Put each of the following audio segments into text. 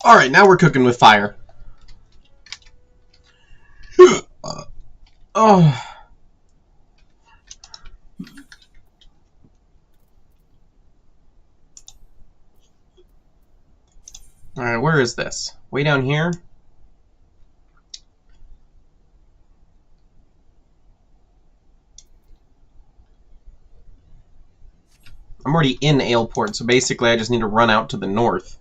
Alright, now we're cooking with fire. Oh. Alright, where is this? Way down here? I'm already in Aleport, so basically I just need to run out to the north.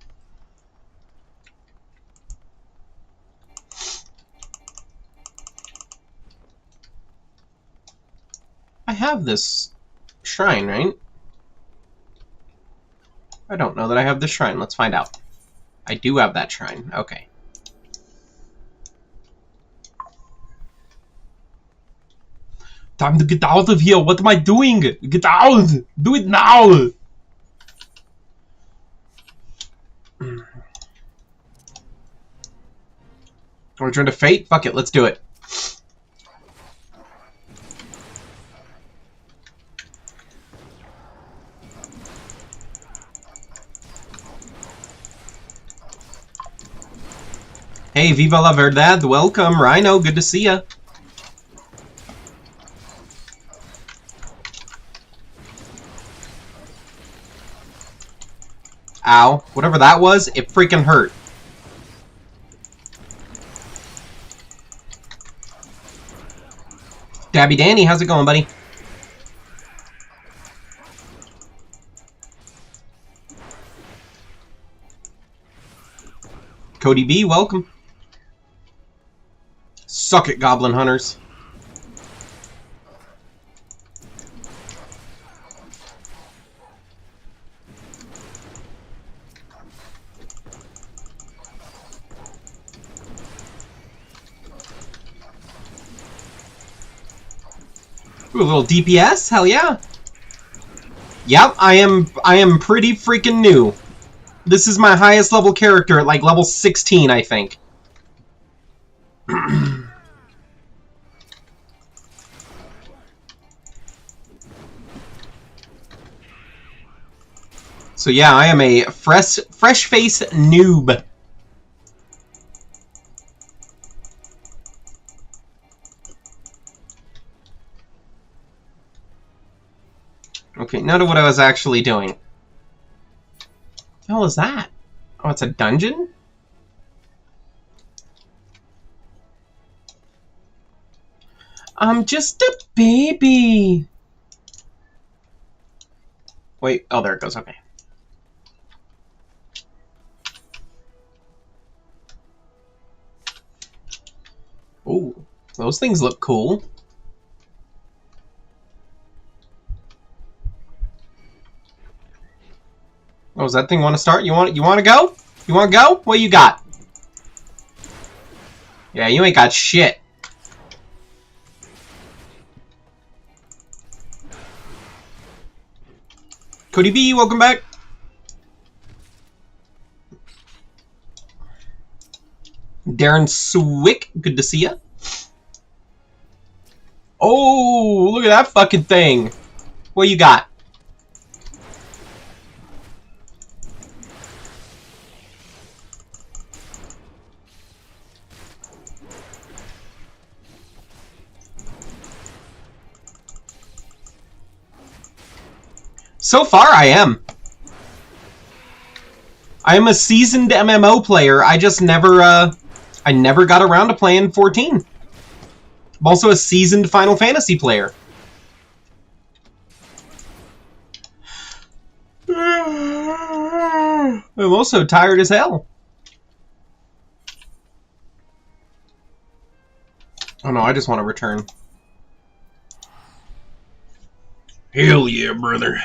I have this shrine, right? I don't know that I have this shrine. Let's find out. I do have that shrine. Okay. Time to get out of here. What am I doing? Get out! Do it now! Return to Fate? Fuck it, let's do it. Hey, Viva la Verdad, welcome. Rhino, good to see ya. Ow. Whatever that was, it freaking hurt. Dabby Danny, how's it going, buddy? Cody B, welcome. Suck it, Goblin Hunters. Ooh, a little DPS? Hell yeah. Yep, I am pretty freaking new. This is my highest level character at like level 16, I think. So yeah, I am a fresh face noob. Okay, now to what I was actually doing. What the hell is that? Oh, it's a dungeon? I'm just a baby. Wait, oh, there it goes, okay. Ooh, those things look cool. Oh, does that thing want to start? You want to go? You want to go? What you got? Yeah, you ain't got shit. Cody B, welcome back. Darren Swick, good to see ya. Oh, look at that fucking thing. What you got? So far, I am. I am a seasoned MMO player. I just never, I never got around to playing 14. I'm also a seasoned Final Fantasy player. I'm also tired as hell. Oh no, I just want to return. Hell yeah, brother.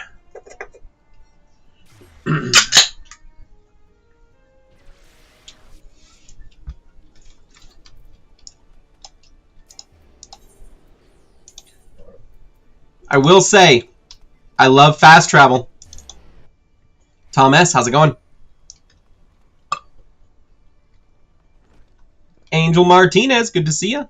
I will say, I love fast travel. Tom S, how's it going? Angel Martinez, good to see ya.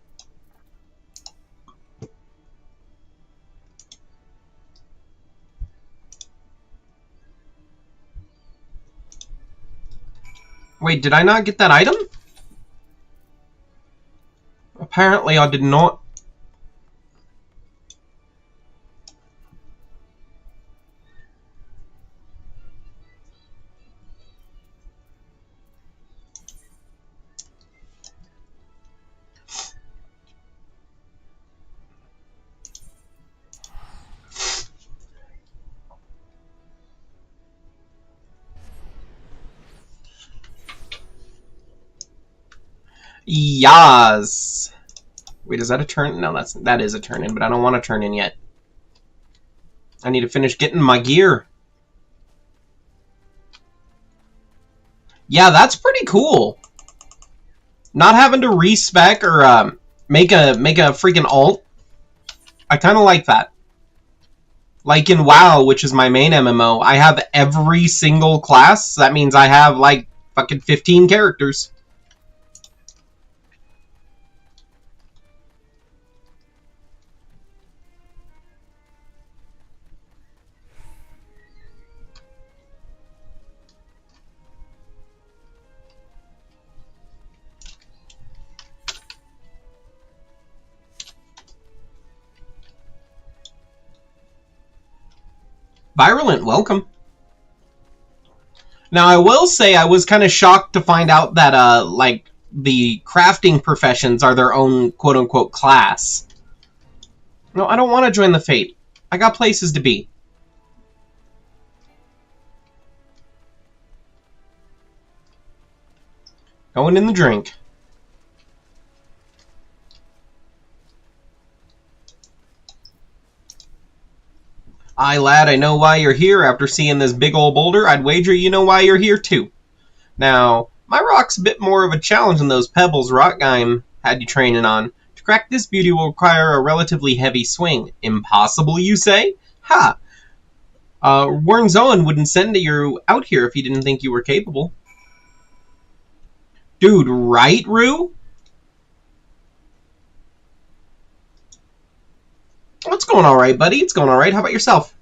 Wait, did I not get that item? Apparently I did not. Yas. Wait, is that a turn? No, that is a turn in, but I don't want to turn in yet. I need to finish getting my gear. Yeah, that's pretty cool. Not having to respec or make a freaking alt. I kind of like that. Like in WoW, which is my main MMO, I have every single class. That means I have like fucking 15 characters. Virulent, welcome. Now, I will say I was kind of shocked to find out that, like, the crafting professions are their own quote-unquote class. No, I don't want to join the Fate. I got places to be. Going in the drink. Aye, lad, I know why you're here. After seeing this big old boulder, I'd wager you know why you're here, too. Now, my rock's a bit more of a challenge than those pebbles Rockgeim had you training on. To crack this beauty will require a relatively heavy swing. Impossible, you say? Ha! Warren Zoan wouldn't send you out here if he didn't think you were capable. Dude, right, Rue? Well, it's going alright, buddy. It's going alright. How about yourself?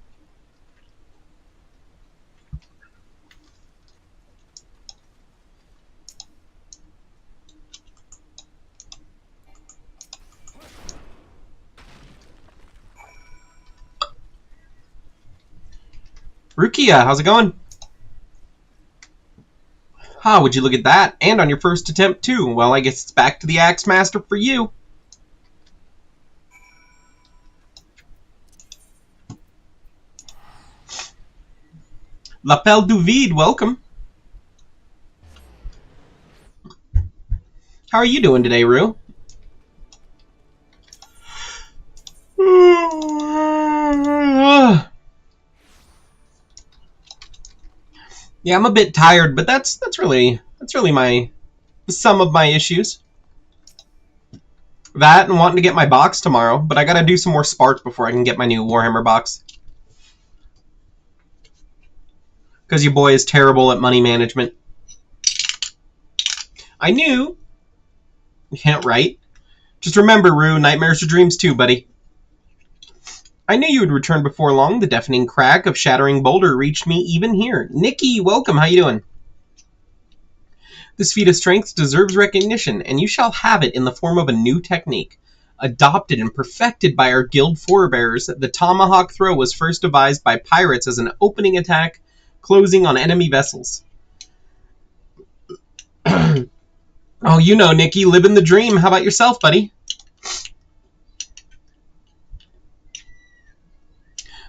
Rukia, how's it going? Ah, would you look at that? And on your first attempt, too. Well, I guess it's back to the Axe Master for you. Lapel du Vide, welcome. How are you doing today, Rue? Yeah, I'm a bit tired, but that's really some of my issues. That and wanting to get my box tomorrow, but I gotta do some more Sparks before I can get my new Warhammer box. Because your boy is terrible at money management. I knew. You can't write. Just remember, Rue, nightmares are dreams too, buddy. I knew you would return before long. The deafening crack of shattering boulder reached me even here. Nikki, welcome. How you doing? This feat of strength deserves recognition, and you shall have it in the form of a new technique. Adopted and perfected by our guild forebears, the tomahawk throw was first devised by pirates as an opening attack, closing on enemy vessels. Oh, you know, Nikki, living the dream. How about yourself, buddy?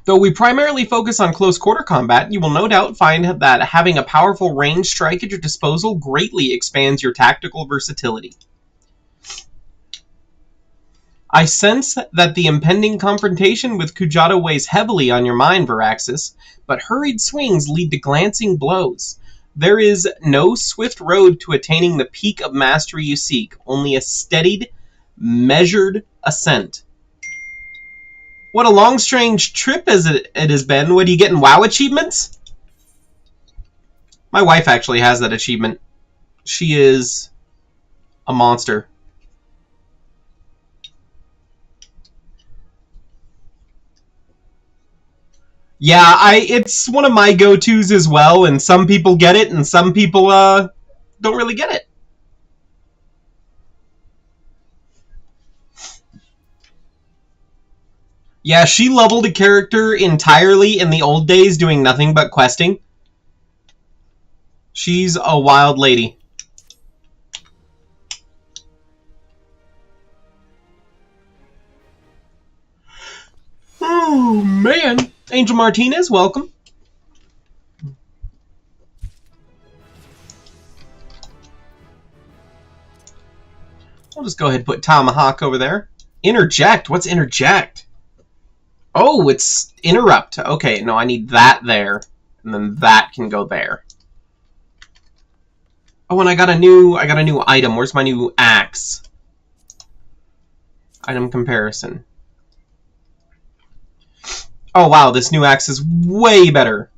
Though we primarily focus on close quarter combat, you will no doubt find that having a powerful ranged strike at your disposal greatly expands your tactical versatility. I sense that the impending confrontation with Kujata weighs heavily on your mind, Varaxis, but hurried swings lead to glancing blows. There is no swift road to attaining the peak of mastery you seek, only a steadied, measured ascent. What a long, strange trip it has been. What, are you getting WoW achievements? My wife actually has that achievement. She is a monster. Yeah, it's one of my go-tos as well, and some people get it, and some people, don't really get it. Yeah, she leveled a character entirely in the old days doing nothing but questing. She's a wild lady. Oh, man. Angel Martinez, welcome. I'll just go ahead and put Tomahawk over there. Interject? What's interject? Oh, it's interrupt. Okay, no, I need that there. And then that can go there. Oh, and I got a new item. Where's my new axe? Item comparison. Oh, wow, this new axe is way better.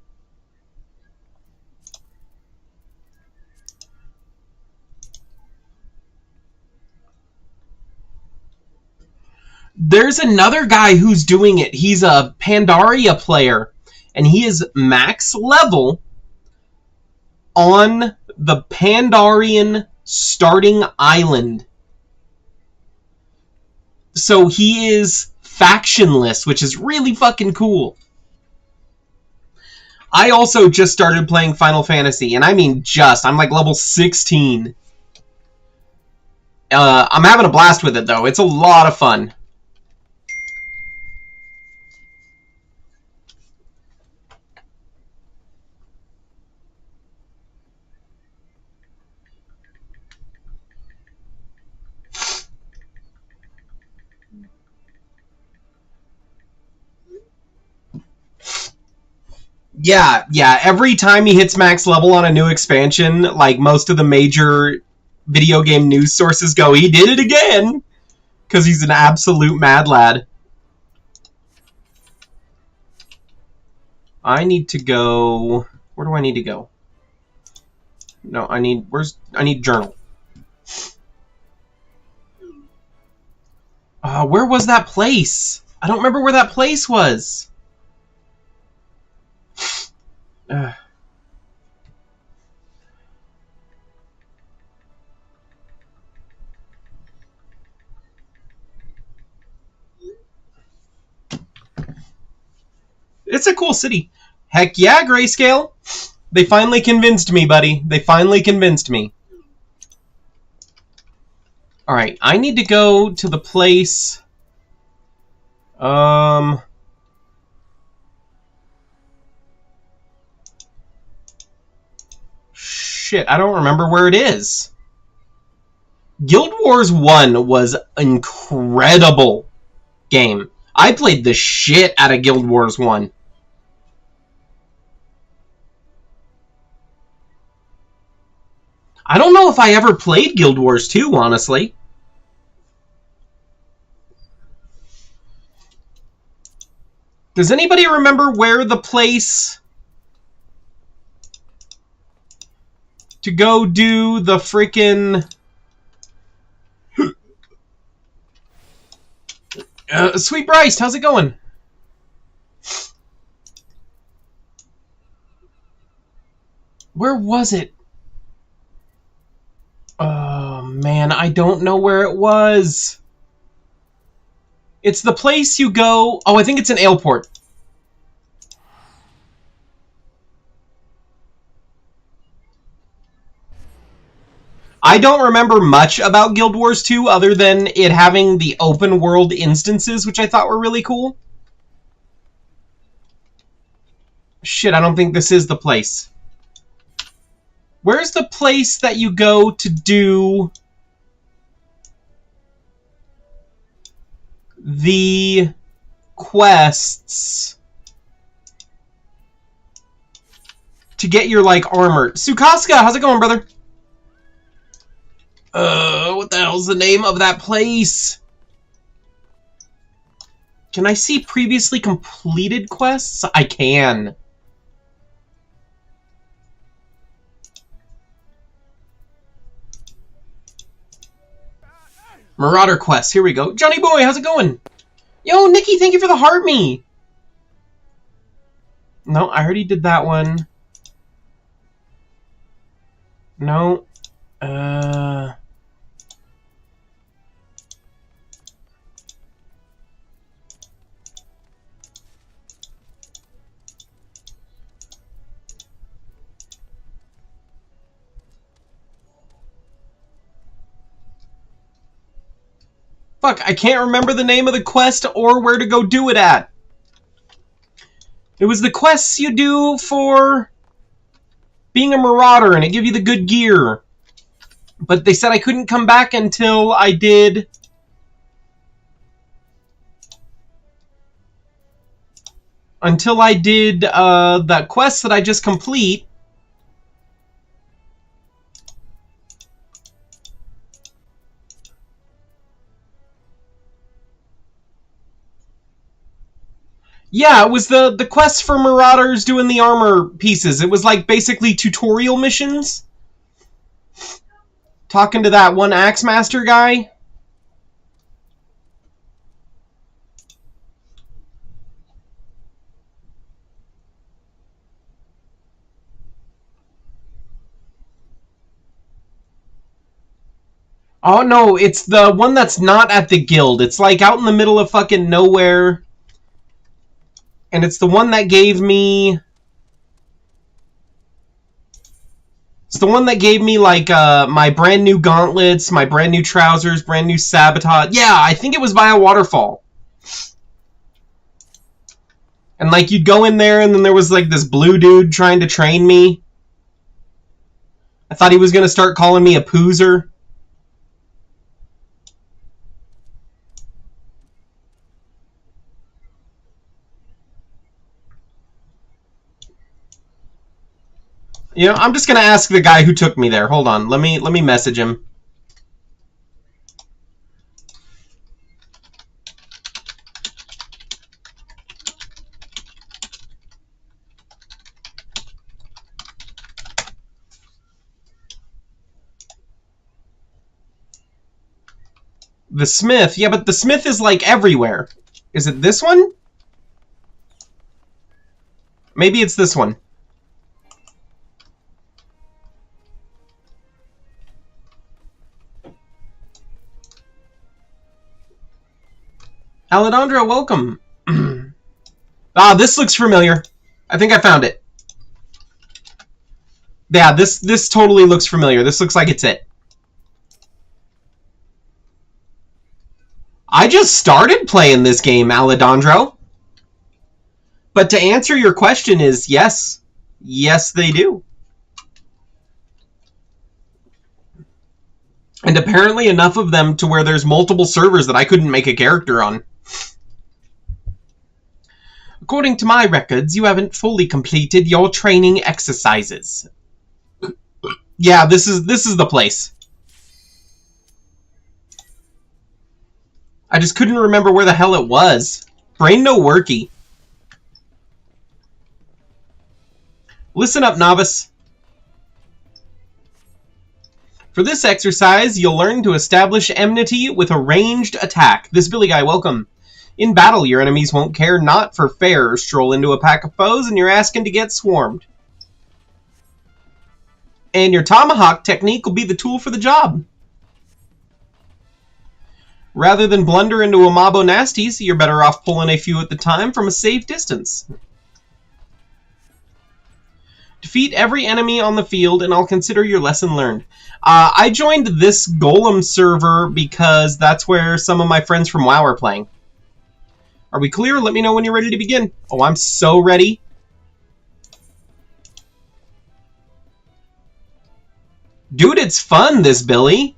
There's another guy who's doing it. He's a Pandaria player, and he is max level on the Pandarian starting island. So he is factionless, which is really fucking cool. I also just started playing Final Fantasy, and I mean just. I'm like level 16. I'm having a blast with it, though. It's a lot of fun. Yeah, every time he hits max level on a new expansion, like most of the major video game news sources go, he did it again! Because he's an absolute mad lad. I need to go... Where do I need to go? No, I need journal. Where was that place? I don't remember where that place was. It's a cool city. Heck yeah, Grayscale. They finally convinced me, buddy. They finally convinced me. Alright, I need to go to the place... Shit, I don't remember where it is. Guild Wars 1 was an incredible game. I played the shit out of Guild Wars 1. I don't know if I ever played Guild Wars 2, honestly. Does anybody remember where the place to go do the freaking... Sweet Bryce, how's it going? Where was it? Oh, man, I don't know where it was. It's the place you go... Oh, I think it's in Aleport. I don't remember much about Guild Wars 2 other than it having the open world instances, which I thought were really cool. Shit, I don't think this is the place. Where's the place that you go to do the quests to get your, like, armor? Sukaska, how's it going, brother? What the hell's the name of that place? Can I see previously completed quests? I can. Marauder Quest, here we go. Johnny Boy, how's it going? Yo, Nikki, thank you for the heart me. No, I already did that one. No. Fuck, I can't remember the name of the quest or where to go do it at. It was the quests you do for being a marauder, and it give you the good gear. But they said I couldn't come back until I did... that quest that I just complete. Yeah, it was the quest for Marauders doing the armor pieces. It was like basically tutorial missions. Talking to that one Axemaster guy. Oh no, it's the one that's not at the guild. It's like out in the middle of fucking nowhere. And it's the one that gave me... It's the one that gave me, like, my brand new gauntlets, my brand new trousers, brand new sabotage. Yeah, I think it was by a waterfall. And, like, you'd go in there, and then there was, like, this blue dude trying to train me. I thought he was going to start calling me a poozer. You know, I'm just gonna ask the guy who took me there. Hold on, let me message him. The Smith? Yeah, but the Smith is like everywhere. Is it this one? Maybe it's this one. Alejandro, welcome. This looks familiar. I think I found it. Yeah, this totally looks familiar. This looks like it's it. I just started playing this game, Alejandro. But to answer your question is yes. Yes, they do. And apparently enough of them to where there's multiple servers that I couldn't make a character on. According to my records, you haven't fully completed your training exercises. Yeah, this is the place. I just couldn't remember where the hell it was. Brain no worky. Listen up, novice. For this exercise, you'll learn to establish enmity with a ranged attack. This Billy guy, welcome. In battle, your enemies won't care not for fair. Stroll into a pack of foes and you're asking to get swarmed. And your tomahawk technique will be the tool for the job. Rather than blunder into a mob o' nasties, you're better off pulling a few at the time from a safe distance. Defeat every enemy on the field and I'll consider your lesson learned. I joined this Golem server because that's where some of my friends from WoW are playing. Are we clear? Let me know when you're ready to begin. Oh, I'm so ready. Dude, it's fun, this Billy.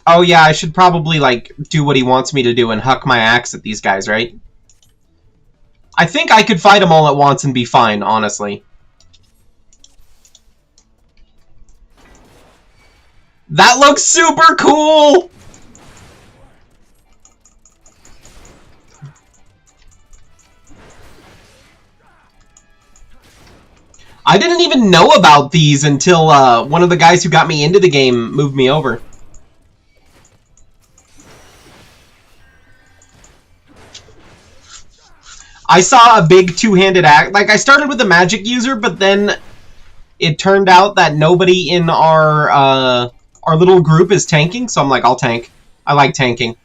Oh yeah, I should probably, like, do what he wants me to do and huck my axe at these guys, right? I think I could fight them all at once and be fine, honestly. That looks super cool! I didn't even know about these until one of the guys who got me into the game moved me over. I saw a big two-handed act. Like, I started with a magic user, but then it turned out that nobody in our little group is tanking, so I'm like, I'll tank. I like tanking.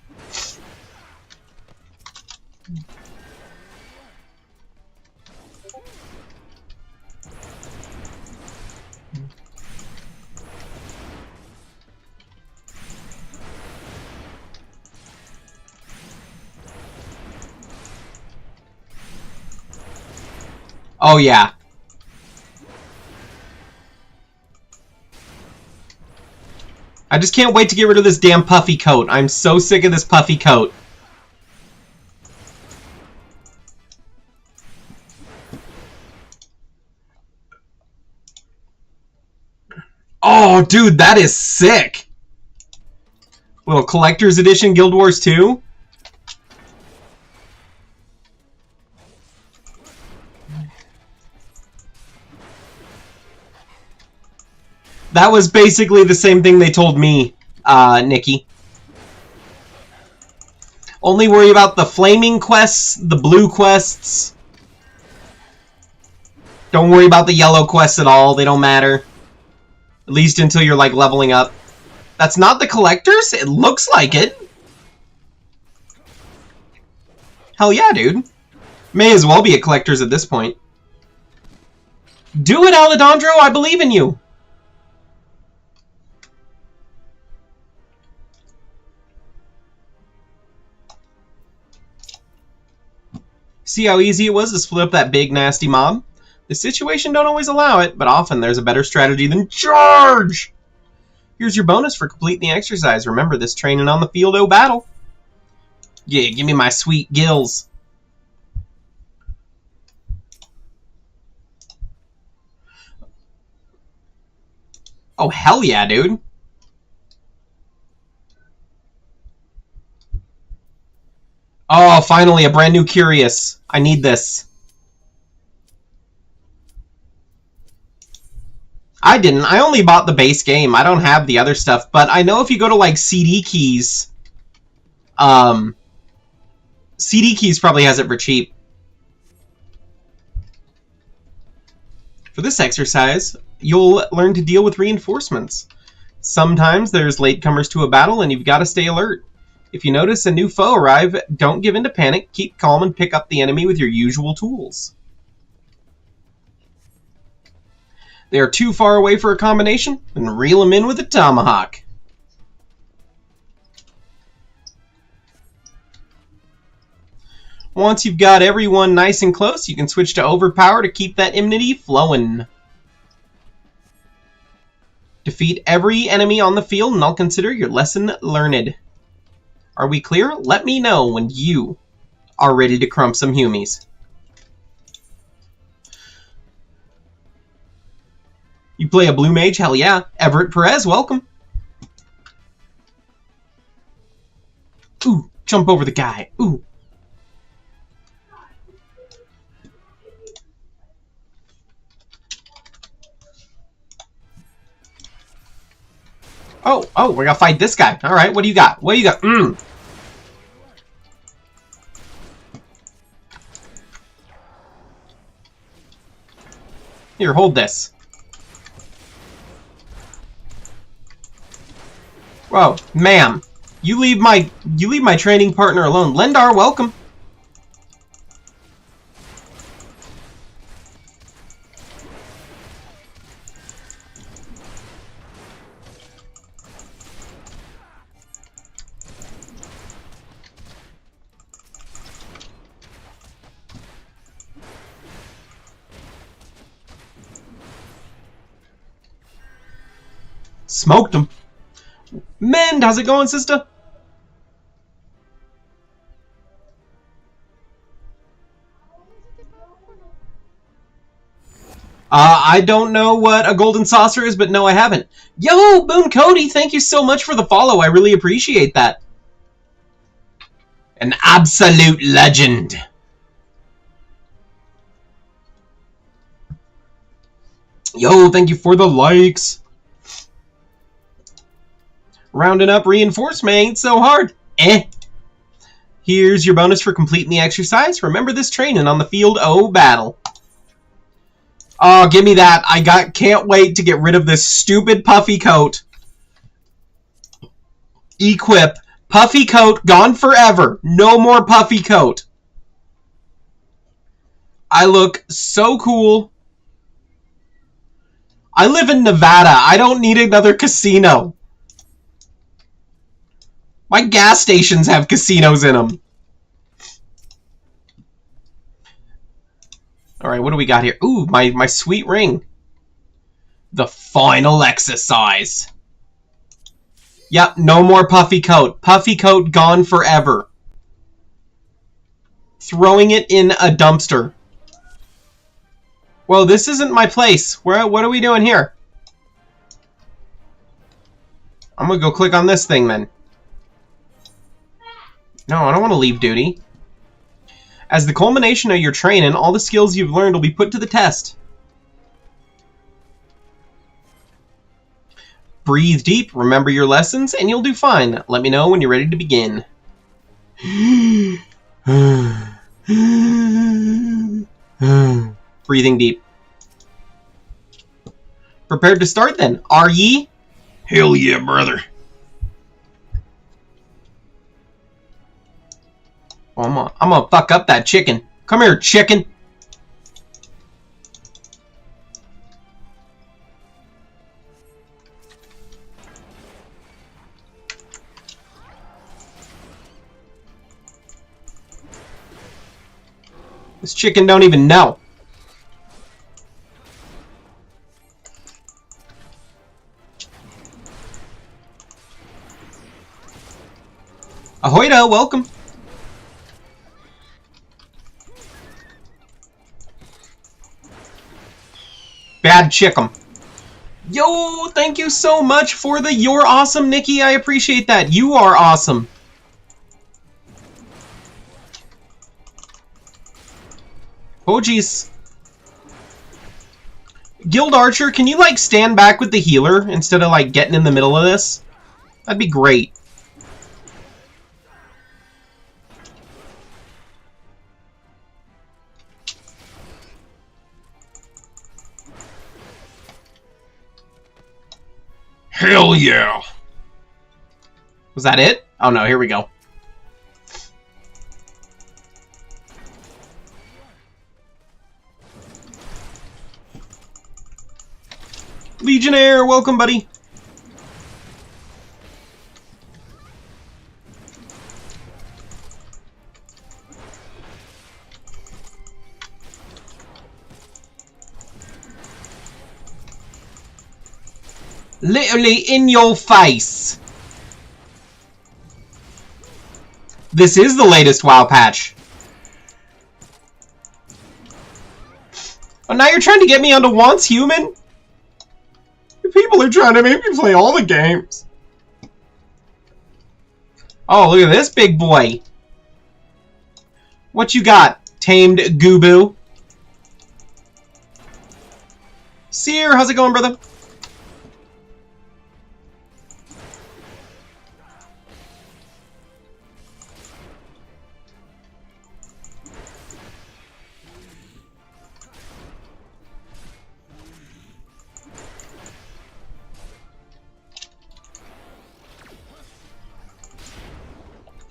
Oh, yeah. I just can't wait to get rid of this damn puffy coat. I'm so sick of this puffy coat. Oh, dude, that is sick. Little collector's edition Guild Wars 2. That was basically the same thing they told me, Nikki. Only worry about the flaming quests, the blue quests. Don't worry about the yellow quests at all. They don't matter. At least until you're, like, leveling up. That's not the collectors? It looks like it. Hell yeah, dude. May as well be a collector's at this point. Do it, Alejandro! I believe in you! See how easy it was to split up that big, nasty mob? The situation don't always allow it, but often there's a better strategy than charge! Here's your bonus for completing the exercise. Remember this training on the field o' battle. Yeah, give me my sweet gills. Oh, hell yeah, dude. Oh, finally, a brand new Curious. I need this. I didn't. I only bought the base game. I don't have the other stuff. But I know if you go to, like, CD Keys... CD Keys probably has it for cheap. For this exercise, you'll learn to deal with reinforcements. Sometimes there's latecomers to a battle, and you've got to stay alert. If you notice a new foe arrive, don't give in to panic. Keep calm and pick up the enemy with your usual tools. They are too far away for a combination, then reel them in with a tomahawk. Once you've got everyone nice and close, you can switch to Overpower to keep that enmity flowing. Defeat every enemy on the field and I'll consider your lesson learned. Are we clear? Let me know when you are ready to crump some humies. You play a blue mage? Hell yeah. Everett Perez, welcome. Ooh, jump over the guy. Ooh. Oh, we're gonna fight this guy. Alright, what do you got? What do you got? Here, hold this. Whoa, ma'am. You leave my training partner alone. Lendar, welcome. Smoked him. Mend, how's it going, sister? I don't know what a golden saucer is, but no, I haven't. Yo, Boone Cody, thank you so much for the follow. I really appreciate that. An absolute legend. Yo, thank you for the likes. Rounding up reinforcement ain't so hard. Here's your bonus for completing the exercise. Remember this training on the field o' battle. Oh, give me that. Can't wait to get rid of this stupid puffy coat. Equip. Puffy coat gone forever. No more puffy coat. I look so cool. I live in Nevada. I don't need another casino. My gas stations have casinos in them. Alright, what do we got here? Ooh, my sweet ring. The final exercise. Yep, no more puffy coat. Puffy coat gone forever. Throwing it in a dumpster. Whoa, this isn't my place. What are we doing here? I'm gonna go click on this thing then. No, I don't want to leave duty. As the culmination of your training, all the skills you've learned will be put to the test. Breathe deep, remember your lessons, and you'll do fine. Let me know when you're ready to begin. Breathing deep. Prepared to start then, are ye? Hell yeah, brother. Oh, I'm gonna fuck up that chicken. Come here, chicken. This chicken don't even know. Ahoy da, welcome. Bad chicken. Yo, thank you so much for the "You're awesome," Nikki. I appreciate that. You are awesome. Oh, jeez. Guild Archer, can you, like, stand back with the healer instead of, like, getting in the middle of this? That'd be great. Hell yeah. Was that it? Oh no, here we go. Legionnaire, welcome, buddy. Literally in your face. This is the latest WoW patch. Oh, now you're trying to get me onto Once Human? People are trying to make me play all the games. Oh, look at this big boy. What you got, tamed Gooboo? Seer, how's it going, brother?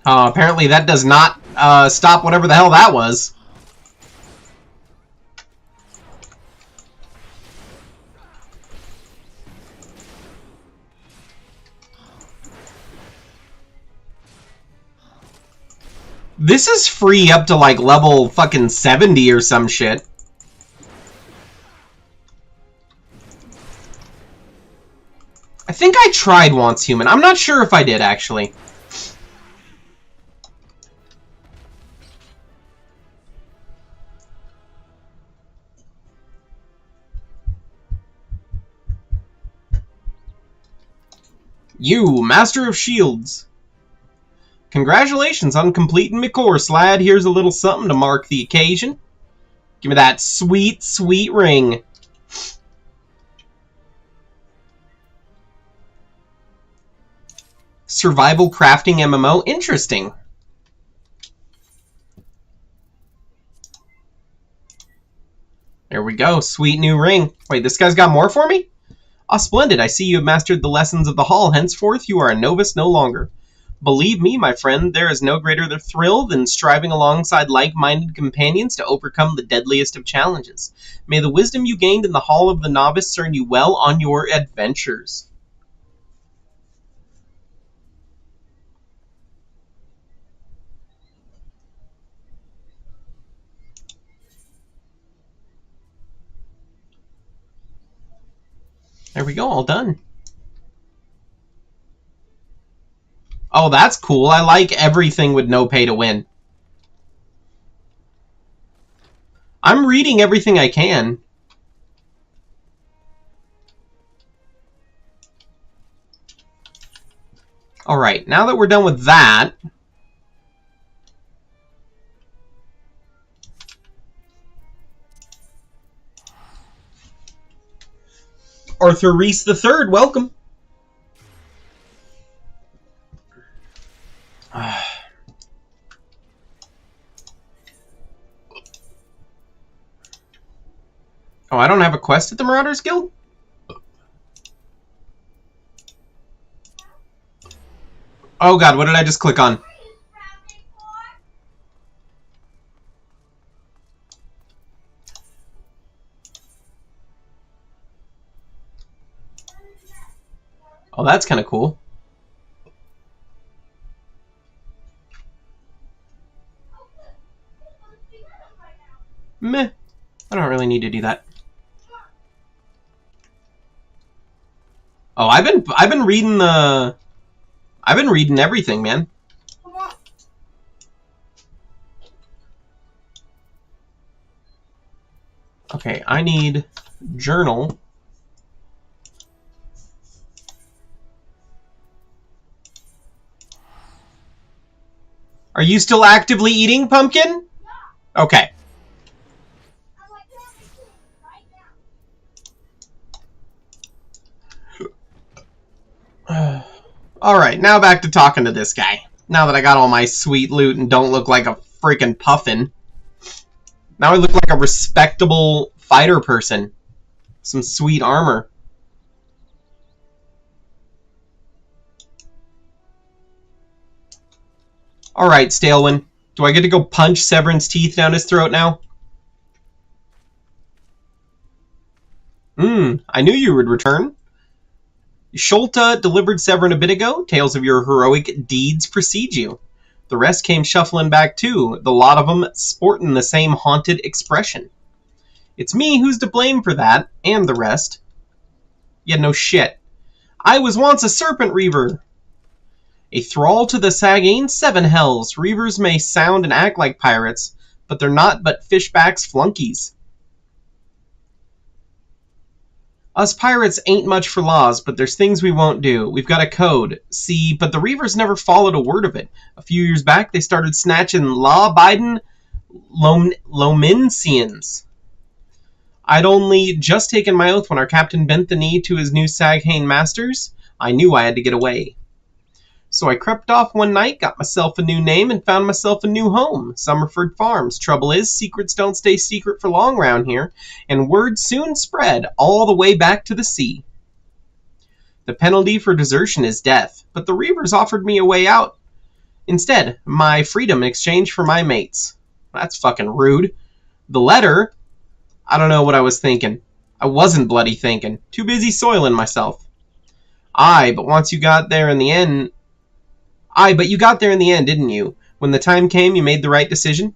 Apparently that does not stop whatever the hell that was. This is free up to like level fucking 70 or some shit. I think I tried Once Human. I'm not sure if I did, actually. You, Master of Shields. Congratulations on completing my course, lad. Here's a little something to mark the occasion. Give me that sweet, sweet ring. Survival crafting MMO. Interesting. There we go. Sweet new ring. Wait, this guy's got more for me? Ah, splendid. I see you have mastered the lessons of the hall. Henceforth, you are a novice no longer. Believe me, my friend, there is no greater thrill than striving alongside like-minded companions to overcome the deadliest of challenges. May the wisdom you gained in the Hall of the Novice serve you well on your adventures. There we go, all done. Oh, that's cool. I like everything with no pay to win. I'm reading everything I can. Alright, now that we're done with that... Arthur Reese III, welcome. Oh, I don't have a quest at the Marauders Guild? Oh god, what did I just click on? Oh, that's kind of cool. Meh. I don't really need to do that. Oh, I've been reading the... I've been reading everything, man. Okay, I need journal. Are you still actively eating, Pumpkin? Okay. Alright, now back to talking to this guy. Now that I got all my sweet loot and don't look like a freaking puffin. Now I look like a respectable fighter person. Some sweet armor. Alright, Stalewin. Do I get to go punch Severin's teeth down his throat now? I knew you would return. Sholta delivered Severin a bit ago. Tales of your heroic deeds precede you. The rest came shuffling back too, the lot of them sporting the same haunted expression. It's me who's to blame for that, and the rest. Yeah, no shit. I was once a serpent reaver. A thrall to the Sagain Seven Hells. Reavers may sound and act like pirates, but they're not but fishbacks flunkies. Us pirates ain't much for laws, but there's things we won't do. We've got a code. See, but the Reavers never followed a word of it. A few years back, they started snatching law-abiding Lominsians. I'd only just taken my oath when our captain bent the knee to his new Saghain masters. I knew I had to get away. So I crept off one night, got myself a new name, and found myself a new home, Summerford Farms. Trouble is, secrets don't stay secret for long round here, and word soon spread all the way back to the sea. The penalty for desertion is death, but the Reavers offered me a way out. Instead, my freedom in exchange for my mates. That's fucking rude. The letter... I don't know what I was thinking. I wasn't bloody thinking. Too busy soiling myself. But once you got there in the end... but you got there in the end, didn't you? When the time came, you made the right decision?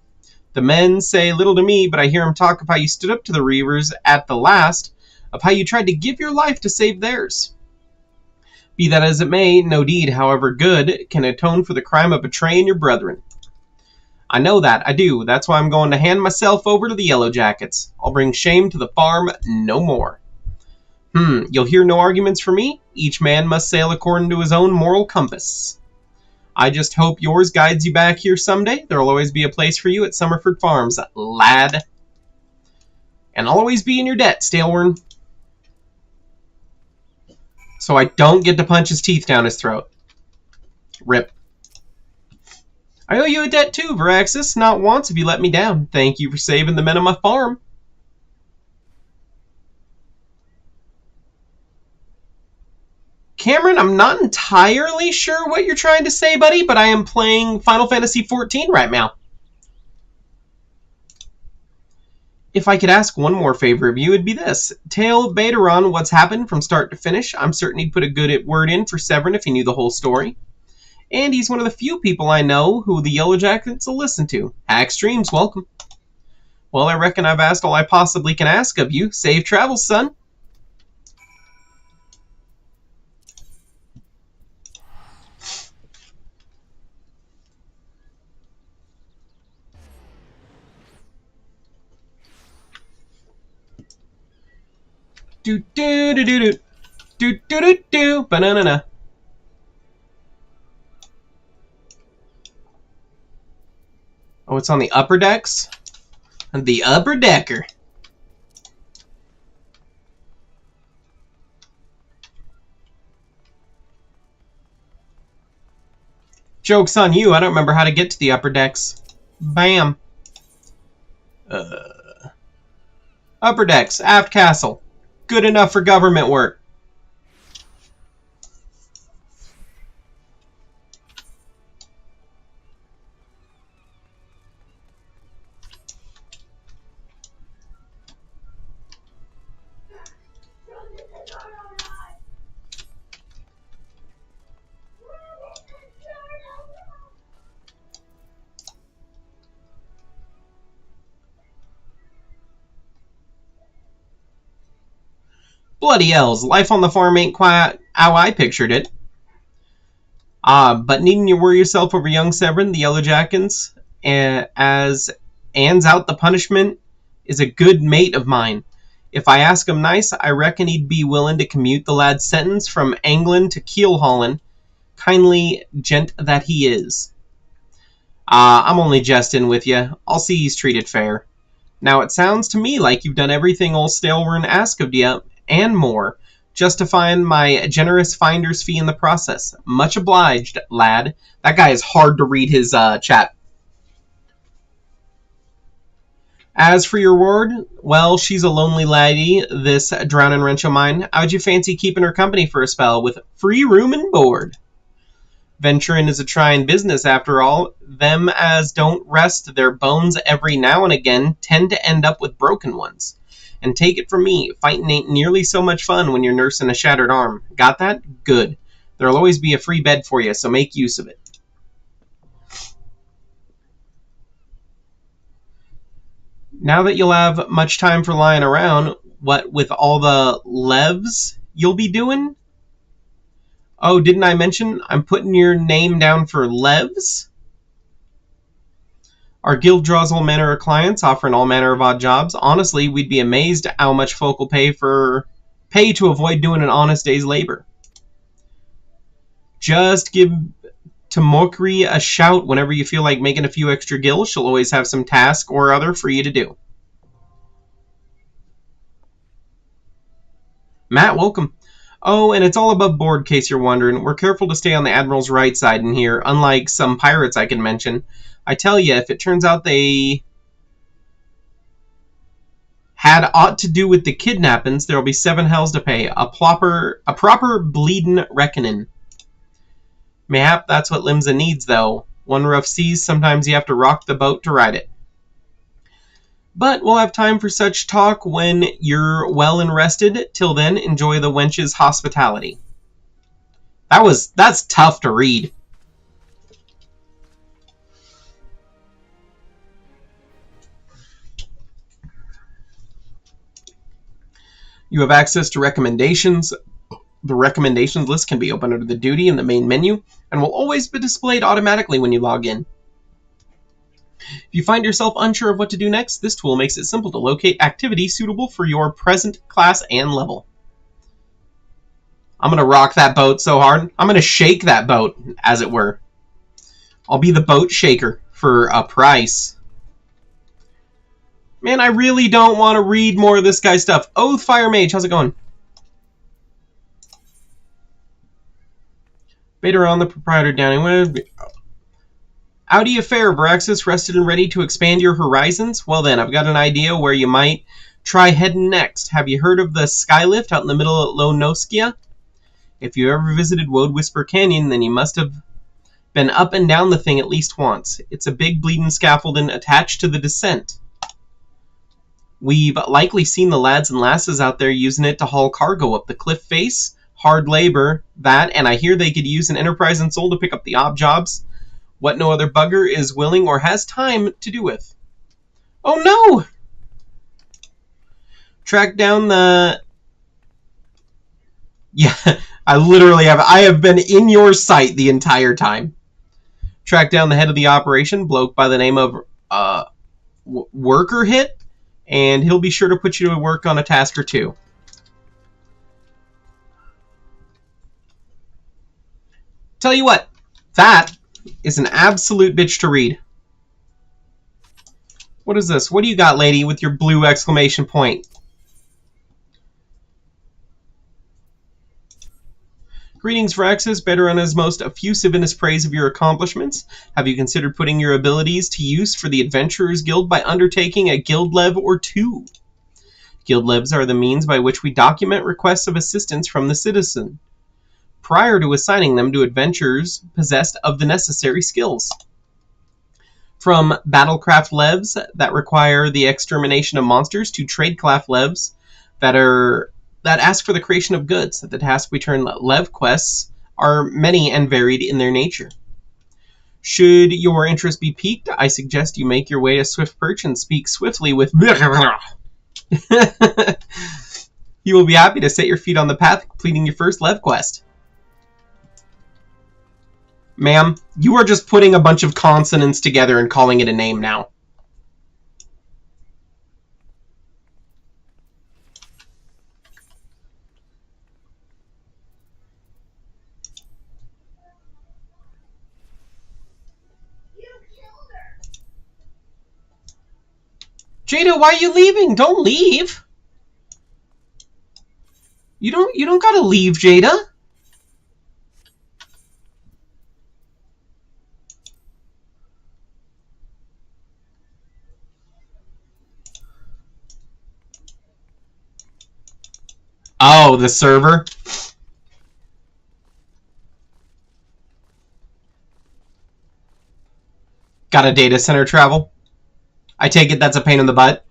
The men say little to me, but I hear them talk of how you stood up to the Reavers at the last, of how you tried to give your life to save theirs. Be that as it may, no deed, however good, can atone for the crime of betraying your brethren. I know that, I do. That's why I'm going to hand myself over to the Yellow Jackets. I'll bring shame to the farm no more. You'll hear no arguments from me? Each man must sail according to his own moral compass. I just hope yours guides you back here someday. There'll always be a place for you at Summerford Farms, lad. And I'll always be in your debt, Stalewin. So I don't get to punch his teeth down his throat. Rip. I owe you a debt too, Veraxis. Not once have you let me down. Thank you for saving the men on my farm. Cameron, I'm not entirely sure what you're trying to say, buddy, but I am playing Final Fantasy XIV right now. If I could ask one more favor of you, it'd be this. Tell Baderon what's happened from start to finish. I'm certain he'd put a good word in for Severin if he knew the whole story. And he's one of the few people I know who the Yellow Jackets will listen to. Hack Streams, welcome. Well, I reckon I've asked all I possibly can ask of you. Safe travels, son. Do do do do do do do do do banana. Oh, it's on the upper decks? The upper decker. Joke's on you, I don't remember how to get to the upper decks. Bam. Upper decks, aft castle. Good enough for government work. Bloody hells, life on the farm ain't quite how I pictured it. But needn't you worry yourself over young Severin, the Yellow Jackets, as ands out the punishment, is a good mate of mine. If I ask him nice, I reckon he'd be willing to commute the lad's sentence from England to Keelholland, kindly gent that he is. I'm only jesting with you. I'll see he's treated fair. Now it sounds to me like you've done everything old Stalwern asked of you, and more, justifying my generous finder's fee in the process. Much obliged, lad. That guy is hard to read his chat. As for your ward, well, she's a lonely lady, this drowning wrench of mine. How'd you fancy keeping her company for a spell with free room and board? Venturing is a trying business, after all. Them as don't rest their bones every now and again tend to end up with broken ones. And take it from me, fighting ain't nearly so much fun when you're nursing a shattered arm. Got that? Good. There'll always be a free bed for you, so make use of it. Now that you'll have much time for lying around, what with all the levs you'll be doing? Oh, didn't I mention I'm putting your name down for levs? Our guild draws all manner of clients, offering all manner of odd jobs. Honestly, we'd be amazed at how much folk will pay to avoid doing an honest day's labor. Just give Tomokri a shout whenever you feel like making a few extra gills. She'll always have some task or other for you to do. Matt, welcome. Oh, and it's all above board, in case you're wondering. We're careful to stay on the Admiral's right side in here, unlike some pirates I can mention. I tell you, if it turns out they had aught to do with the kidnappings, there'll be 7 hells to pay. A proper bleedin' reckoning. Mayhap that's what Limsa needs, though. One rough seas, sometimes you have to rock the boat to ride it. But we'll have time for such talk when you're well and rested. Till then, enjoy the wench's hospitality. That's tough to read. You have access to recommendations. The recommendations list can be opened under the duty in the main menu and will always be displayed automatically when you log in. If you find yourself unsure of what to do next, this tool makes it simple to locate activity suitable for your present class and level. I'm going to rock that boat so hard. I'm going to shake that boat, as it were. I'll be the boat shaker for a price. Man, I really don't want to read more of this guy's stuff. Oath Fire Mage, how's it going? Baderon, the proprietor, down. Howdy affair, Varaxis, rested and ready to expand your horizons? Well then, I've got an idea where you might try heading next. Have you heard of the Skylift out in the middle of Lonoskia? If you ever visited Woad Whisper Canyon, then you must have been up and down the thing at least once. It's a big bleeding scaffolding attached to the descent. We've likely seen the lads and lasses out there using it to haul cargo up the cliff face. Hard labor, that, and I hear they could use an enterprise and soul to pick up the odd jobs. What no other bugger is willing or has time to do with. Oh no! Track down the... Yeah, I literally have... I have been in your sight the entire time. Track down the head of the operation, bloke by the name of Worker Hit, and he'll be sure to put you to work on a task or two. Tell you what, that is an absolute bitch to read. What is this? What do you got, lady, with your blue exclamation point? Greetings, Varaxis. Better on his most effusive in his praise of your accomplishments. Have you considered putting your abilities to use for the Adventurers Guild by undertaking a guild lev or two? Guild levs are the means by which we document requests of assistance from the citizen, prior to assigning them to adventurers possessed of the necessary skills. From battlecraft levs that require the extermination of monsters to tradecraft levs that ask for the creation of goods. The tasks we turn lev quests are many and varied in their nature. Should your interest be piqued, I suggest you make your way to Swift Perch and speak swiftly with... You will be happy to set your feet on the path completing your first lev quest. Ma'am, you are just putting a bunch of consonants together and calling it a name now. Jada, why are you leaving? Don't leave. You don't gotta leave, Jada. Oh, the server. Got a data center travel? I take it that's a pain in the butt.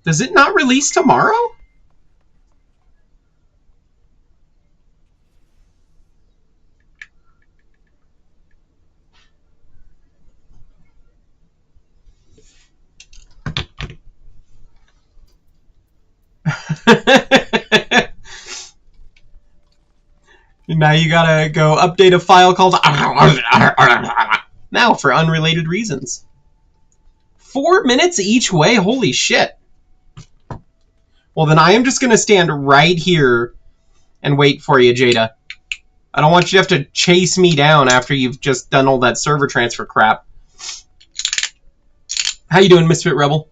Does it not release tomorrow? Now you gotta go update a file called... Now for unrelated reasons. 4 minutes each way? Holy shit. Well, then I am just gonna stand right here and wait for you, Jada. I don't want you to have to chase me down after you've just done all that server transfer crap. How you doing, Misfit Rebel?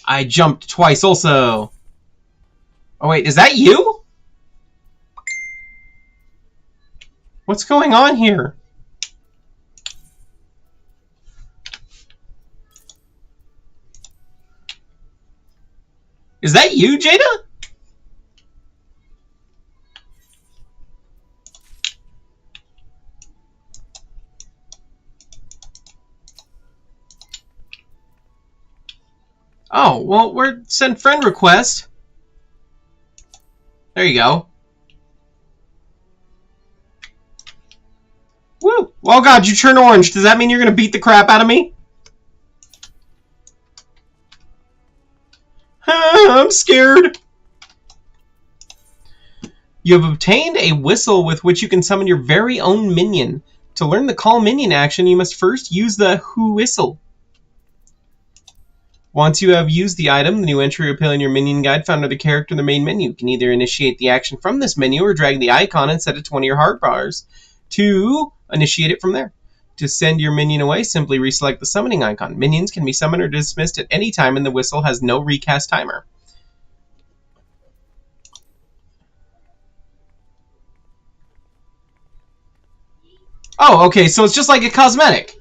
I jumped twice also. Oh wait, is that you? What's going on here? Is that you, Jada? Oh, well, we're send friend request. There you go. Woo! Oh god, you turn orange. Does that mean you're gonna beat the crap out of me? I'm scared. You have obtained a whistle with which you can summon your very own minion. To learn the call minion action, you must first use the who whistle. Once you have used the item, the new entry will appear in your minion guide found under the character in the main menu. You can either initiate the action from this menu or drag the icon and set it to one of your hard bars to initiate it from there. To send your minion away, simply reselect the summoning icon. Minions can be summoned or dismissed at any time, and the whistle has no recast timer. Oh, okay, so it's just like a cosmetic.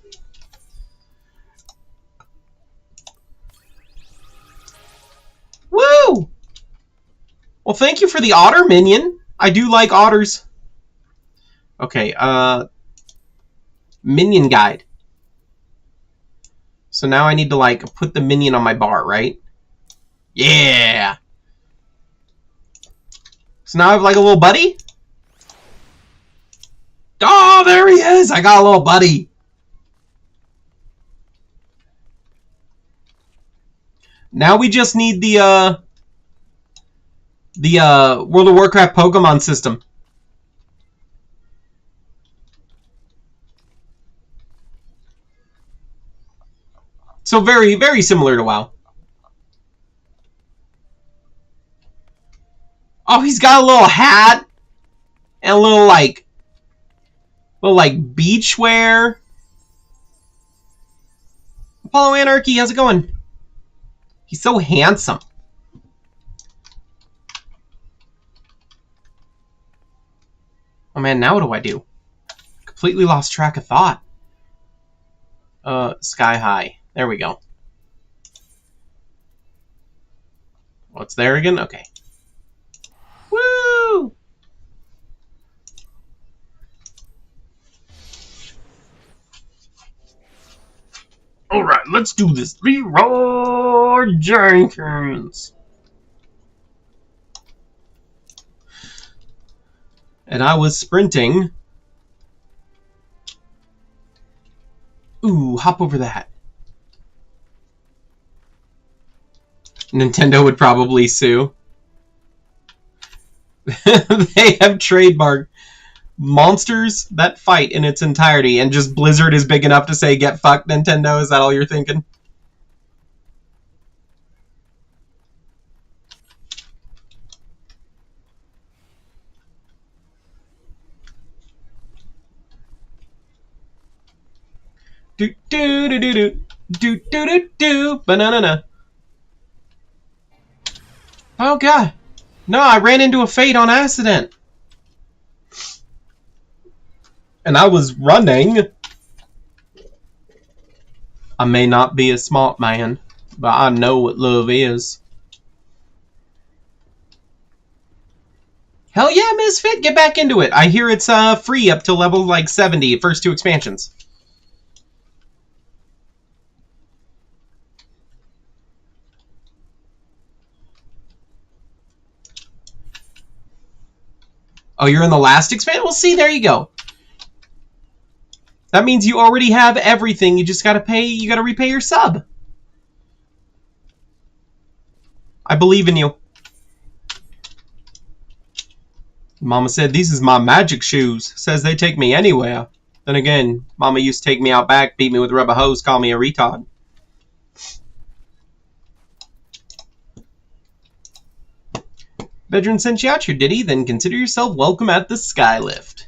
Woo! Well, thank you for the otter minion. I do like otters. Okay, minion guide. So now I need to, like, put the minion on my bar, right? Yeah! So now I have, like, a little buddy? Oh, there he is! I got a little buddy. Now we just need the World of Warcraft Pokemon system. So very, very similar to WoW. Oh, he's got a little hat and a little like beach wear. Apollo Anarchy, how's it going? He's so handsome. Oh man, now what do I do? Completely lost track of thought. Sky High. There we go. What's there again? Okay. Woo! Alright, let's do this. Leroy Jenkins. And I was sprinting. Ooh, hop over that. Nintendo would probably sue. They have trademarked Monsters that fight in its entirety, and just Blizzard is big enough to say, get fucked, Nintendo? Is that all you're thinking? Do do do do do do do do do banana. Oh god. No, I ran into a Fate on accident. And I was running. I may not be a smart man, but I know what love is. Hell yeah, Misfit, get back into it. I hear it's free up to level like 70, first 2 expansions. Oh, you're in the last expansion? Well, see, there you go. That means you already have everything. You just gotta pay. You gotta repay your sub. I believe in you. Mama said, these is my magic shoes. Says they take me anywhere. Then again, Mama used to take me out back, beat me with a rubber hose, call me a retard. Veteran sent you out here, did he? Then consider yourself welcome at the Skylift.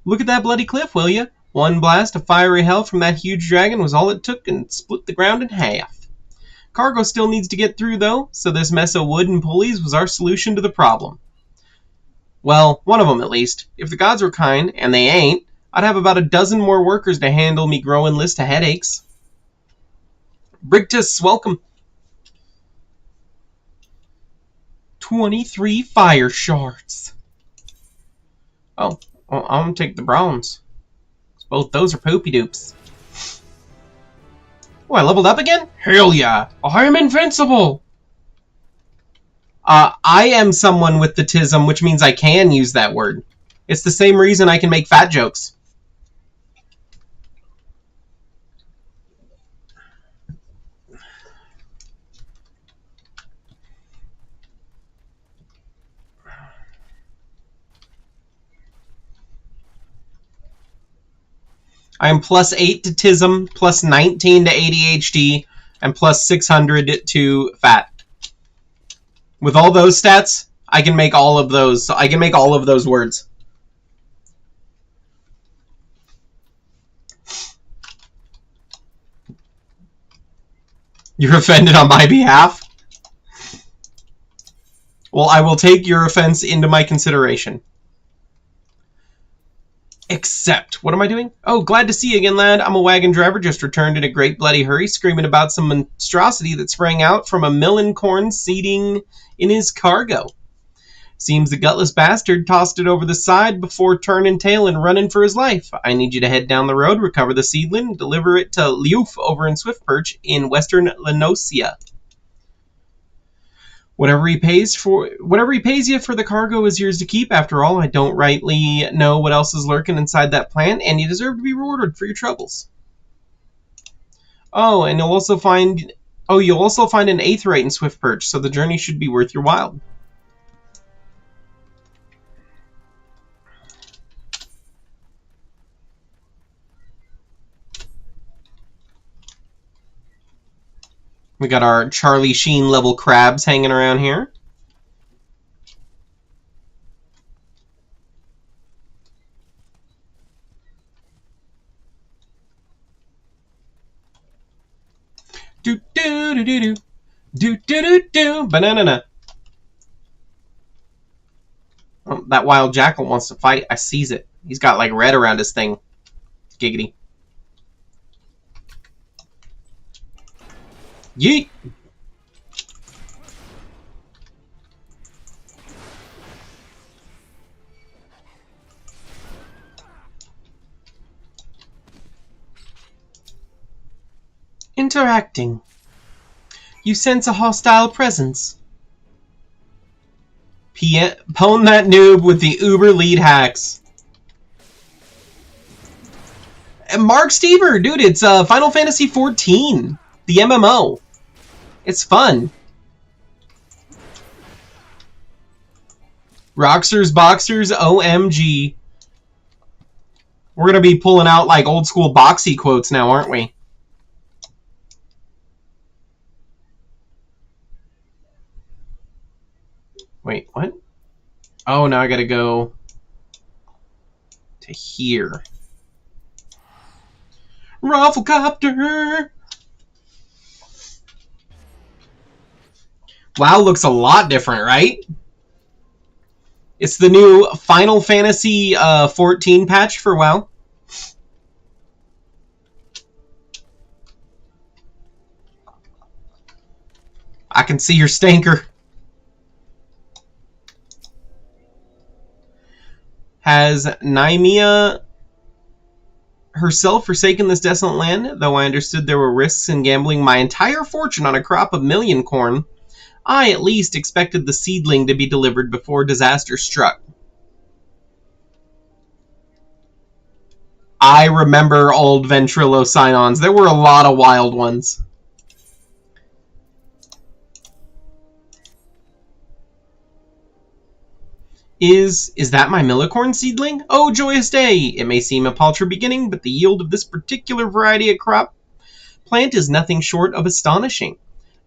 Look at that bloody cliff, will ya? One blast of fiery hell from that huge dragon was all it took and split the ground in half. Cargo still needs to get through, though, so this mess of wood and pulleys was our solution to the problem. Well, one of them at least. If the gods were kind, and they ain't, I'd have about a dozen more workers to handle me growing list of headaches. Brigtus, welcome. 23 fire shards. Oh, well, I'm gonna take the bronze. Both those are poopy doops. Oh, I leveled up again? Hell yeah! I am invincible! I am someone with the tism, which means I can use that word. It's the same reason I can make fat jokes. I am +8 to tism, +19 to ADHD, and plus 600 to fat. With all those stats, I can make all of those. I can make all of those words. You're offended on my behalf? Well, I will take your offense into my consideration. Except, what am I doing? Oh, glad to see you again, lad. I'm a wagon driver, just returned in a great bloody hurry, screaming about some monstrosity that sprang out from a milling corn seeding in his cargo. Seems the gutless bastard tossed it over the side before turning tail and running for his life. I need you to head down the road, recover the seedling, and deliver it to Liuf over in Swift Perch in western Lenosia. Whatever he pays you for the cargo is yours to keep. After all, I don't rightly know what else is lurking inside that plant, and you deserve to be rewarded for your troubles. Oh, and you'll also find an aetheryte in Swift Perch, so the journey should be worth your while. We got our Charlie Sheen level crabs hanging around here. Do do do do do do do do do banana. Oh, that wild jackal wants to fight. I seize it. He's got like red around his thing. Giggity. Yeet! Interacting. You sense a hostile presence. Pwn that noob with the uber lead hacks. And Mark Stever, dude, it's Final Fantasy XIV, the MMO. It's fun. Rocksters, Boxers, OMG. We're going to be pulling out like old school Boxy quotes now, aren't we? Wait, what? Oh, now I got to go to here. Rafflecopter! WoW looks a lot different, right? It's the new Final Fantasy 14 patch for WoW. I can see your stanker. Has Nymea herself forsaken this desolate land? Though I understood there were risks in gambling my entire fortune on a crop of million corn, I at least expected the seedling to be delivered before disaster struck. I remember old Ventrilo sign-ons. There were a lot of wild ones. Is that my Millicorn seedling? Oh, joyous day! It may seem a paltry beginning, but the yield of this particular variety of crop plant is nothing short of astonishing.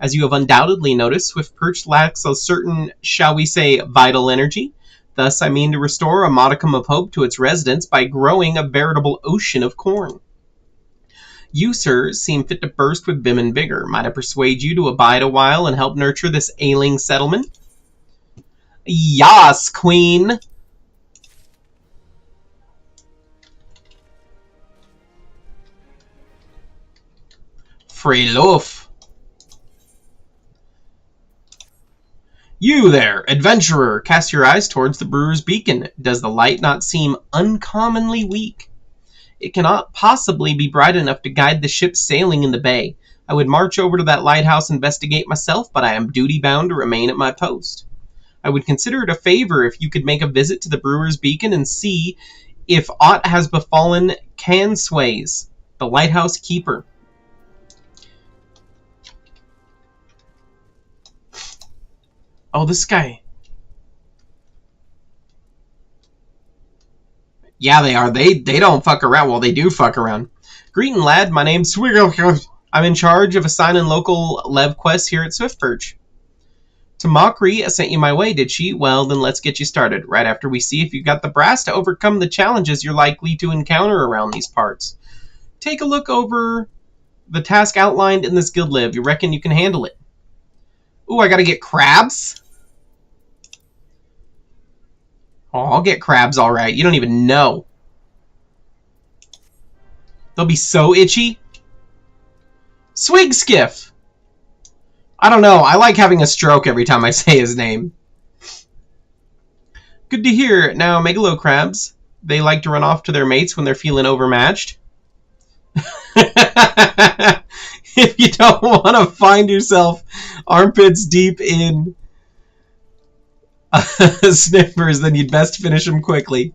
As you have undoubtedly noticed, Swift Perch lacks a certain, shall we say, vital energy. Thus, I mean to restore a modicum of hope to its residents by growing a veritable ocean of corn. You, sir, seem fit to burst with vim and vigor. Might I persuade you to abide a while and help nurture this ailing settlement? Yas, queen! Freyloof. You there, adventurer, cast your eyes towards the brewer's beacon. Does the light not seem uncommonly weak? It cannot possibly be bright enough to guide the ship sailing in the bay. I would march over to that lighthouse and investigate myself, but I am duty-bound to remain at my post. I would consider it a favor if you could make a visit to the brewer's beacon and see if aught has befallen Cansways, the lighthouse keeper. Oh, this guy. Yeah, they are. They don't fuck around. Well, they do fuck around. Greeting, lad. My name's Swiggle. I'm in charge of assigning local Lev quests here at Swiftperch. Tamakri sent you my way, did she? Well, then let's get you started, right after we see if you've got the brass to overcome the challenges you're likely to encounter around these parts. Take a look over the task outlined in this guild live. You reckon you can handle it? Ooh, I gotta get crabs? Oh, I'll get crabs alright. You don't even know. They'll be so itchy. Swigskiff! I don't know. I like having a stroke every time I say his name. Good to hear. Now, Megalo crabs, they like to run off to their mates when they're feeling overmatched. If you don't want to find yourself armpits deep in sniffers, then you'd best finish them quickly.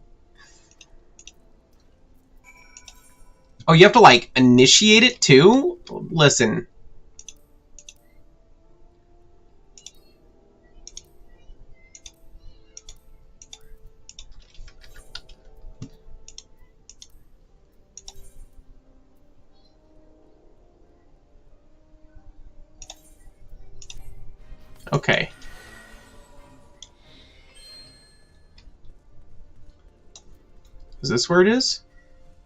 Oh, you have to, like, initiate it, too? Listen. Okay. Is this where it is?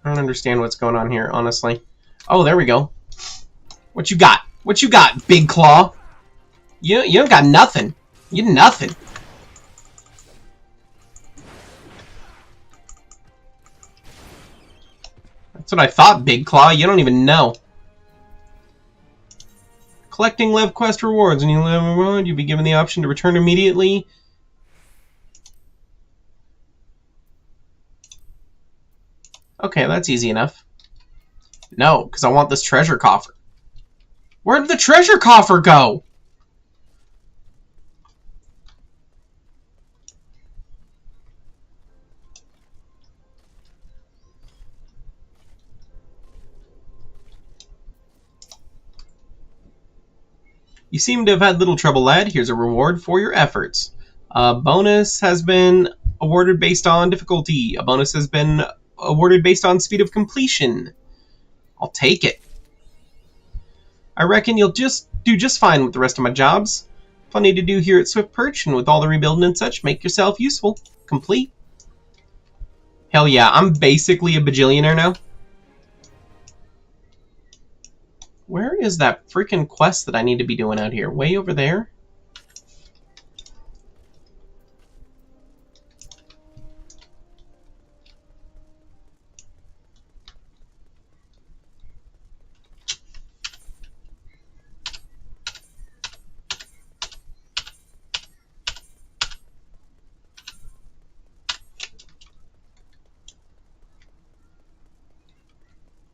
I don't understand what's going on here, honestly. Oh, there we go. What you got? What you got, Big Claw? You don't got nothing. You nothing. That's what I thought, Big Claw. You don't even know. Collecting Lev Quest rewards. When you leave a reward, you'll be given the option to return immediately. Okay, that's easy enough. No, because I want this treasure coffer. Where did the treasure coffer go? You seem to have had little trouble, lad. Here's a reward for your efforts. A bonus has been awarded based on difficulty. A bonus has been awarded based on speed of completion. I'll take it. I reckon you'll do just fine with the rest of my jobs. Plenty to do here at Swiftperch, and with all the rebuilding and such, make yourself useful. Complete. Hell yeah, I'm basically a bajillionaire now. Where is that freaking quest that I need to be doing out here? Way over there?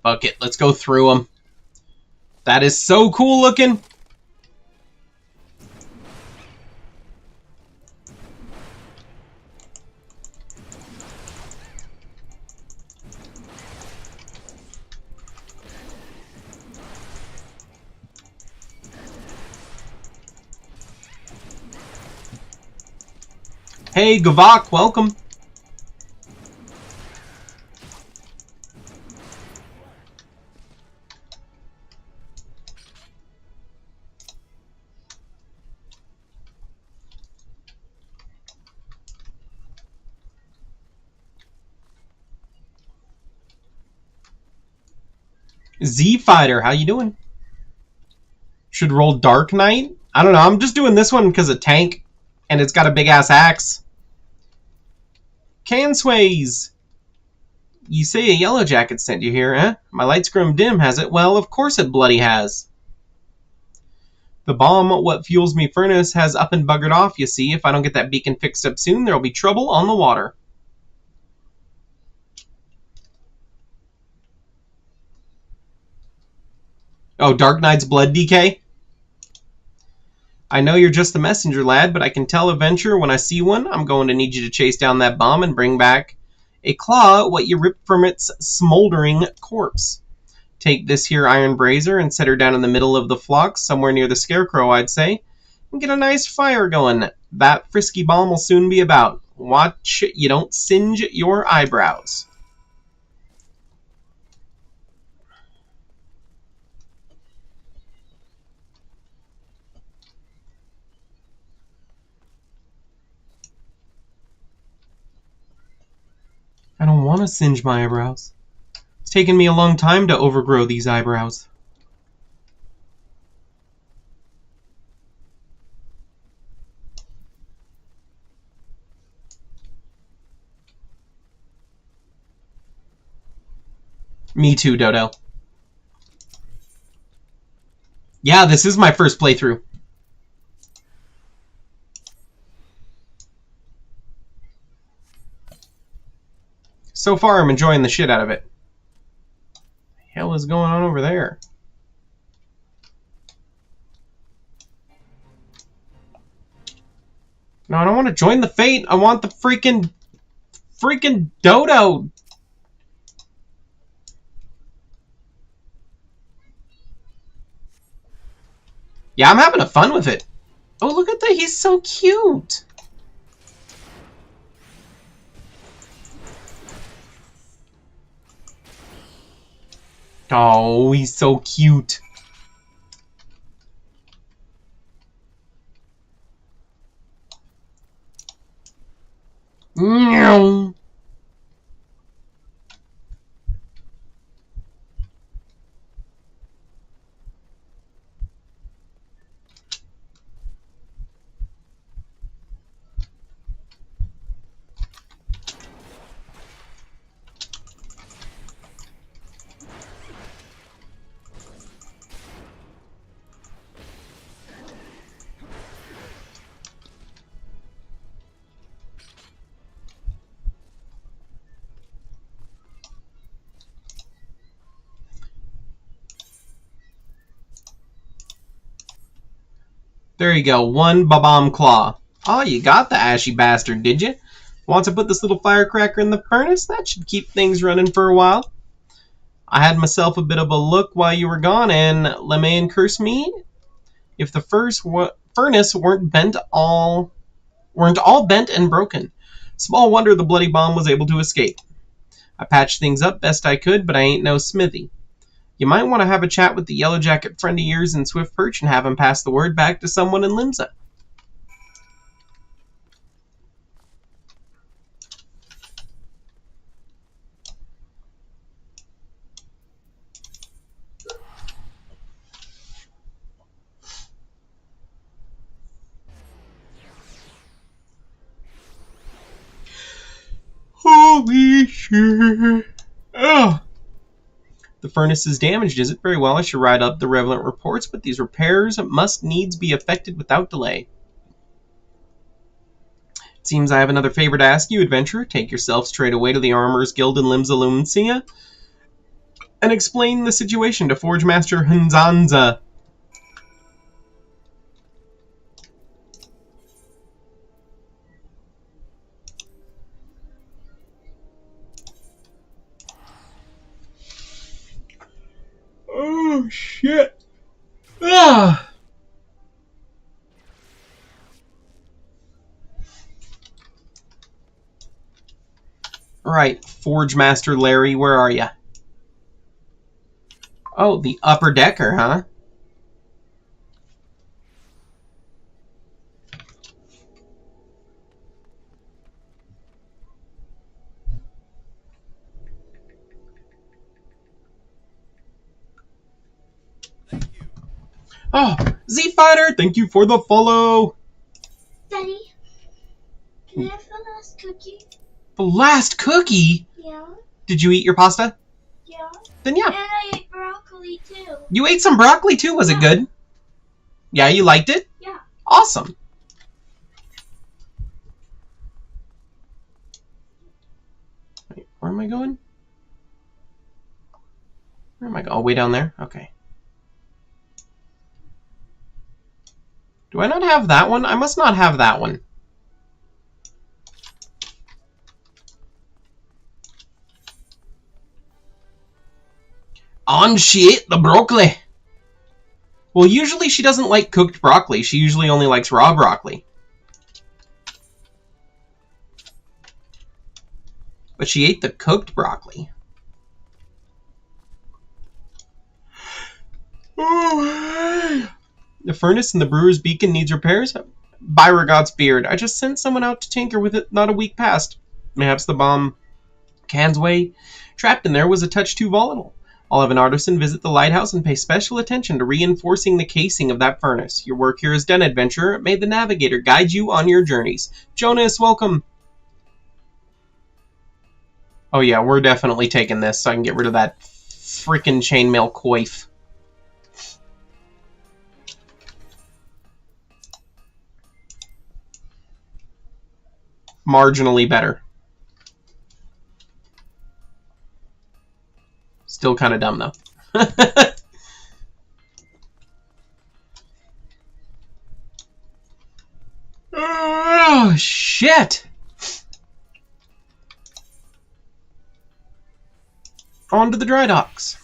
Fuck it, let's go through them. That is so cool looking. Hey, Gavak, welcome. Z-Fighter, how you doing? Should roll Dark Knight? I don't know, I'm just doing this one because of tank, and it's got a big-ass axe. Cansways! You say a Yellow Jacket sent you here, eh? My light's grown dim, has it? Well, of course it bloody has. The bomb, what fuels me furnace, has up and buggered off, you see. If I don't get that beacon fixed up soon, there'll be trouble on the water. Oh, Dark Knight's blood DK? I know you're just the messenger, lad, but I can tell a venture when I see one. I'm going to need you to chase down that bomb and bring back a claw what you ripped from its smoldering corpse. Take this here iron brazier and set her down in the middle of the flock, somewhere near the scarecrow, I'd say, and get a nice fire going. That frisky bomb will soon be about. Watch you don't singe your eyebrows. want to singe my eyebrows. It's taken me a long time to overgrow these eyebrows. Me too, Dodo. Yeah, this is my first playthrough. So far, I'm enjoying the shit out of it. What the hell is going on over there? No, I don't want to join the fate. I want the freaking Dodo. Yeah, I'm having a fun with it. Oh, look at that. He's so cute. Oh, he's so cute. Meow. There you go, one Babam Claw. Oh, you got the ashy bastard, did you? Want to put this little firecracker in the furnace? That should keep things running for a while. I had myself a bit of a look while you were gone, and Lemaine curse me if the furnace weren't all bent and broken. Small wonder the bloody bomb was able to escape. I patched things up best I could, but I ain't no smithy. You might want to have a chat with the Yellow Jacket friend of yours in Swift Perch and have him pass the word back to someone in Limsa. Holy shit. Ugh. The furnace is damaged, is it? Very well, I should write up the relevant reports, but these repairs must needs be effected without delay. It seems I have another favor to ask you, adventurer. Take yourself straight away to the Armorers Guild in Limsa Luncia and explain the situation to Forge Master Hunzanza. Oh, shit. Ah. Right, Forge Master Larry, where are ya? Oh, the upper decker, huh? Oh, Z-Fighter, thank you for the follow. Daddy, can I have the last cookie? The last cookie? Yeah. Did you eat your pasta? Yeah. Then yeah. And I ate broccoli too. You ate some broccoli too, was it good? Yeah, you liked it? Yeah. Awesome. Wait, where am I going? Where am I going? Oh, way down there? Okay. Do I not have that one? I must not have that one. On she ate the broccoli. Well, usually she doesn't like cooked broccoli. She usually only likes raw broccoli. But she ate the cooked broccoli. Oh, the furnace in the brewer's beacon needs repairs. Byragod's beard. I just sent someone out to tinker with it not a week past. Perhaps the bomb Cansway, trapped in there, was a touch too volatile. I'll have an artisan visit the lighthouse and pay special attention to reinforcing the casing of that furnace. Your work here is done, adventurer. May the navigator guide you on your journeys. Jonas, welcome. Oh yeah, we're definitely taking this so I can get rid of that freaking chainmail coif. Marginally better. Still kind of dumb, though. Oh, shit! On to the dry docks.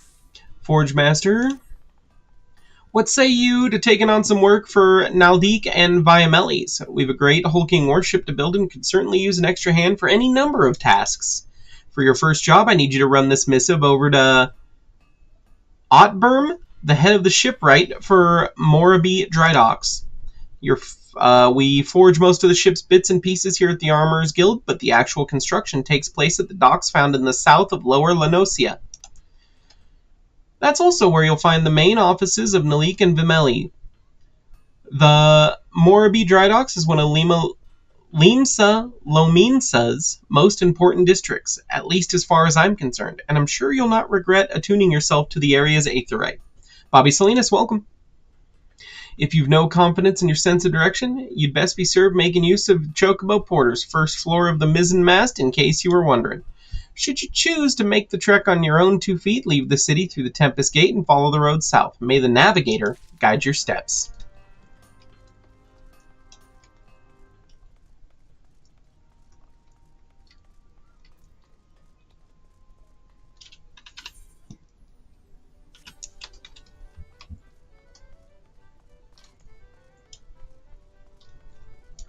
Forge Master, what say you to taking on some work for Naldik and Viameles? We've a great hulking warship to build and could certainly use an extra hand for any number of tasks. For your first job, I need you to run this missive over to Otberm, the head of the shipwright for Moraby Dry Docks. We forge most of the ship's bits and pieces here at the Armorers Guild, but the actual construction takes place at the docks found in the south of Lower Lenosia. That's also where you'll find the main offices of Nalik and Vimeli. The Moraby Dry Docks is one of Limsa Lominsa's most important districts, at least as far as I'm concerned, and I'm sure you'll not regret attuning yourself to the area's aetherite. Bobby Salinas, welcome. If you've no confidence in your sense of direction, you'd best be served making use of Chocobo Porter's first floor of the mizzen mast, in case you were wondering. Should you choose to make the trek on your own 2 feet, leave the city through the Tempest Gate and follow the road south. May the navigator guide your steps.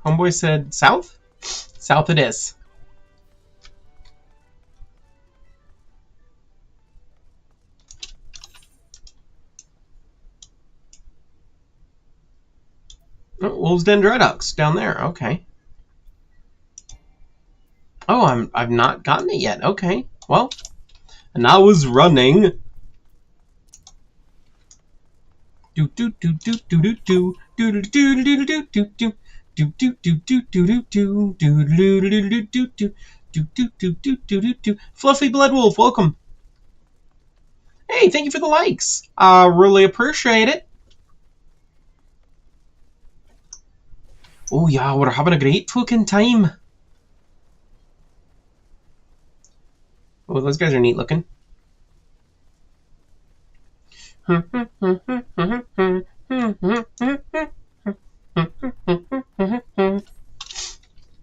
Homeboy said south? South it is. Oh, Wolves Den Dry Docks down there. Okay. Oh, I've not gotten it yet. Okay. Well, and I was running. Do do do do do do do do do do do do do do. Do do do do do do do do do do do do do do do do do do. Fluffy Blood Wolf, welcome. Hey, thank you for the likes. Really appreciate it. Oh yeah, we're having a great fucking time. Oh, those guys are neat looking.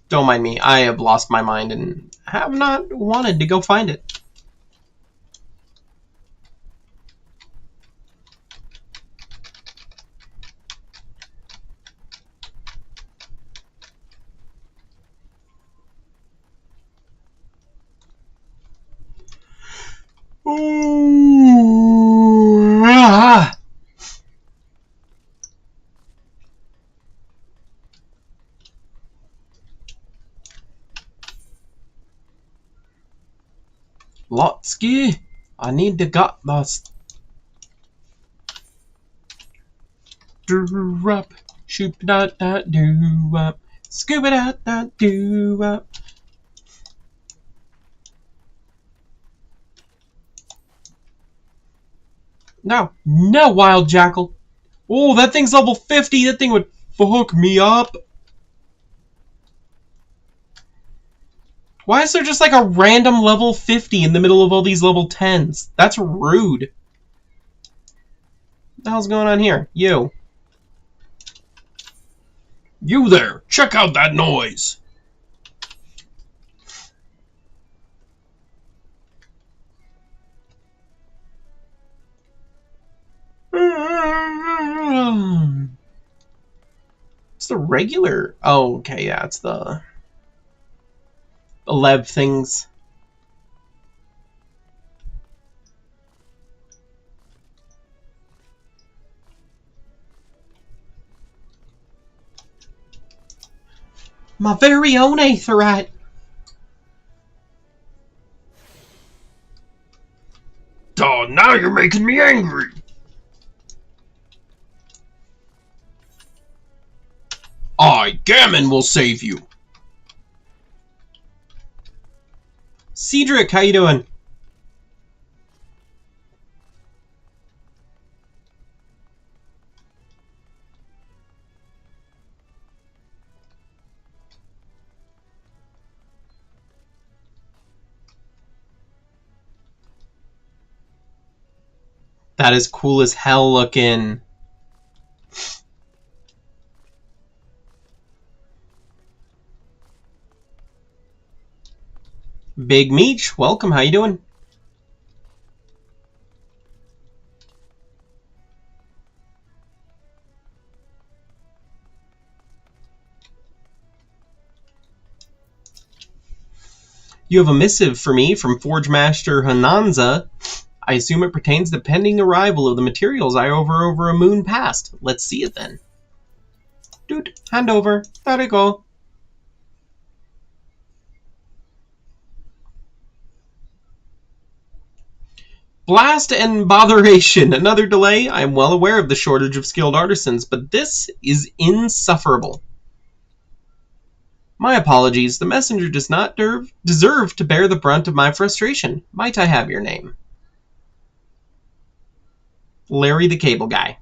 Don't mind me, I have lost my mind and have not wanted to go find it. Ooh, ah. Lotsky, I need to get this. Do up, shoot da da do up, scuba da da do up. No, no, Wild Jackal. Oh, that thing's level 50. That thing would fuck me up. Why is there just like a random level 50 in the middle of all these level 10s? That's rude. What the hell's going on here? You. You there, check out that noise. It's the regular. Oh, okay, yeah, it's the Lev things. My very own aetherite. Oh, now you're making me angry. I, Gammon, will save you. Cedric, how you doing? That is cool as hell looking. Big Meech, welcome, how you doing? You have a missive for me from Forge Master Hananza. I assume it pertains to the pending arrival of the materials I over a moon past. Let's see it then. Dude, hand over. There you go. Blast and botheration. Another delay. I am well aware of the shortage of skilled artisans, but this is insufferable. My apologies. The messenger does not deserve to bear the brunt of my frustration. Might I have your name? Larry the Cable Guy.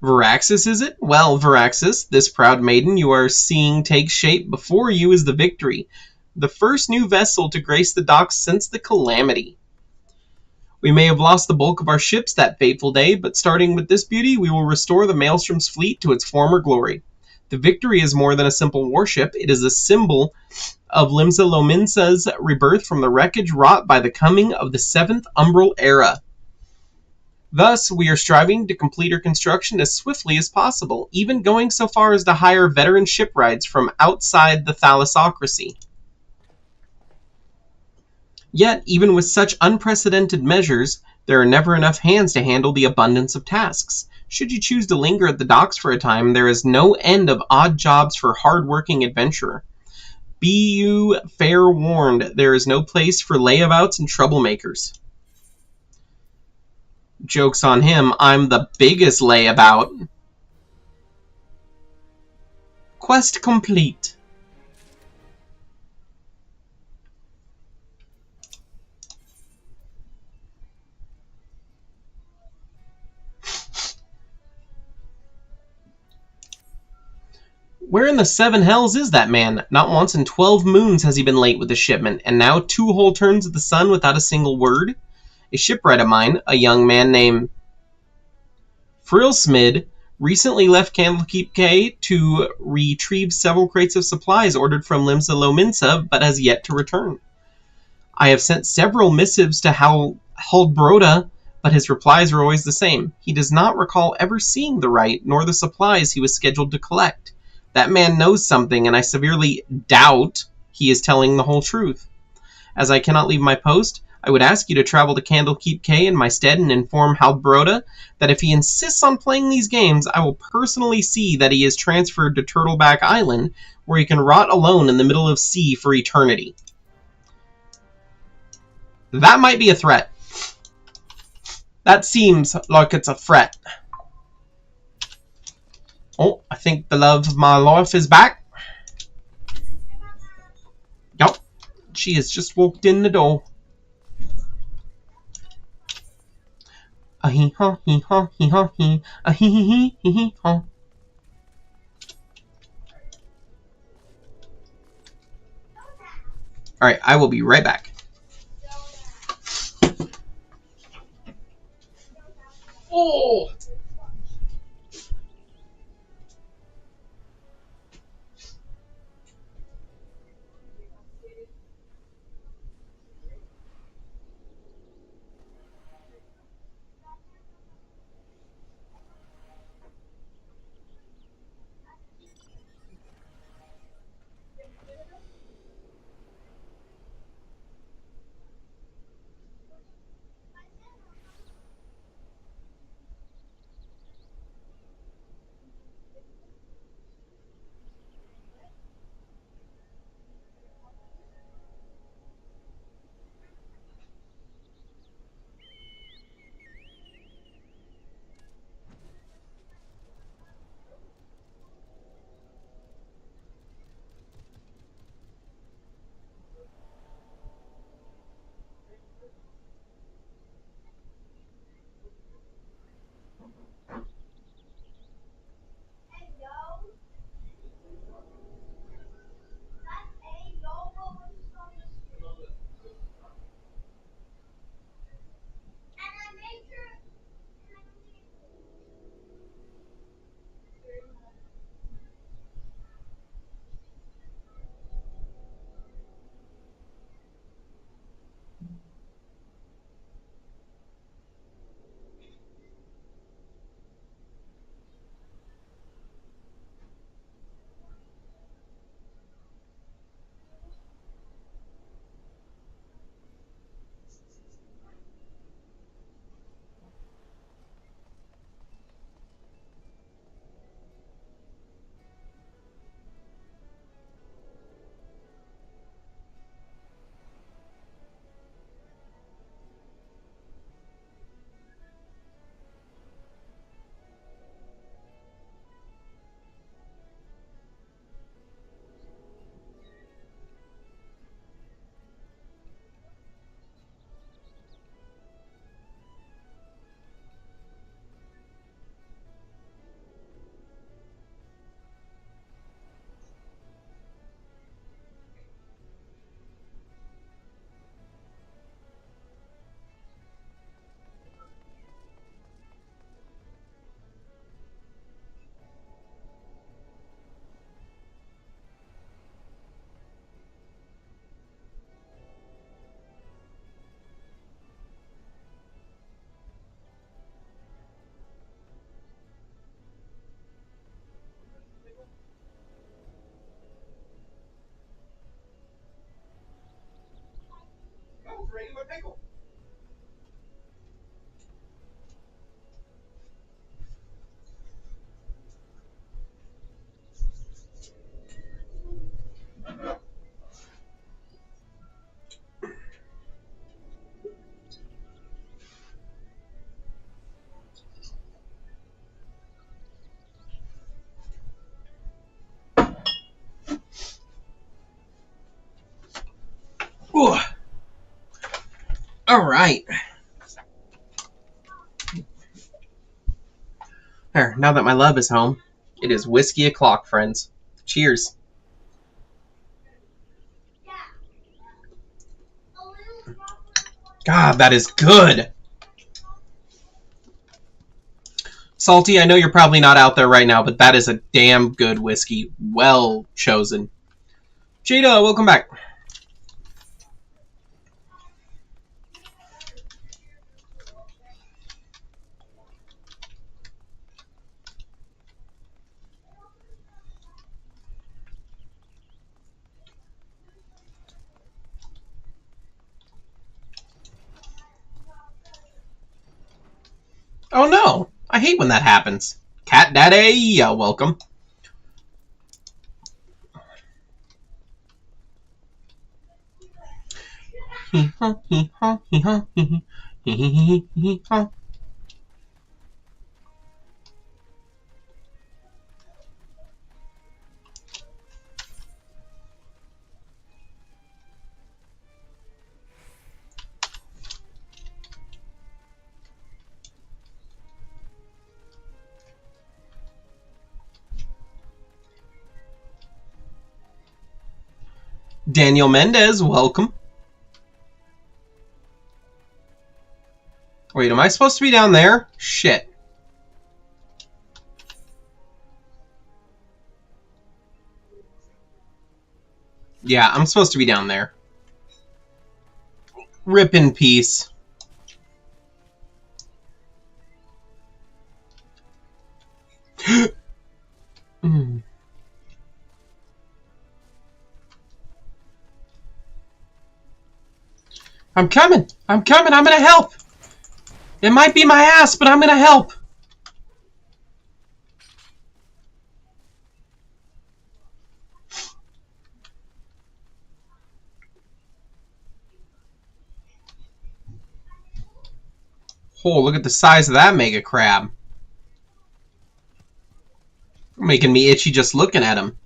Varaxis, is it? Well, Varaxis, this proud maiden you are seeing take shape before you is the Victory, the first new vessel to grace the docks since the Calamity. We may have lost the bulk of our ships that fateful day, but starting with this beauty, we will restore the Maelstrom's fleet to its former glory. The Victory is more than a simple warship. It is a symbol of Limsa Lominsa's rebirth from the wreckage wrought by the coming of the 7th Umbral Era. Thus, we are striving to complete her construction as swiftly as possible, even going so far as to hire veteran shipwrights from outside the thalassocracy. Yet, even with such unprecedented measures, there are never enough hands to handle the abundance of tasks. Should you choose to linger at the docks for a time, there is no end of odd jobs for hard-working adventurer. Be you fair warned, there is no place for layabouts and troublemakers. Joke's on him, I'm the biggest layabout. Quest complete. Where in the 7 hells is that man? Not once in 12 moons has he been late with the shipment, and now 2 whole turns of the sun without a single word? A shipwright of mine, a young man named Frilsmid, recently left Candlekeep Cay to retrieve several crates of supplies ordered from Limsa Lominsa, but has yet to return. I have sent several missives to Huldbroda, but his replies are always the same. He does not recall ever seeing the right, nor the supplies he was scheduled to collect. That man knows something, and I severely doubt he is telling the whole truth. As I cannot leave my post, I would ask you to travel to Candlekeep Cay in my stead and inform Huldbroda that if he insists on playing these games, I will personally see that he is transferred to Turtleback Island, where he can rot alone in the middle of sea for eternity. That might be a threat. That seems like it's a threat. Oh, I think the love of my life is back. Yup, she has just walked in the door. Ah-hee-haw, hee-haw, hee-haw, hee, ah-hee-hee-hee, hee-hee-haw. Alright, I will be right back. Oh! Ooh. All right. There, now that my love is home, it is whiskey o'clock, friends. Cheers. God, that is good. Salty, I know you're probably not out there right now, but that is a damn good whiskey. Well chosen. Jada, welcome back. Oh no, I hate when that happens. Cat Daddy, welcome. Daniel Mendez, welcome. Wait, am I supposed to be down there? Shit. Yeah, I'm supposed to be down there. Rip in peace. Mm. I'm coming. I'm coming. I'm gonna help. It might be my ass, but I'm gonna help. Oh, look at the size of that mega crab. Making me itchy just looking at him.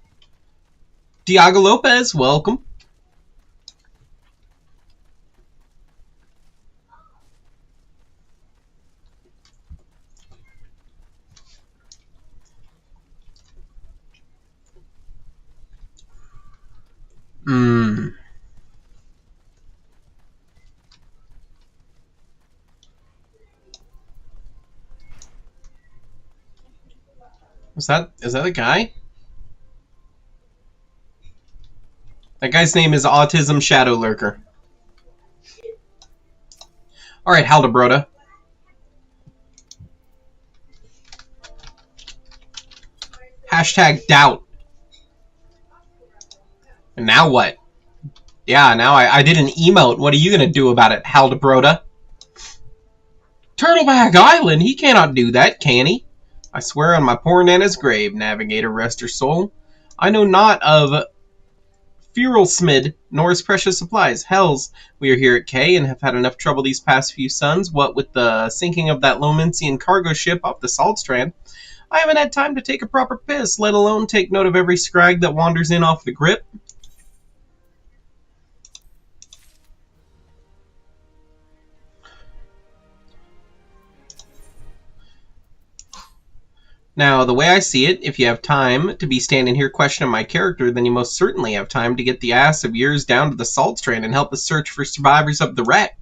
Diago Lopez, welcome. Mmm. Is that a guy? That guy's name is Autism Shadow Lurker. Alright, Haldebroda. Hashtag doubt. And now what? Yeah, now I did an emote. What are you gonna do about it, Haldebroda? Turtleback Island? He cannot do that, can he? I swear on my poor Nana's grave, Navigator, rest her soul. I know not of Furelsmid, nor his precious supplies. Hells, we are here at K and have had enough trouble these past few suns, what with the sinking of that Lomensian cargo ship off the Salt Strand. I haven't had time to take a proper piss, let alone take note of every scrag that wanders in off the grip. Now, the way I see it, if you have time to be standing here questioning my character, then you most certainly have time to get the ass of yours down to the Salt Strand and help us search for survivors of the wreck.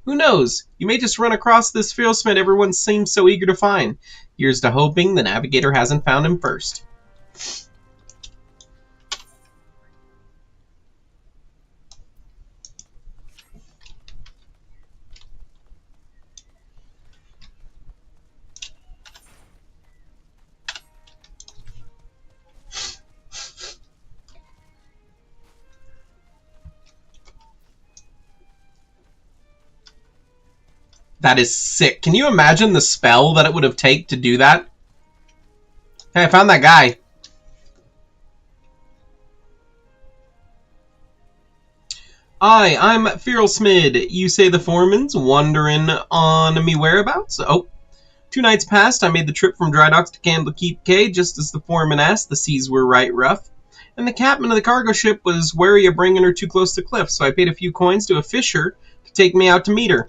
Who knows? You may just run across this Furelsmid everyone seems so eager to find. Here's to hoping the Navigator hasn't found him first. That is sick. Can you imagine the spell that it would have taken to do that? Hey, I found that guy. Hi, I'm Feral Smid. You say the foreman's wondering on me whereabouts? Oh, 2 nights past, I made the trip from Dry Docks to Candlekeep Cay, just as the foreman asked. The seas were right rough, and the captain of the cargo ship was wary of bringing her too close to the cliff, so I paid a few coins to a fisher to take me out to meet her.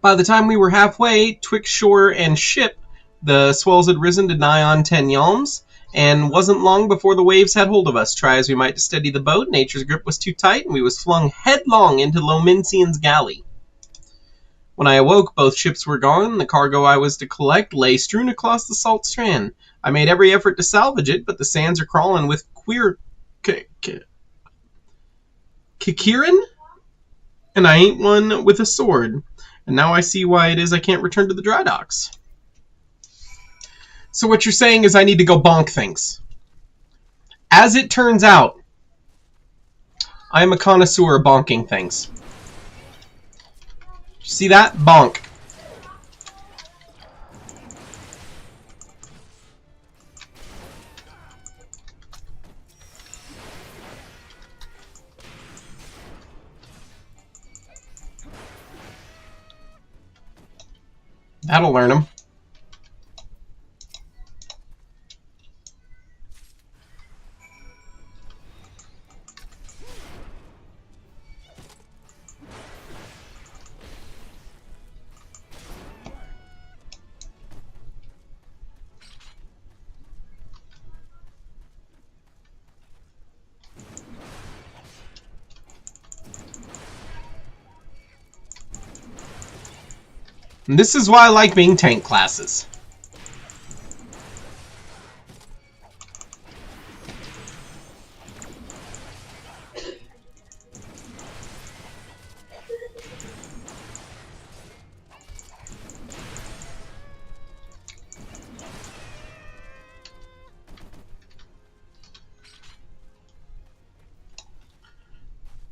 By the time we were halfway, twixt shore and ship, the swells had risen to nigh on 10 yalms, and wasn't long before the waves had hold of us. Try as we might to steady the boat, nature's grip was too tight, and we was flung headlong into Lomincian's galley. When I awoke, both ships were gone, and the cargo I was to collect lay strewn across the salt strand. I made every effort to salvage it, but the sands are crawling with queer Kikirin, and I ain't one with a sword. And now I see why it is I can't return to the dry docks. So what you're saying is I need to go bonk things. As it turns out, I am a connoisseur of bonking things. See that? Bonk. That'll learn him. And this is why I like being tank classes.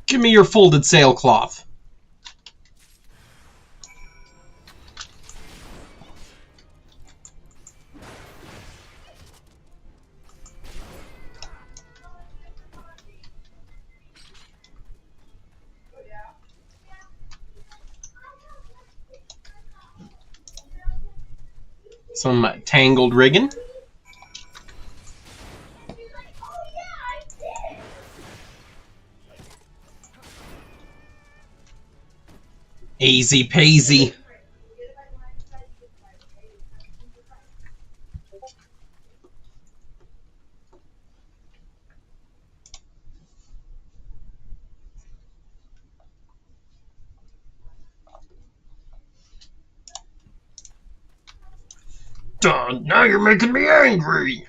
Give me your folded sailcloth. Some tangled rigging. Easy peasy. Now you're making me angry.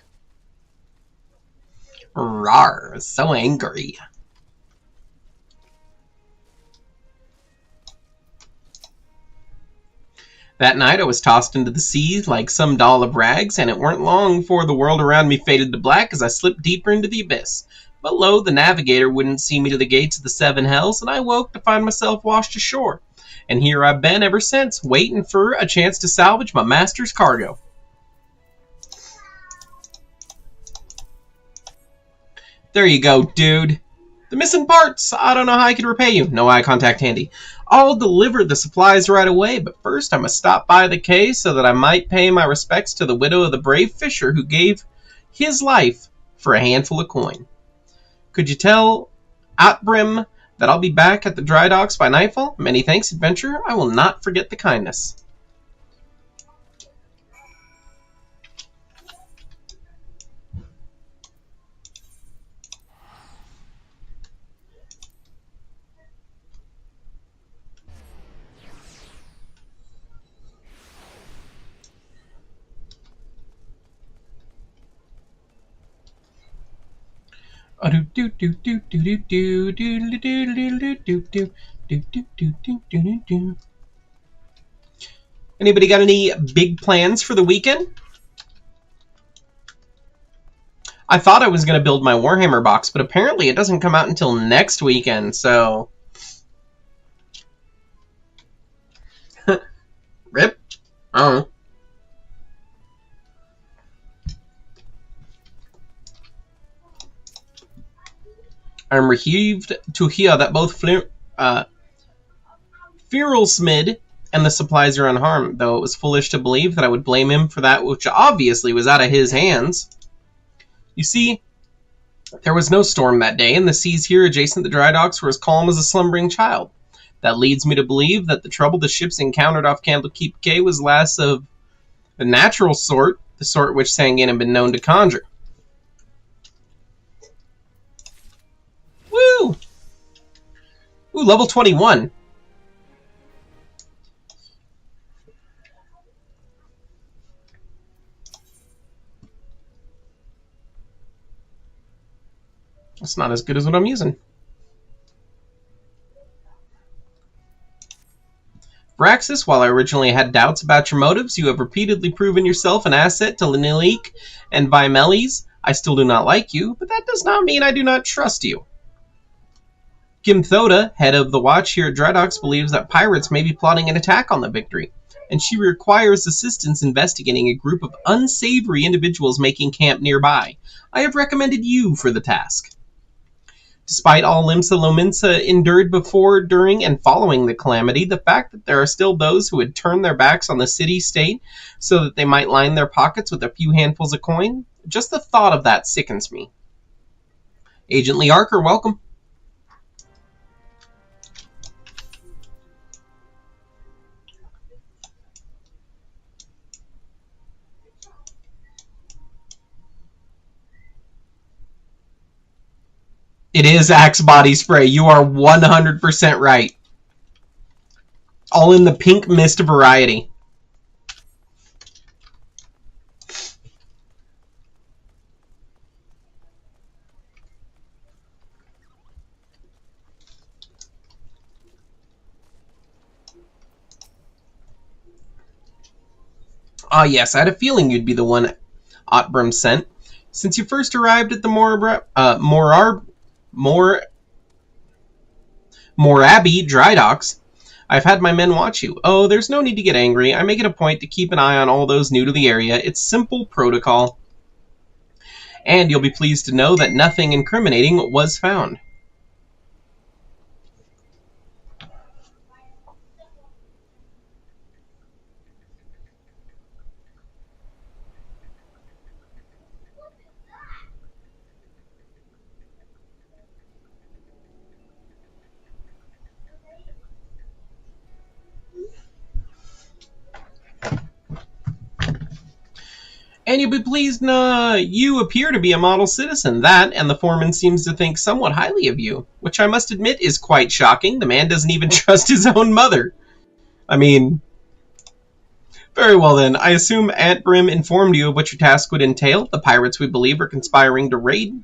Rawr, so angry. That night I was tossed into the sea like some doll of rags, and it weren't long before the world around me faded to black as I slipped deeper into the abyss. But lo, the navigator wouldn't see me to the gates of the 7 hells, and I woke to find myself washed ashore. And here I've been ever since, waiting for a chance to salvage my master's cargo. There you go, dude. The missing parts. I don't know how I can repay you. No eye contact handy. I'll deliver the supplies right away, but first I must stop by the quay so that I might pay my respects to the widow of the brave fisher who gave his life for a handful of coin. Could you tell Atbrim that I'll be back at the dry docks by nightfall? Many thanks, adventurer. I will not forget the kindness. Anybody got any big plans for the weekend? I thought I was going to build my Warhammer box, but apparently it doesn't come out until next weekend, so am relieved to hear that both Firulsmid and the supplies are unharmed, though it was foolish to believe that I would blame him for that which obviously was out of his hands. You see, there was no storm that day, and the seas here adjacent to the dry docks were as calm as a slumbering child. That leads me to believe that the trouble the ships encountered off Candlekeep Quay was less of the natural sort, the sort which Sanguine had been known to conjure. Woo! Ooh, level 21. That's not as good as what I'm using. Varaxis, while I originally had doubts about your motives, you have repeatedly proven yourself an asset to Linilik and Vimeles. I still do not like you, but that does not mean I do not trust you. Gimthoda, head of the watch here at Dreadocks, believes that pirates may be plotting an attack on the Victory, and she requires assistance investigating a group of unsavory individuals making camp nearby. I have recommended you for the task. Despite all Limsa Lominsa endured before, during, and following the calamity, the fact that there are still those who would turn their backs on the city-state so that they might line their pockets with a few handfuls of coin, just the thought of that sickens me. Agent Lee Archer, welcome. It is Axe Body Spray. You are 100% right. All in the pink mist variety. Ah, yes, I had a feeling you'd be the one Otbrim sent. Since you first arrived at the Moraby dry docks, I've had my men watch you. Oh, there's no need to get angry. I make it a point to keep an eye on all those new to the area. It's simple protocol. And you'll be pleased to know that nothing incriminating was found. And you'll be pleased you appear to be a model citizen. That, and the foreman seems to think somewhat highly of you, which I must admit is quite shocking. The man doesn't even trust his own mother. I mean, very well then. I assume Aunt Brim informed you of what your task would entail. The pirates, we believe, are conspiring to raid.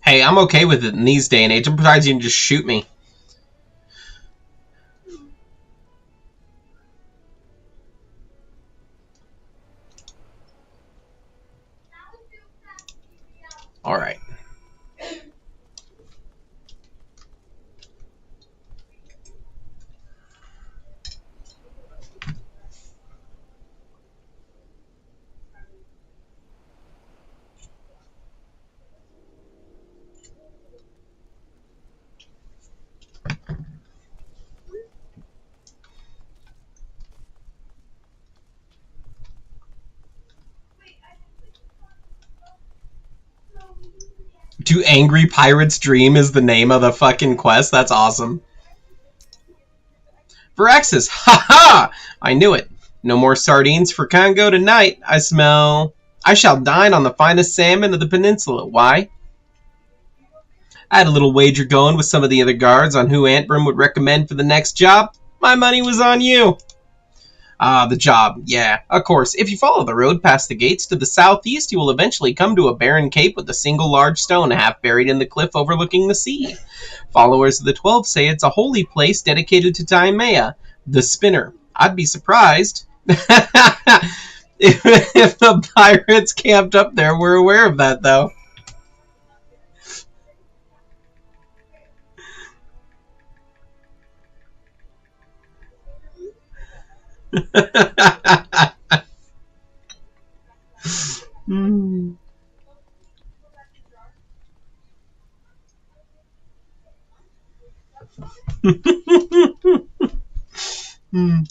Hey, I'm okay with it in these day and age. I'm surprised you can just shoot me. Alright. To Angry Pirate's Dream is the name of the fucking quest. That's awesome. Viraxis, ha! I knew it. No more sardines for Congo tonight. I shall dine on the finest salmon of the peninsula. Why? I had a little wager going with some of the other guards on who Antrim would recommend for the next job. My money was on you. Ah, the job. Yeah, of course. If you follow the road past the gates to the southeast, you will eventually come to a barren cape with a single large stone half buried in the cliff overlooking the sea. Followers of the 12 say it's a holy place dedicated to Taimea, the spinner. I'd be surprised if the pirates camped up there were aware of that, though. Hmm. Hmm.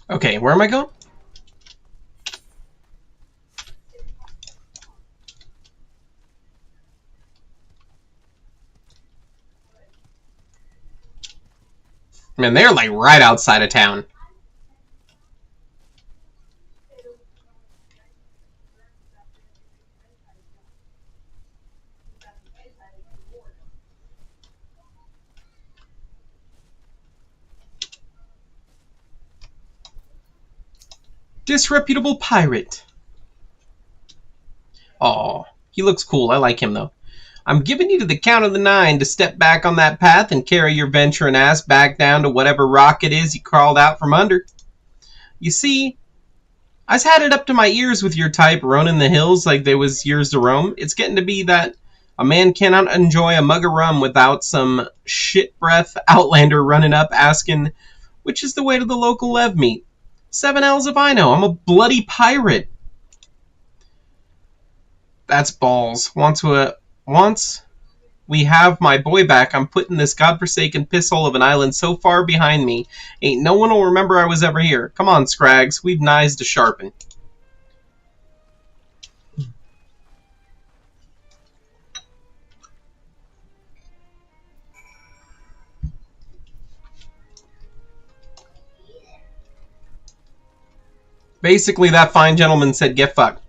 Okay, where am I going? Man, they're like right outside of town. Disreputable pirate. Oh, he looks cool. I like him, though. I'm giving you to the count of the 9 to step back on that path and carry your venturing ass back down to whatever rock it is you crawled out from under. You see, I's had it up to my ears with your type roaming the hills like they was years to roam. It's getting to be that a man cannot enjoy a mug of rum without some shit breath outlander running up asking, which is the way to the local lev meet? 7 L's if I know. I'm a bloody pirate. That's balls. Once we have my boy back, I'm putting this godforsaken pisshole of an island so far behind me, ain't no one will remember I was ever here. Come on, Scrags, we've knives to sharpen. Basically, that fine gentleman said, get fucked.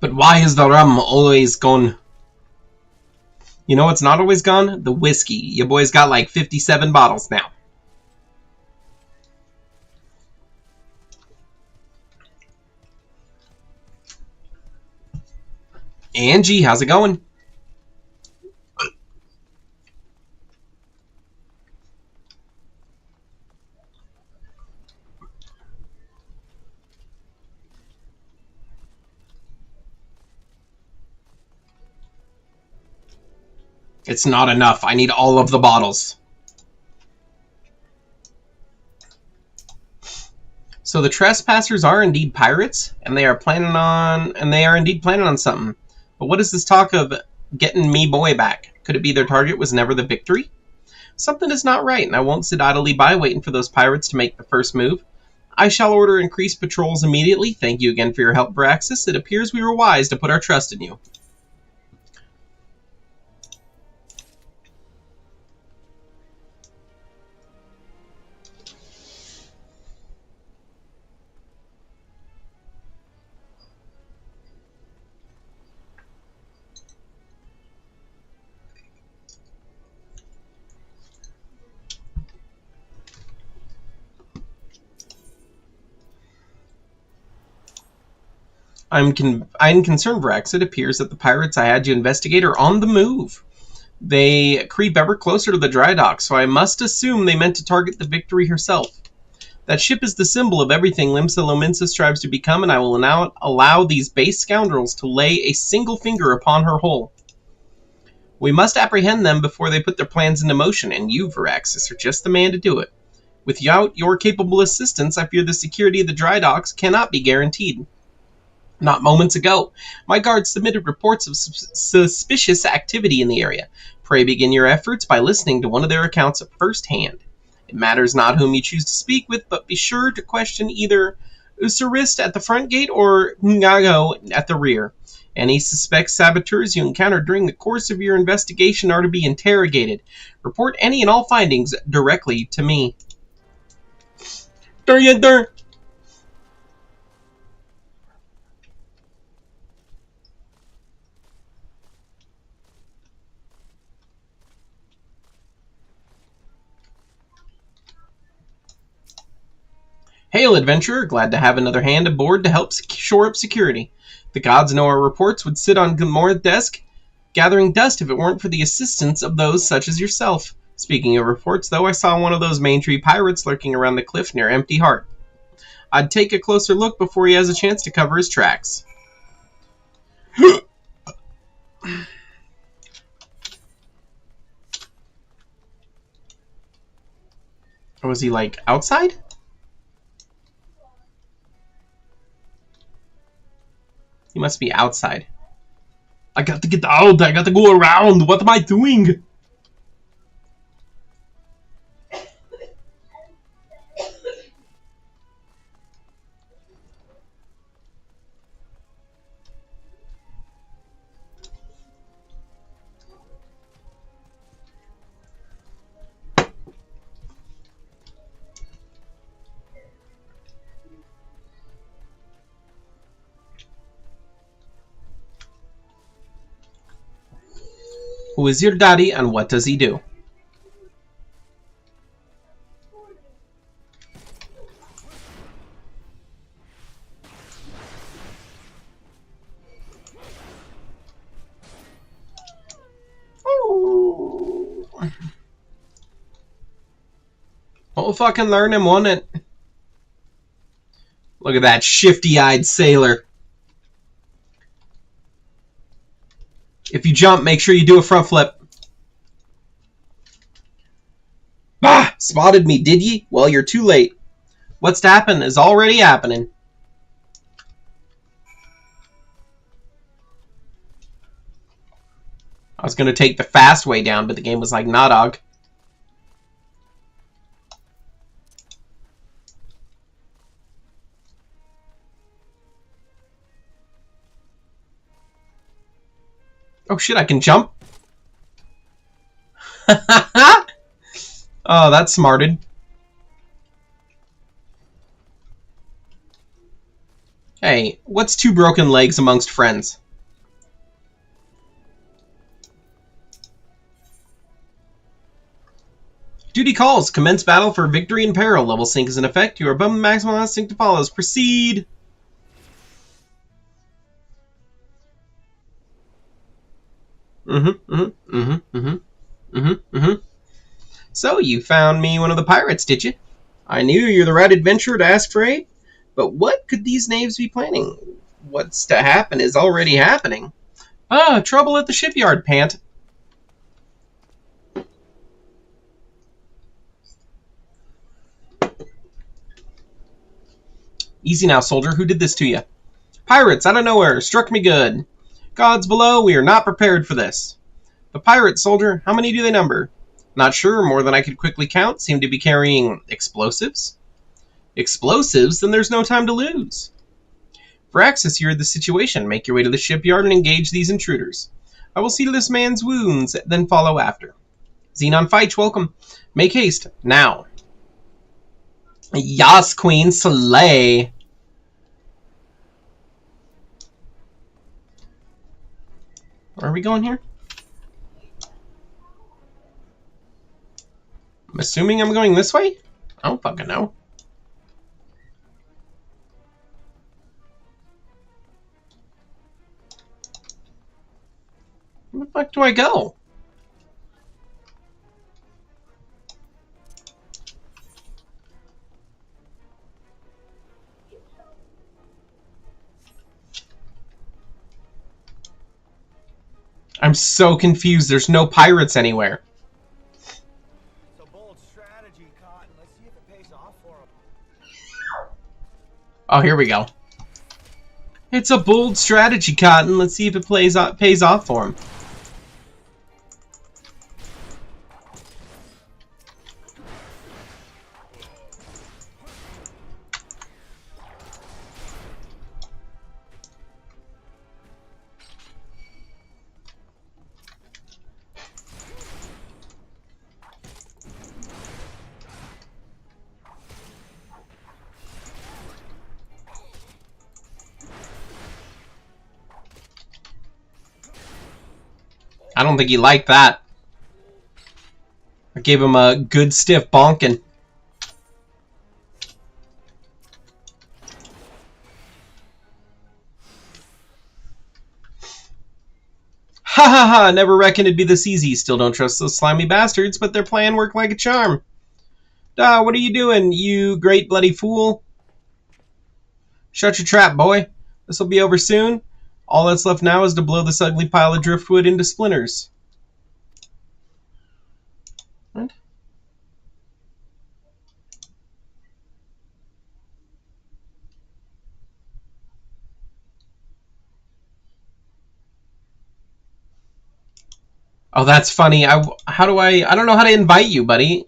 But why is the rum always gone? You know what's not always gone? The whiskey. Your boy's got like 57 bottles now. Angie, how's it going? It's not enough. I need all of the bottles. So the trespassers are indeed pirates, and they are indeed planning on something. But what is this talk of getting me boy back? Could it be their target was never the victory? Something is not right, and I won't sit idly by waiting for those pirates to make the first move. I shall order increased patrols immediately. Thank you again for your help, Viraxis. It appears we were wise to put our trust in you. I'm concerned, Vrax. It appears that the pirates I had you investigate are on the move. They creep ever closer to the dry dock, so I must assume they meant to target the Victory herself. That ship is the symbol of everything Limsa Lominsa strives to become, and I will now allow these base scoundrels to lay a single finger upon her hull. We must apprehend them before they put their plans into motion, and you, Varaxis, are just the man to do it. Without your capable assistance, I fear the security of the dry docks cannot be guaranteed. Not moments ago, my guards submitted reports of suspicious activity in the area. Pray begin your efforts by listening to one of their accounts at first hand. It matters not whom you choose to speak with, but be sure to question either Usurist at the front gate or Ngago at the rear. Any suspect saboteurs you encounter during the course of your investigation are to be interrogated. Report any and all findings directly to me. Hail, adventurer! Glad to have another hand aboard to help shore up security. The gods know our reports would sit on Gilmore's desk, gathering dust if it weren't for the assistance of those such as yourself. Speaking of reports, though, I saw one of those Main Tree pirates lurking around the cliff near Empty Heart. I'd take a closer look before he has a chance to cover his tracks. Was he, like, outside? He must be outside. I got to get out. I got to go around. What am I doing? Who is your daddy and what does he do? Oh, fucking learn him, won't it? Look at that shifty-eyed sailor. If you jump, make sure you do a front flip. Bah! Spotted me, did ye? Well, you're too late. What's to happen is already happening. I was going to take the fast way down, but the game was like, nah, dog. Oh shit, I can jump? Oh, that's smarted. Hey, what's two broken legs amongst friends? Duty calls. Commence battle for victory in peril. Level sync is in effect. You are above the maximum sync to follows. Proceed. So, you found me one of the pirates, did you? I knew you're the right adventurer to ask for aid, but what could these knaves be planning? What's to happen is already happening. Ah, trouble at the shipyard, Pant. Easy now, soldier. Who did this to you? Pirates, out of nowhere. Struck me good. Gods below, we are not prepared for this. The pirates, soldier, how many do they number? Not sure, more than I could quickly count. Seem to be carrying explosives. Explosives? Then there's no time to lose. Varaxis, you're the situation. Make your way to the shipyard and engage these intruders. I will see to this man's wounds, then follow after. Xenon Feich, welcome. Make haste, now. Yas, Queen, slay. Where are we going here? I'm assuming I'm going this way? I don't fucking know. fuck do I go? I'm so confused. There's no pirates anywhere. It's a bold strategy, Cotton. Let's see if it pays off for him. Oh, here we go. It's a bold strategy, Cotton. Let's see if it pays off for him. I don't think he liked that. I gave him a good stiff bonking. Ha ha ha! Never reckoned it'd be this easy. Still don't trust those slimy bastards, but their plan worked like a charm. What are you doing, you great bloody fool? Shut your trap, boy. This'll be over soon. All that's left now is to blow this ugly pile of driftwood into splinters. What? Oh, that's funny. I don't know how to invite you, buddy.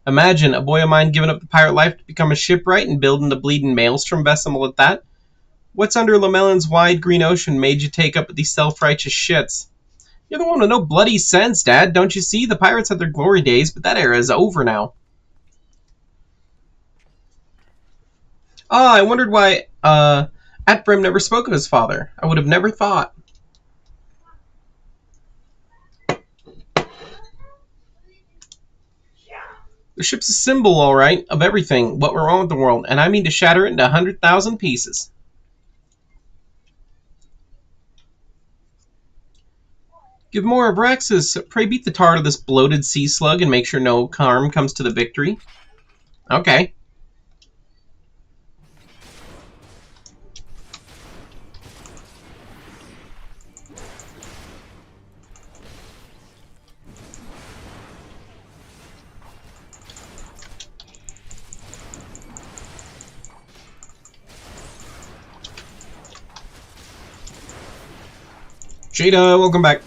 Imagine a boy of mine giving up the pirate life to become a shipwright and building the bleeding maelstrom vessel at that. What's under Llewellyn's wide green ocean made you take up these self-righteous shits? You're the one with no bloody sense, Dad. Don't you see? The pirates had their glory days, but that era is over now. I wondered why Atbrim never spoke of his father. I would have never thought. The ship's a symbol, all right, of everything, what went wrong with the world, and I mean to shatter it into 100,000 pieces. Give more Abraxas. Pray beat the tar of this bloated sea slug and make sure no harm comes to the victory. Okay. Jada, welcome back.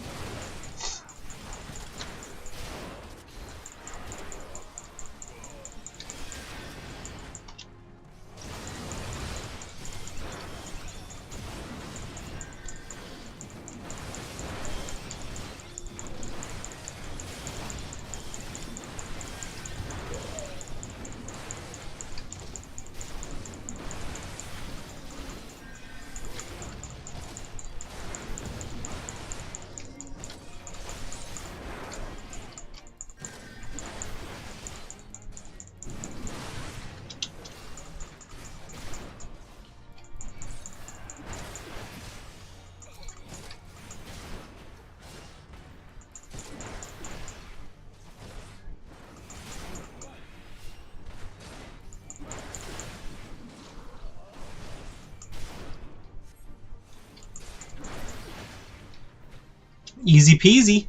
Easy peasy.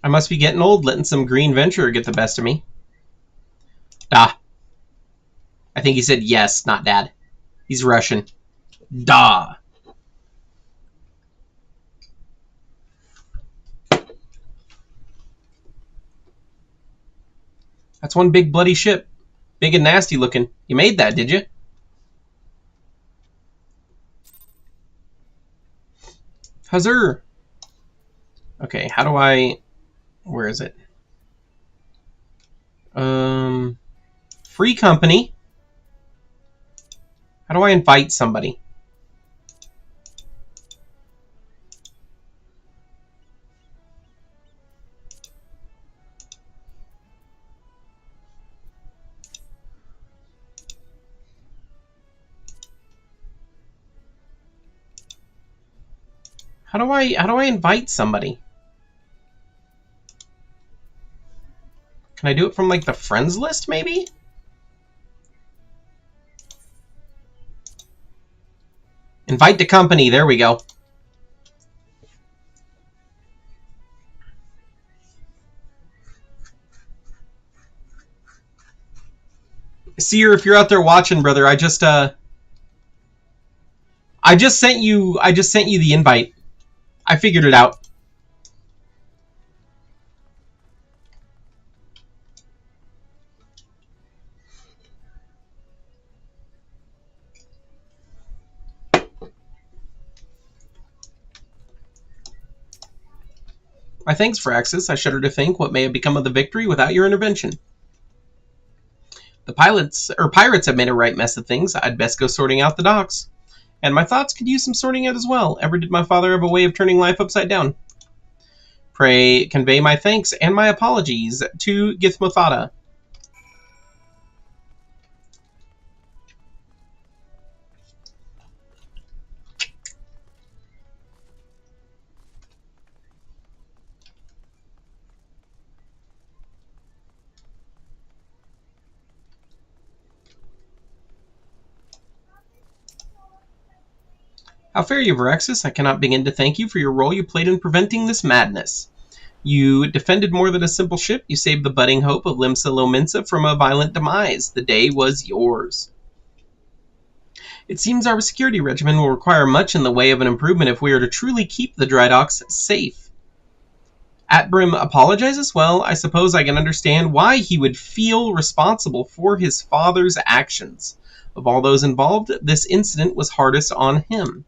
I must be getting old, letting some green venturer get the best of me. Da. I think he said yes, not dad. He's Russian. Da. That's one big bloody ship. Big and nasty looking. You made that, did you? Huzzah. Okay, how do I... Where is it? Free company. How do I invite somebody? How do I invite somebody? Can I do it from like the friends list maybe? Invite to company, there we go. Seer, if you're out there watching, brother, I just sent you the invite. I figured it out. My thanks, Firaxis. I shudder to think what may have become of the victory without your intervention. The pirates have made a right mess of things. I'd best go sorting out the docks. And my thoughts could use some sorting out as well. Ever did my father have a way of turning life upside down? Pray convey my thanks and my apologies to Githmothada. How fare you, Veraxis? I cannot begin to thank you for your role you played in preventing this madness. You defended more than a simple ship. You saved the budding hope of Limsa Lominsa from a violent demise. The day was yours. It seems our security regimen will require much in the way of an improvement if we are to truly keep the dry docks safe. Atbrim apologizes. Well, I suppose I can understand why he would feel responsible for his father's actions. Of all those involved, this incident was hardest on him.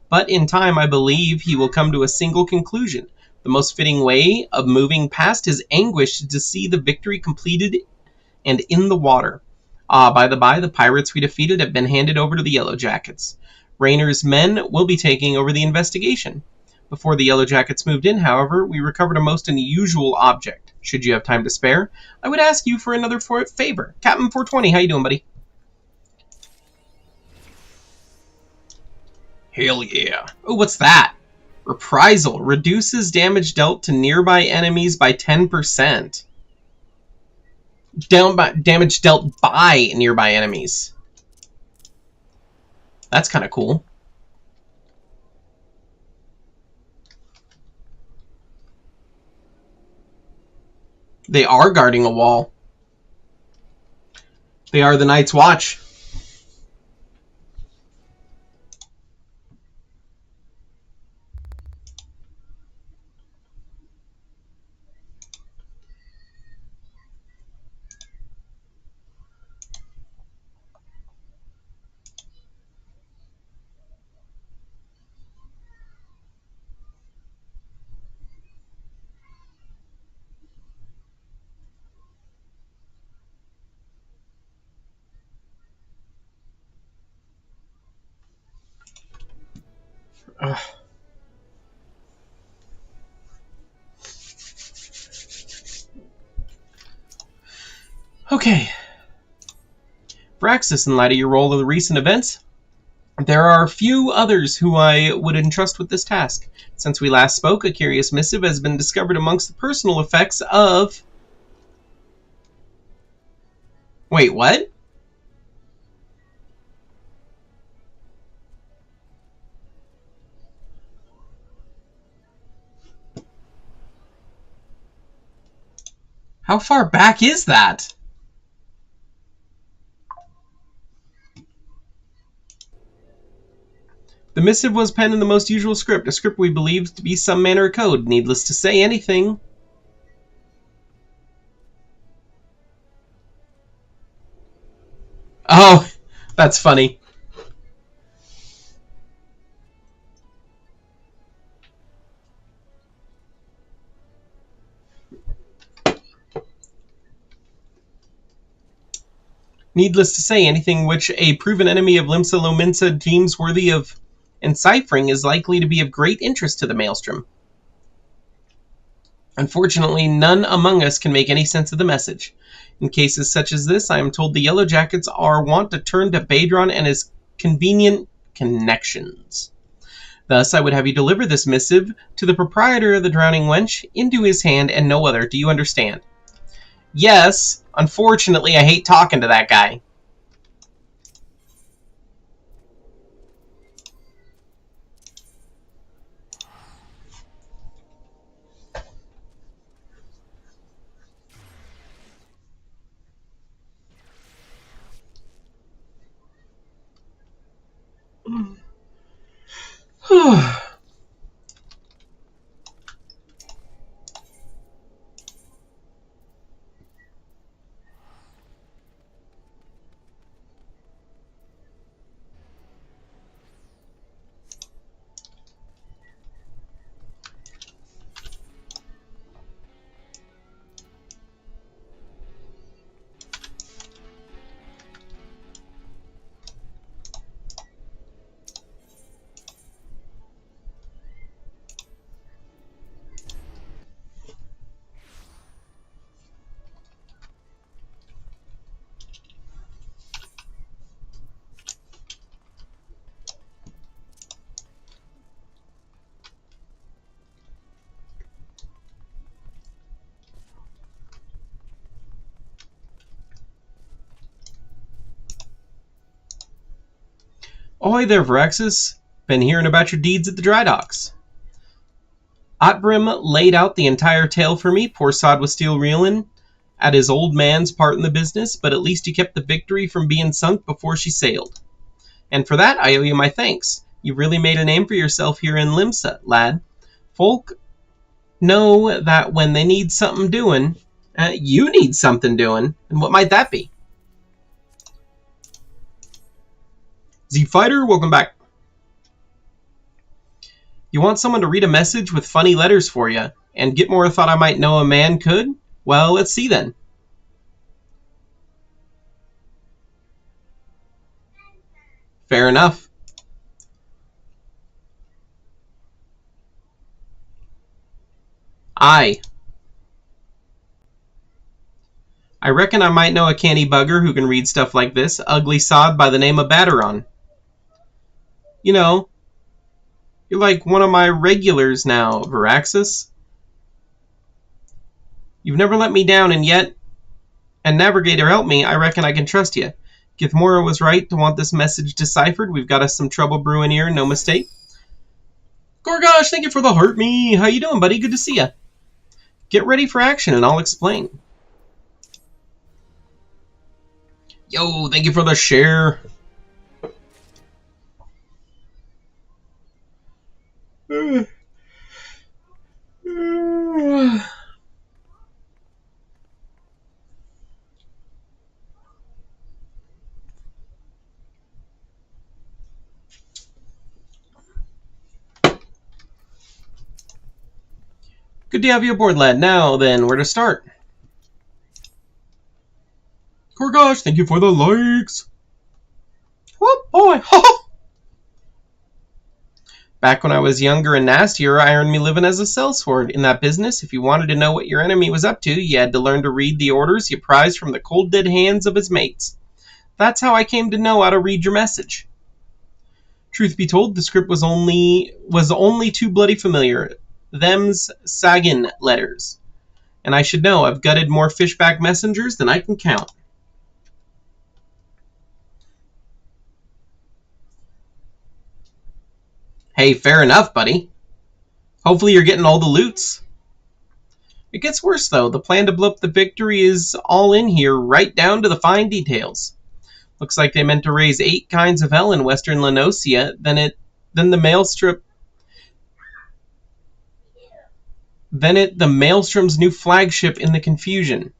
But in time, I believe he will come to a single conclusion. The most fitting way of moving past his anguish is to see the victory completed and in the water. By the by, the pirates we defeated have been handed over to the Yellow Jackets. Raynor's men will be taking over the investigation. Before the Yellow Jackets moved in, however, we recovered a most unusual object. Should you have time to spare, I would ask you for another favor. Captain 420, how you doing, buddy? Hell yeah. Oh, what's that? Reprisal. Reduces damage dealt to nearby enemies by 10%. Damage dealt by nearby enemies. That's kind of cool. They are guarding a wall. They are the Night's Watch. Ugh. Okay. Veraxis, in light of your role of the recent events, there are few others who I would entrust with this task. Since we last spoke, a curious missive has been discovered amongst the personal effects of... Wait, what? How far back is that? The missive was penned in the most usual script, a script we believe to be some manner of code. Needless to say, anything. Oh, that's funny. Needless to say, anything which a proven enemy of Limsa Lominsa deems worthy of enciphering is likely to be of great interest to the Maelstrom. Unfortunately, none among us can make any sense of the message. In cases such as this, I am told the Yellow Jackets are wont to turn to Badron and his convenient connections. Thus I would have you deliver this missive to the proprietor of the Drowning Wench into his hand and no other. Do you understand? Yes. Unfortunately, I hate talking to that guy. Ahoy there, Varaxis. Been hearing about your deeds at the dry docks. Otbrim laid out the entire tale for me. Poor sod was still reeling at his old man's part in the business, but at least he kept the Victory from being sunk before she sailed. And for that, I owe you my thanks. You've really made a name for yourself here in Limsa, lad. Folk know that when they need something doing, you need something doing. And what might that be? Z-Fighter, welcome back. You want someone to read a message with funny letters for you, and Gitmore thought I might know a man could? Well, let's see then. Fair enough. I reckon I might know a canny bugger who can read stuff like this. Ugly sod by the name of Batteron. You know, you're like one of my regulars now, Varaxis. You've never let me down, and yet, and Navigator helped me, I reckon I can trust you. Githmora was right to want this message deciphered. We've got us some trouble brewing here, no mistake. Gorgosh, thank you for the heart me. How you doing, buddy? Good to see ya. Get ready for action, and I'll explain. Yo, thank you for the share. Good to have you aboard, lad. Now, then, where to start? Gorgosh, thank you for the likes. Whoop, boy. Back when I was younger and nastier, I earned me living as a sellsword. In that business, if you wanted to know what your enemy was up to, you had to learn to read the orders you prized from the cold dead hands of his mates. That's how I came to know how to read your message. Truth be told, the script was only too bloody familiar. Them's Sagan letters. And I should know, I've gutted more fishback messengers than I can count. Hey, fair enough, buddy. Hopefully you're getting all the loots. It gets worse, though. The plan to blow up the Victory is all in here, right down to the fine details. Looks like they meant to raise 8 kinds of hell in western Lenosia, then the Maelstrom's new flagship in the confusion.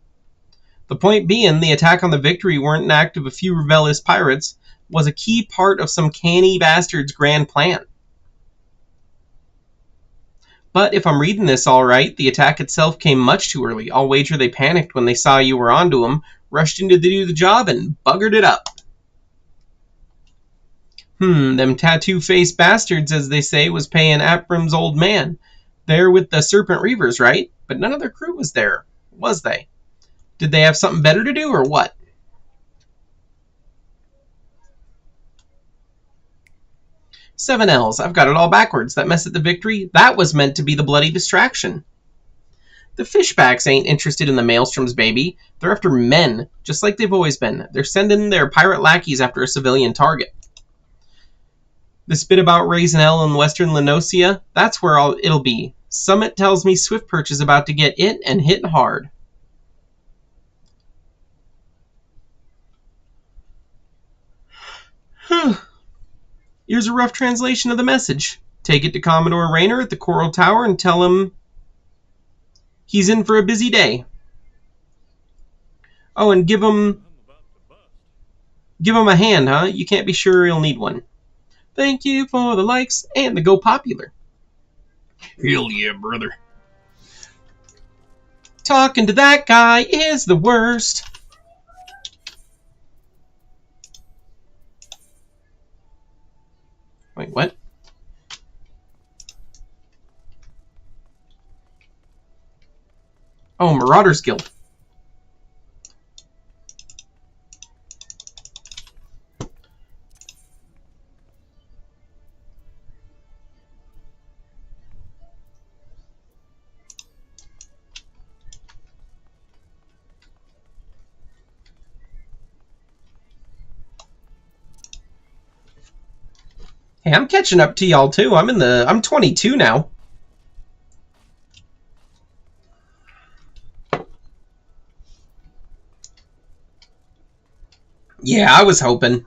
The point being, the attack on the Victory weren't an act of a few rebellious pirates, was a key part of some canny bastard's grand plan. But if I'm reading this all right, the attack itself came much too early. I'll wager they panicked when they saw you were onto them, rushed in to do the job, and buggered it up. Them tattoo-faced bastards, as they say, was paying Aprim's old man. They're with the Serpent Reavers, right? But none of their crew was there, was they? Did they have something better to do, or what? 7 L's. I've got it all backwards. That mess at the Victory, that was meant to be the bloody distraction. The Fishbacks ain't interested in the Maelstrom's baby. They're after men, just like they've always been. They're sending their pirate lackeys after a civilian target. This bit about Raisin L in Western Lenosia, that's where it'll be. Summit tells me Swiftperch is about to get it and hit hard. Here's a rough translation of the message. Take it to Commodore Rayner at the Coral Tower and tell him he's in for a busy day. Oh, and give him a hand, huh? You can't be sure he'll need one. Thank you for the likes and the Go Popular. Hell yeah, brother. Talking to that guy is the worst. Wait, what? Oh, Marauders Guild. Hey, I'm catching up to y'all too. I'm 22 now. Yeah, I was hoping.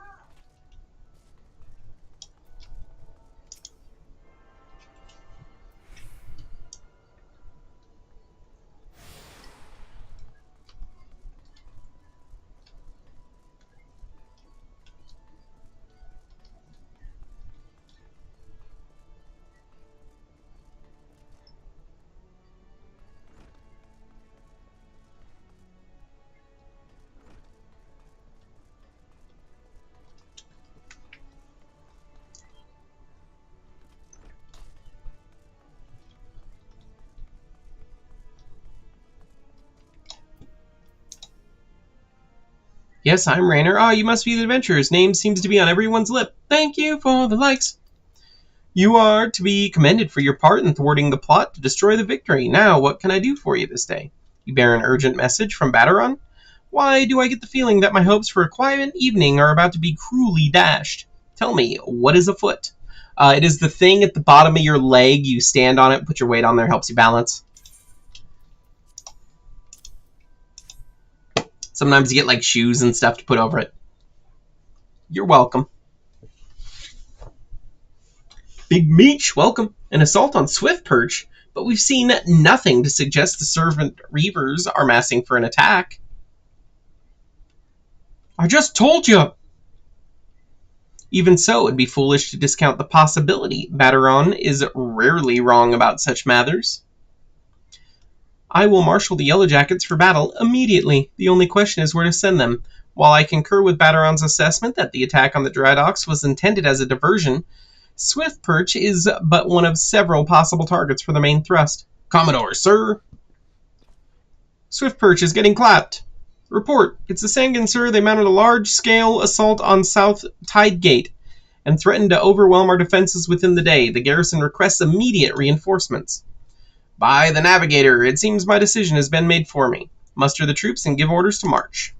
Yes, I'm Rayner. Ah, you must be the adventurer's name seems to be on everyone's lip. Thank you for the likes. You are to be commended for your part in thwarting the plot to destroy the Victory. Now, what can I do for you this day? You bear an urgent message from Bateron? Why do I get the feeling that my hopes for a quiet evening are about to be cruelly dashed? Tell me, what is afoot? It is the thing at the bottom of your leg. You stand on it, put your weight on there, helps you balance. Sometimes you get like shoes and stuff to put over it. You're welcome. Big Meech, welcome. An assault on Swiftperch, but we've seen nothing to suggest the Servant Reavers are massing for an attack. I just told you! Even so, it'd be foolish to discount the possibility. Bateron is rarely wrong about such matters. I will marshal the Yellow Jackets for battle immediately. The only question is where to send them. While I concur with Bateron's assessment that the attack on the Drydocks was intended as a diversion, Swiftperch is but one of several possible targets for the main thrust. Commodore, sir! Swiftperch is getting clapped. Report. It's the Sangan, sir. They mounted a large-scale assault on South Tidegate and threatened to overwhelm our defenses within the day. The garrison requests immediate reinforcements. By the Navigator, it seems my decision has been made for me. Muster the troops and give orders to march.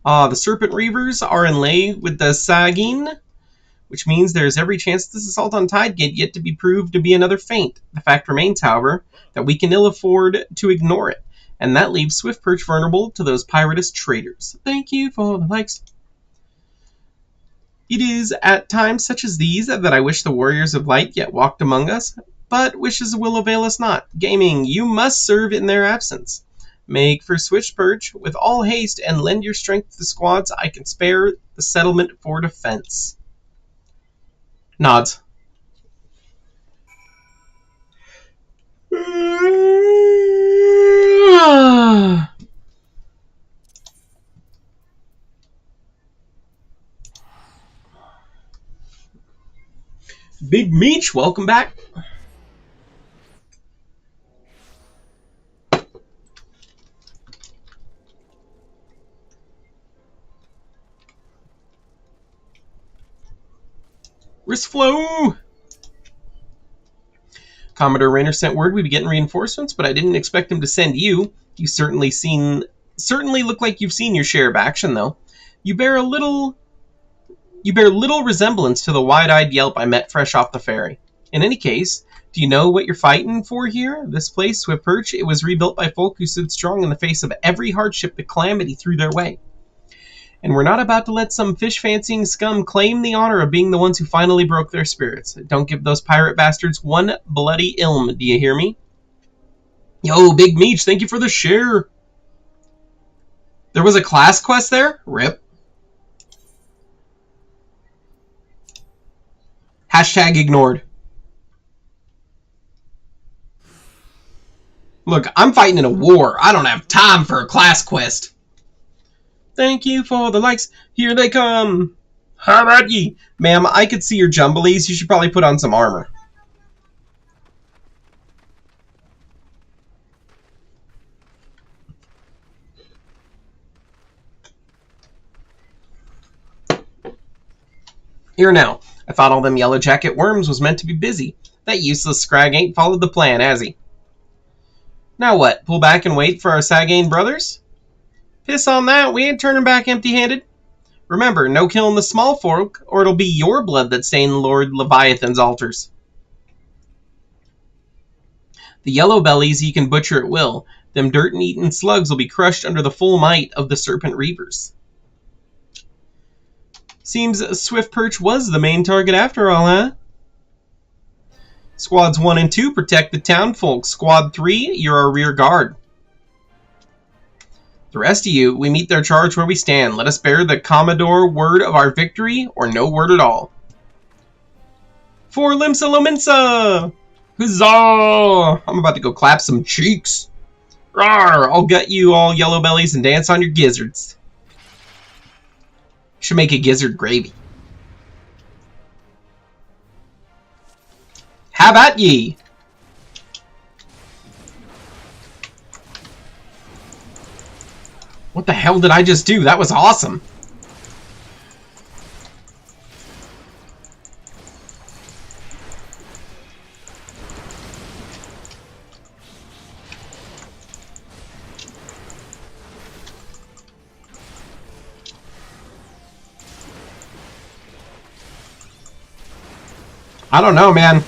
The Serpent Reavers are in lay with the Sagine, which means there's every chance this assault on Tidegate yet to be proved to be another feint. The fact remains, however, that we can ill afford to ignore it, and that leaves Swiftperch vulnerable to those piratous traitors. Thank you for the likes. It is at times such as these that I wish the warriors of light yet walked among us, but wishes will avail us not. Gaming, you must serve in their absence. Make for Swiftperch with all haste and lend your strength to the squads I can spare the settlement for defense. Nods. Big Meech, welcome back. Wrist flow! Commodore Raynor sent word we'd be getting reinforcements, but I didn't expect him to send you. You certainly look like you've seen your share of action, though. You bear little resemblance to the wide-eyed yelp I met fresh off the ferry. In any case, do you know what you're fighting for here? This place, Swift Perch, it was rebuilt by folk who stood strong in the face of every hardship the calamity threw their way. And we're not about to let some fish-fancying scum claim the honor of being the ones who finally broke their spirits. Don't give those pirate bastards one bloody ilm, do you hear me? Yo, Big Meech, thank you for the share. There was a class quest there? Rip. Hashtag ignored. Look, I'm fighting in a war. I don't have time for a class quest. Thank you for the likes. Here they come. How about ye? Ma'am, I could see your jumblies. You should probably put on some armor. Here now. I thought all them yellow jacket worms was meant to be busy. That useless scrag ain't followed the plan, has he? Now what? Pull back and wait for our Sagane brothers? Piss on that. We ain't turning back empty-handed. Remember, no killing the small folk, or it'll be your blood that stains Lord Leviathan's altars. The yellow bellies ye can butcher at will. Them dirt-eaten slugs will be crushed under the full might of the Serpent Reapers. Seems Swift Perch was the main target after all, huh? Squads 1 and 2 protect the town folk. Squad 3, you're our rear guard. The rest of you, we meet their charge where we stand. Let us bear the Commodore word of our victory, or no word at all. For Limsa Lominsa! Huzzah! I'm about to go clap some cheeks. Rawr! I'll gut you all yellow bellies and dance on your gizzards. Should make a gizzard gravy. How about ye? What the hell did I just do? That was awesome. I don't know, man.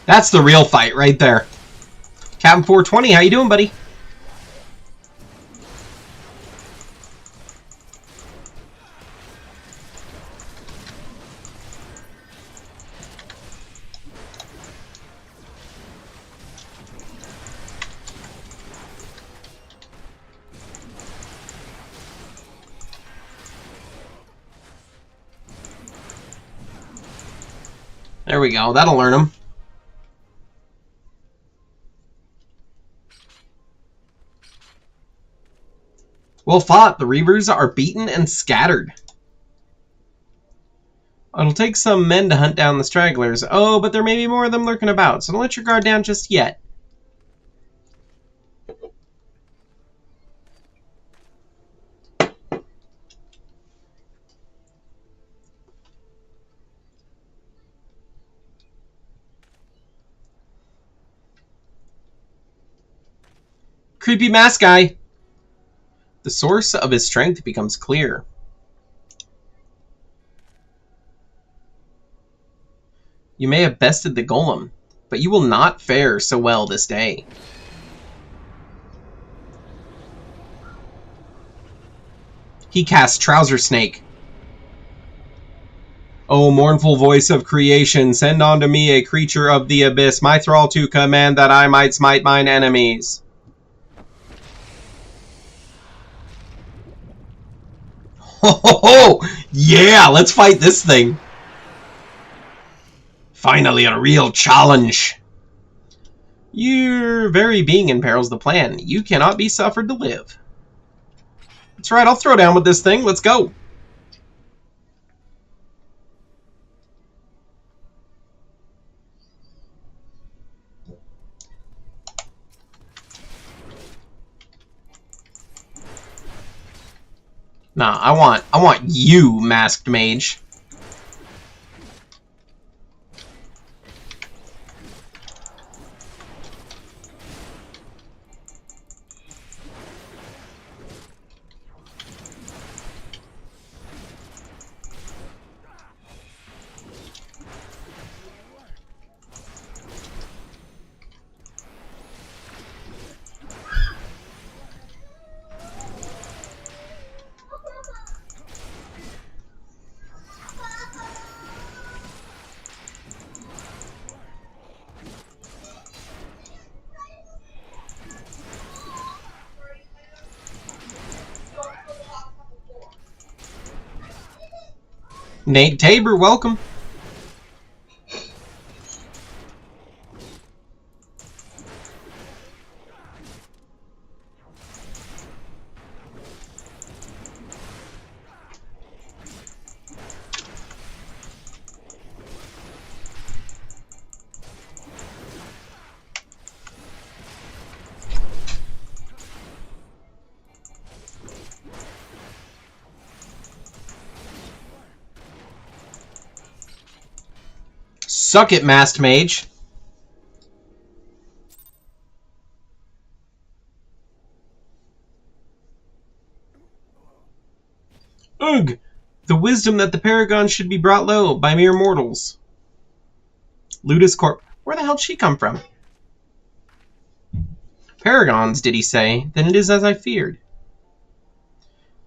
That's the real fight right there. Captain 420, how you doing, buddy? There we go. That'll learn him. Well fought. The Reavers are beaten and scattered. It'll take some men to hunt down the stragglers. Oh, but there may be more of them lurking about, so don't let your guard down just yet. Creepy mask guy. The source of his strength becomes clear. You may have bested the golem, but you will not fare so well this day. He casts Trouser Snake. O mournful voice of creation, send unto me a creature of the abyss, my thrall to command that I might smite mine enemies. Ho ho ho! Yeah, let's fight this thing. Finally, a real challenge. Your very being imperils the plan. You cannot be suffered to live. That's right, I'll throw down with this thing. Let's go. Nah, I want you, Masked Mage. Nate Tabor, welcome. Suck it, Masked Mage. Ugh! The wisdom that the Paragon should be brought low by mere mortals. Ludus Corp. Where the hell did she come from? Paragons, did he say? Then it is as I feared.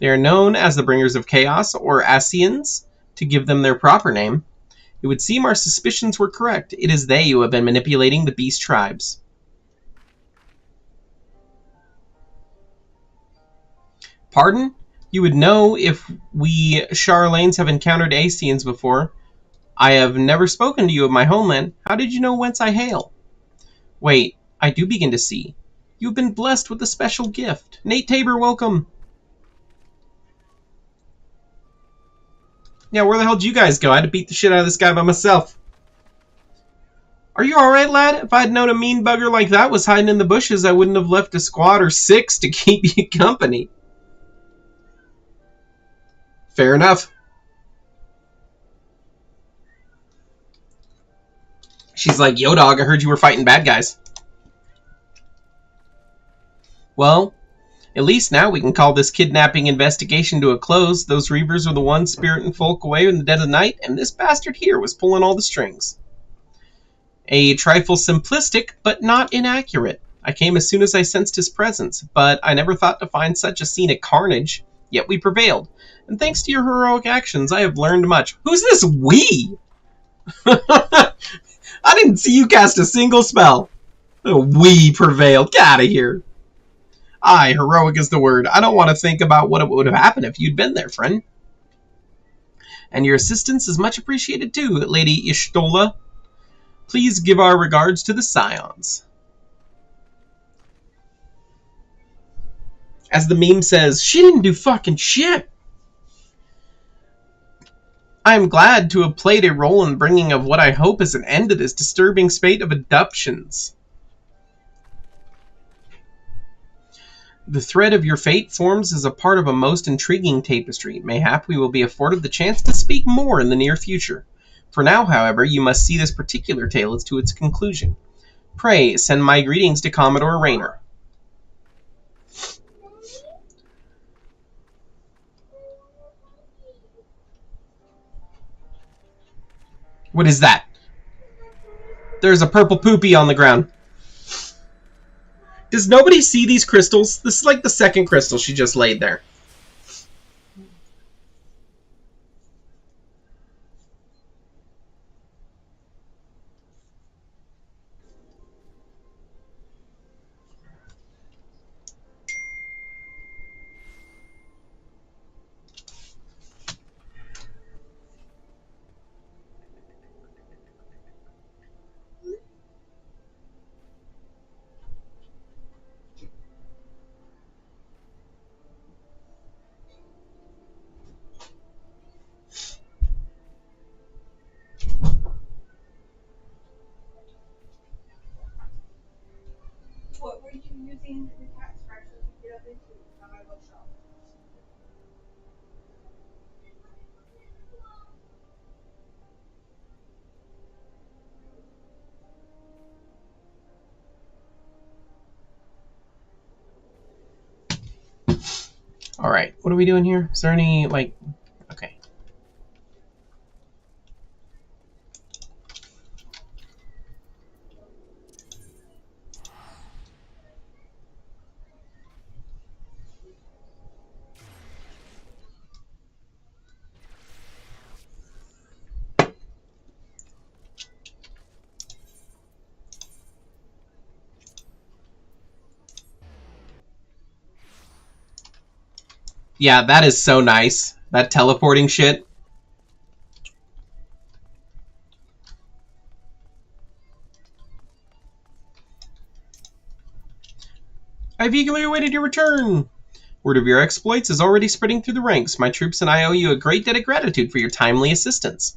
They are known as the Bringers of Chaos, or Ascians, to give them their proper name. It would seem our suspicions were correct. It is they who have been manipulating the beast tribes. Pardon? You would know if we Charlanes have encountered Ascians before. I have never spoken to you of my homeland. How did you know whence I hail? Wait, I do begin to see. You have been blessed with a special gift. Nate Tabor, welcome. Yeah, where the hell did you guys go? I had to beat the shit out of this guy by myself. Are you alright, lad? If I'd known a mean bugger like that was hiding in the bushes, I wouldn't have left a squad or 6 to keep you company. Fair enough. She's like, yo dog, I heard you were fighting bad guys. Well, at least now we can call this kidnapping investigation to a close. Those Reavers were the ones spiriting folk away in the dead of night, and this bastard here was pulling all the strings. A trifle simplistic, but not inaccurate. I came as soon as I sensed his presence, but I never thought to find such a scene of carnage. Yet we prevailed, and thanks to your heroic actions, I have learned much. Who's this we? I didn't see you cast a single spell. We prevailed. Get out of here. Aye, heroic is the word. I don't want to think about what would have happened if you'd been there, friend. And your assistance is much appreciated too, Lady Y'shtola. Please give our regards to the Scions. As the meme says, she didn't do fucking shit. I am glad to have played a role in bringing of what I hope is an end to this disturbing spate of abductions. The thread of your fate forms as a part of a most intriguing tapestry. Mayhap we will be afforded the chance to speak more in the near future. For now, however, you must see this particular tale as to its conclusion. Pray, send my greetings to Commodore Rayner. What is that? There's a purple poopy on the ground. Does nobody see these crystals? This is like the second crystal she just laid there. What were you using the cat scratcher to get up into on my bookshelf? Alright, what are we doing here? Is there any, like... Okay. Yeah, that is so nice. That teleporting shit. I've eagerly awaited your return. Word of your exploits is already spreading through the ranks. My troops and I owe you a great debt of gratitude for your timely assistance.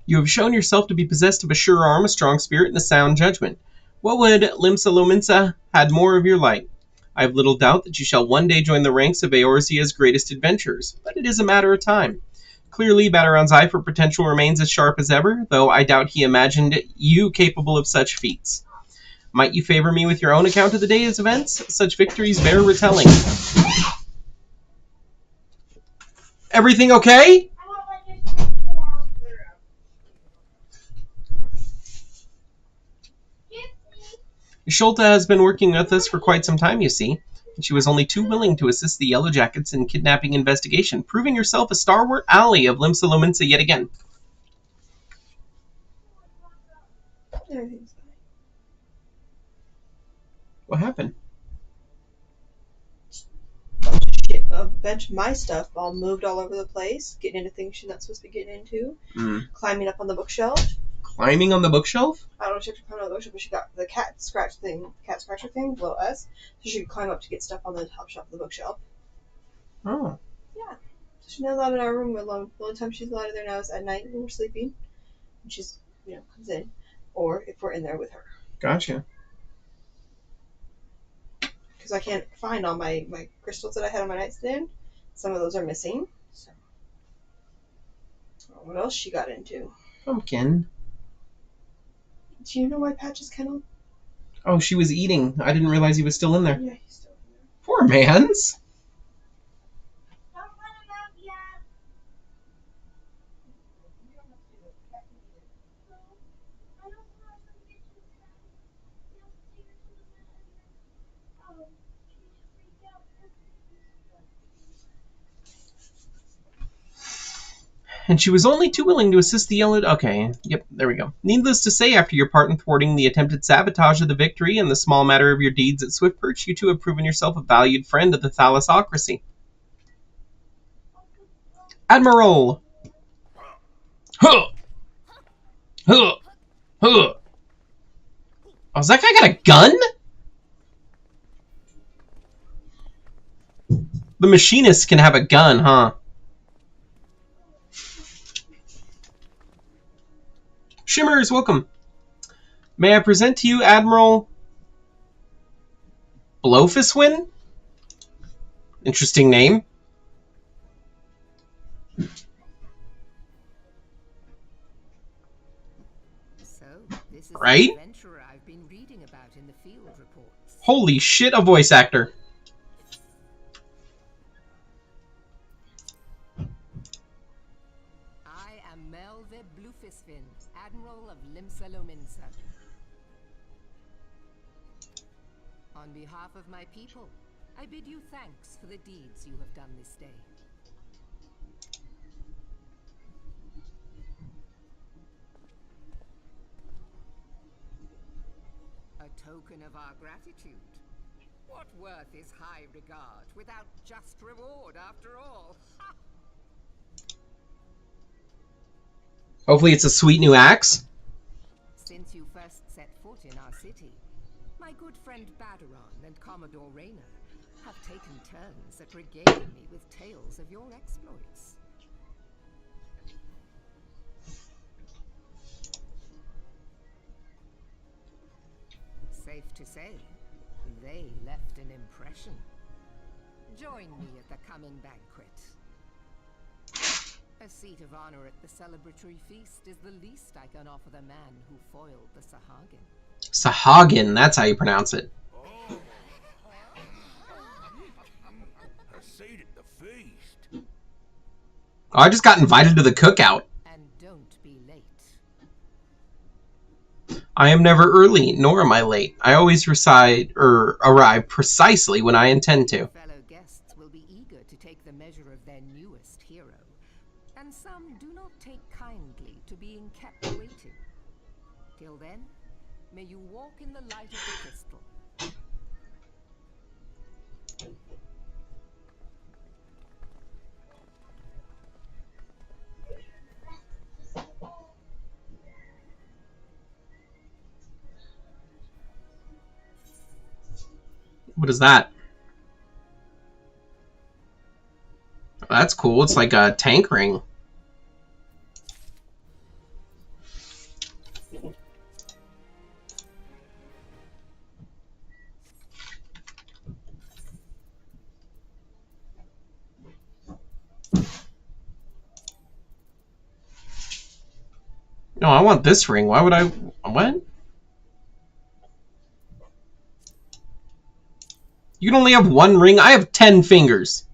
You have shown yourself to be possessed of a sure arm, a strong spirit, and a sound judgment. What would Limsa Lominsa had more of your light? I have little doubt that you shall one day join the ranks of Eorzea's greatest adventurers, but it is a matter of time. Clearly, Bataran's eye for potential remains as sharp as ever, though I doubt he imagined you capable of such feats. Might you favor me with your own account of the day's events? Such victories bear retelling. Everything okay? I won't let your sister out. Gypsy. Shulta has been working with us for quite some time, you see. And she was only too willing to assist the Yellow Jackets in kidnapping investigation, proving herself a stalwart ally of Limsa Lominsa yet again. Everything's fine. What happened? Shit, a bunch of my stuff all moved all over the place, getting into things she's not supposed to be getting into, climbing up on the bookshelf. Climbing on the bookshelf? I don't know if she had to climb on the bookshelf, but she got the cat scratcher thing below us, so she could climb up to get stuff on the top shelf of the bookshelf. Oh. So she's not allowed in our room alone. The only time she's allowed in there now is at night when we're sleeping, and she's, comes in, or if we're in there with her. Gotcha. Because I can't find all my crystals that I had on my nightstand. Some of those are missing. So, what else she got into? Pumpkin. Do you know why Patch's kennel? Oh, she was eating. I didn't realize he was still in there. Yeah, he's still in there. Poor mans. Don't let him out yet. No, I don't want him to get too excited. You have to take her to the vet and then, she's freaked out. And she was only too willing to assist the Yellow... Okay, yep, there we go. Needless to say, after your part in thwarting the attempted sabotage of the victory and the small matter of your deeds at Swiftperch, you two have proven yourself a valued friend of the Thalassocracy. Admiral! Huh! Huh! Huh! Oh, is that guy got a gun? The machinist can have a gun, huh? Shimmers, welcome. May I present to you Admiral Blofiswin? Interesting name. So, this is Right? the adventurer I've been reading about in the field reports. Holy shit, a voice actor. I am Melve Blufisvin, Admiral of Limsa Lominsa. On behalf of my people, I bid you thanks for the deeds you have done this day. A token of our gratitude. What worth is high regard without just reward after all? Ha! Hopefully it's a sweet new axe. Since you first set foot in our city, my good friend Baderon and Commodore Rayner have taken turns at regaling me with tales of your exploits. Safe to say, they left an impression. Join me at the coming banquet. A seat of honor at the celebratory feast is the least I can offer the man who foiled the Sahagin. Sahagin, that's how you pronounce it. A seat at the feast. Oh, I just got invited to the cookout. And don't be late. I am never early, nor am I late. I always arrive precisely when I intend to. Fellow guests will be eager to take the measure of their newest hero, and some do not take kindly to being kept waiting. Till then, may you walk in the light of the crystal. What is that? Oh, that's cool. It's like a tank ring. No, I want this ring. Why would I... What? You can only have one ring? I have 10 fingers.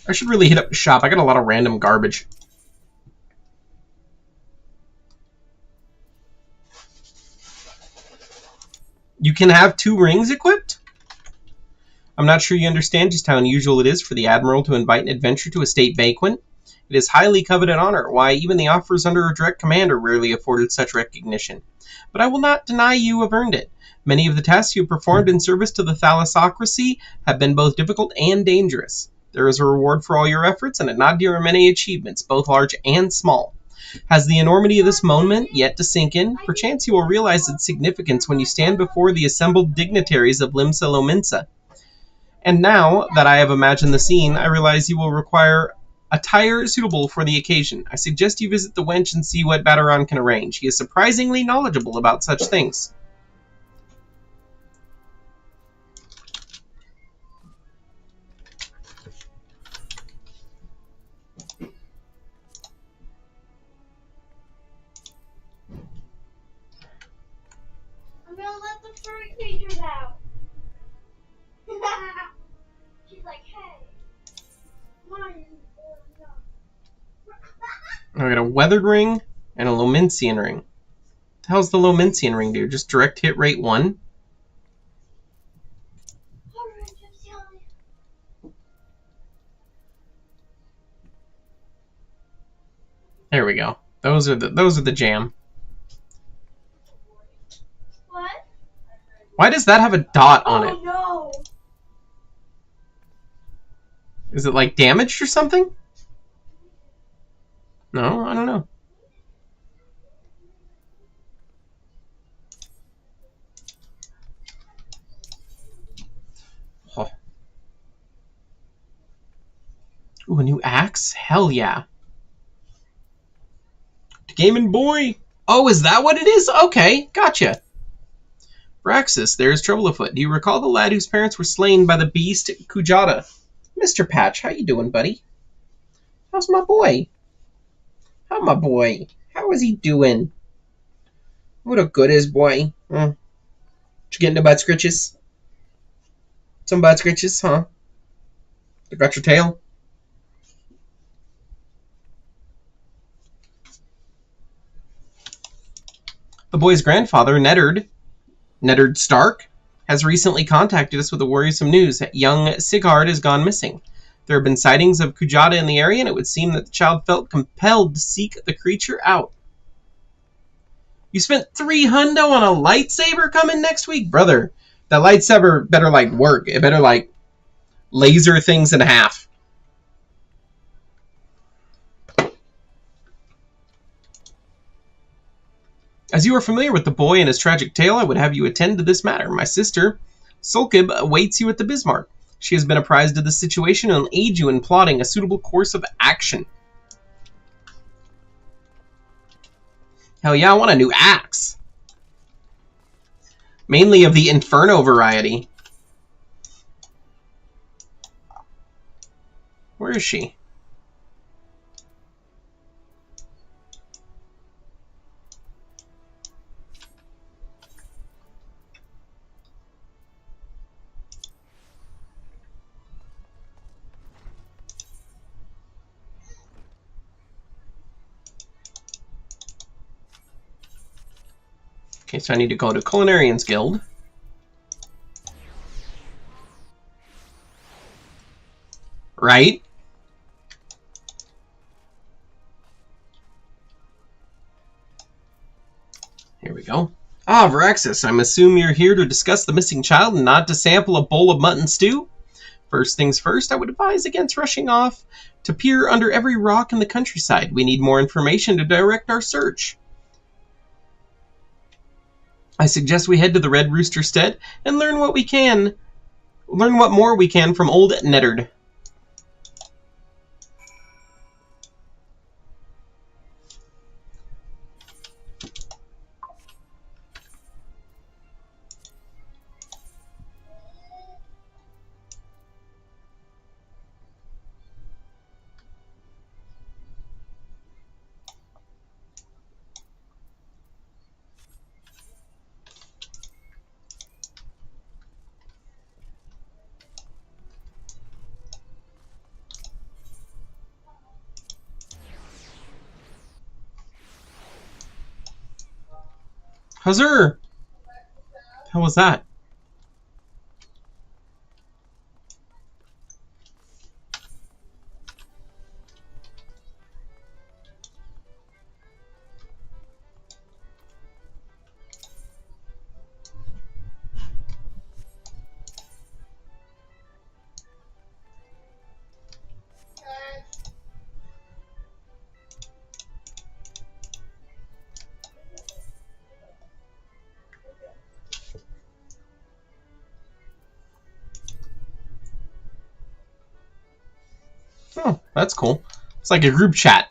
I should really hit up the shop. I got a lot of random garbage. You can have 2 rings equipped? I'm not sure you understand just how unusual it is for the Admiral to invite an adventurer to a state banquet. It is highly coveted honor, why even the offers under a direct command are rarely afforded such recognition. But I will not deny you have earned it. Many of the tasks you have performed in service to the thalassocracy have been both difficult and dangerous. There is a reward for all your efforts, and a nod to your many achievements, both large and small. Has the enormity of this moment yet to sink in? Perchance you will realize its significance when you stand before the assembled dignitaries of Limsa Lominsa. And now that I have imagined the scene, I realize you will require attire suitable for the occasion. I suggest you visit the wench and see what Baderon can arrange. He is surprisingly knowledgeable about such things. I'm gonna let the furry creatures out. She's like, hey. Mine. I got a weathered ring and a Lominsian ring. What the hell's the Lominsian ring do? Just direct hit rate 1? Alright, Gypsy Holly. There we go. Those are the jam. What? Why does that have a dot on it? Oh no! Is it like damaged or something? No, I don't know. Oh. Ooh, a new axe? Hell yeah. Gaming Boy! Oh, is that what it is? Okay, gotcha. Braxis, there is trouble afoot. Do you recall the lad whose parents were slain by the beast Kujata? Mr. Patch, how you doing, buddy? How's my boy? How my boy? How is he doing? What a good is boy. Did you get into butt scritches? Some butt scritches, huh? They got your tail? The boy's grandfather, Neddard Stark, has recently contacted us with the worrisome news that young Sigurd has gone missing. There have been sightings of Kujata in the area, and it would seem that the child felt compelled to seek the creature out. You spent $300 on a lightsaber coming next week? Brother, that lightsaber better, like, work. It better, like, laser things in half. As you are familiar with the boy and his tragic tale, I would have you attend to this matter. My sister, Solkib, awaits you at the Bismarck. She has been apprised of the situation and will aid you in plotting a suitable course of action. Hell yeah, I want a new axe. Mainly of the Inferno variety. Where is she? Okay, so I need to go to Culinarian's Guild. Right? Here we go. Ah, Varaxis, I'm assuming you're here to discuss the missing child and not to sample a bowl of mutton stew? First things first, I would advise against rushing off to peer under every rock in the countryside. We need more information to direct our search. I suggest we head to the Red Rooster Stead and learn what more we can from old Neddard. Huzzah! How was that? Oh, that's cool. It's like a group chat.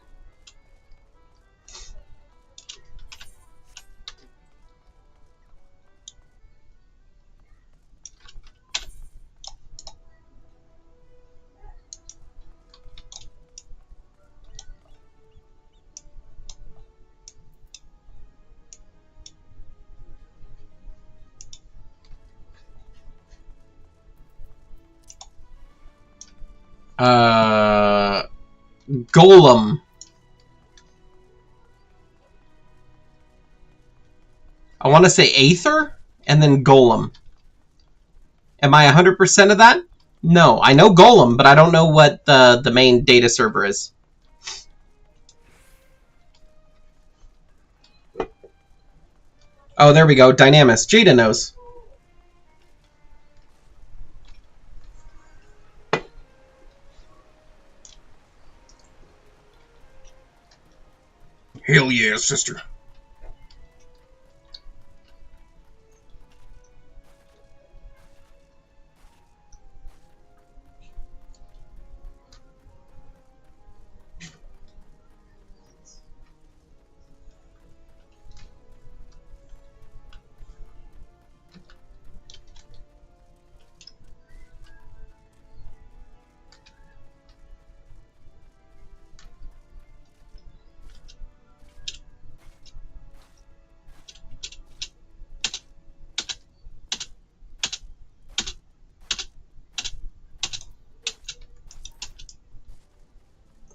Golem. I want to say Aether and then Golem. Am I 100% of that? No, I know Golem, but I don't know what the main data server is. Oh, there we go. Dynamis. Jada knows. Hell yeah, sister.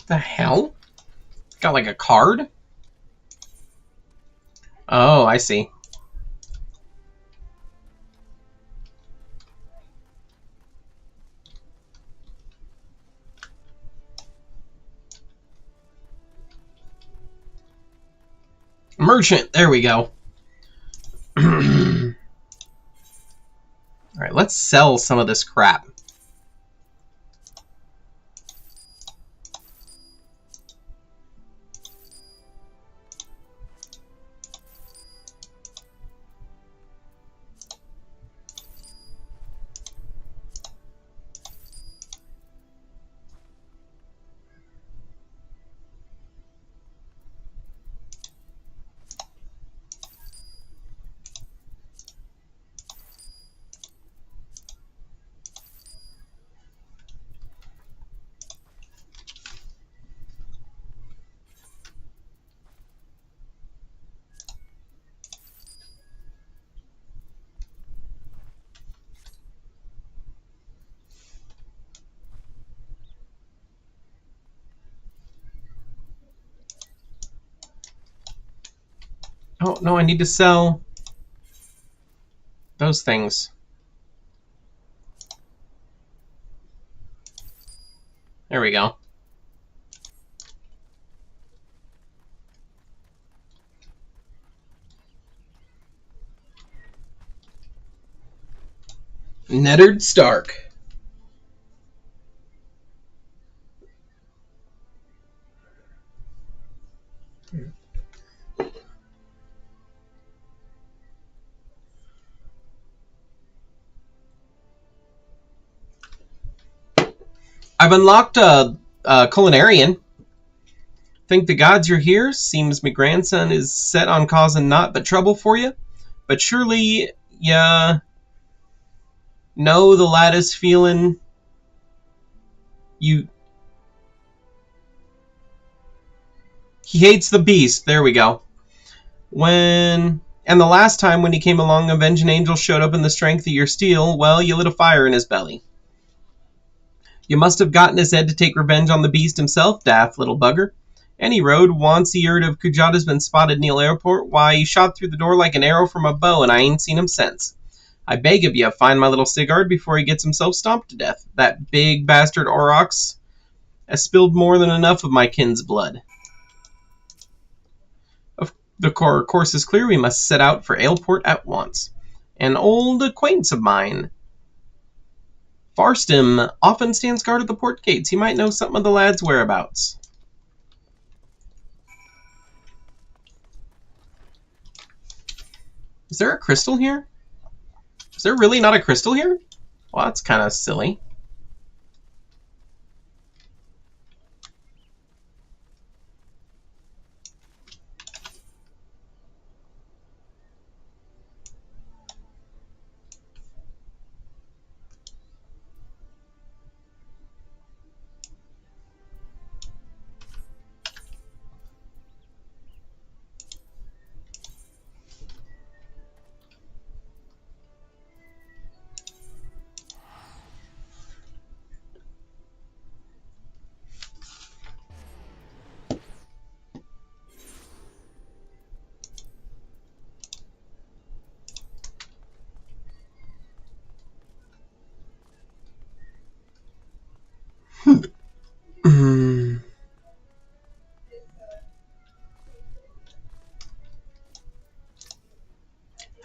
The hell? Got like a card? Oh, I see. Merchant, there we go. Alright, let's sell some of this crap. Oh, no, I need to sell those things. There we go. Neddard Stark. I've unlocked a culinarian. Think the gods you're here? Seems me grandson is set on causing naught but trouble for you. But surely ya know the lad is feeling you. He hates the beast. There we go. And the last time when he came along, Avenging Angel showed up in the strength of your steel. Well, you lit a fire in his belly. You must have gotten his head to take revenge on the beast himself, daft little bugger. Any road, once he heard of Kujata's been spotted near airport, why, he shot through the door like an arrow from a bow, and I ain't seen him since. I beg of you, find my little Sigurd before he gets himself stomped to death. That big bastard Aurochs has spilled more than enough of my kin's blood. The course is clear. We must set out for Aleport at once. An old acquaintance of mine, Farstim, often stands guard at the port gates. He might know something of the lad's whereabouts. Is there a crystal here? Is there really not a crystal here? Well, that's kind of silly.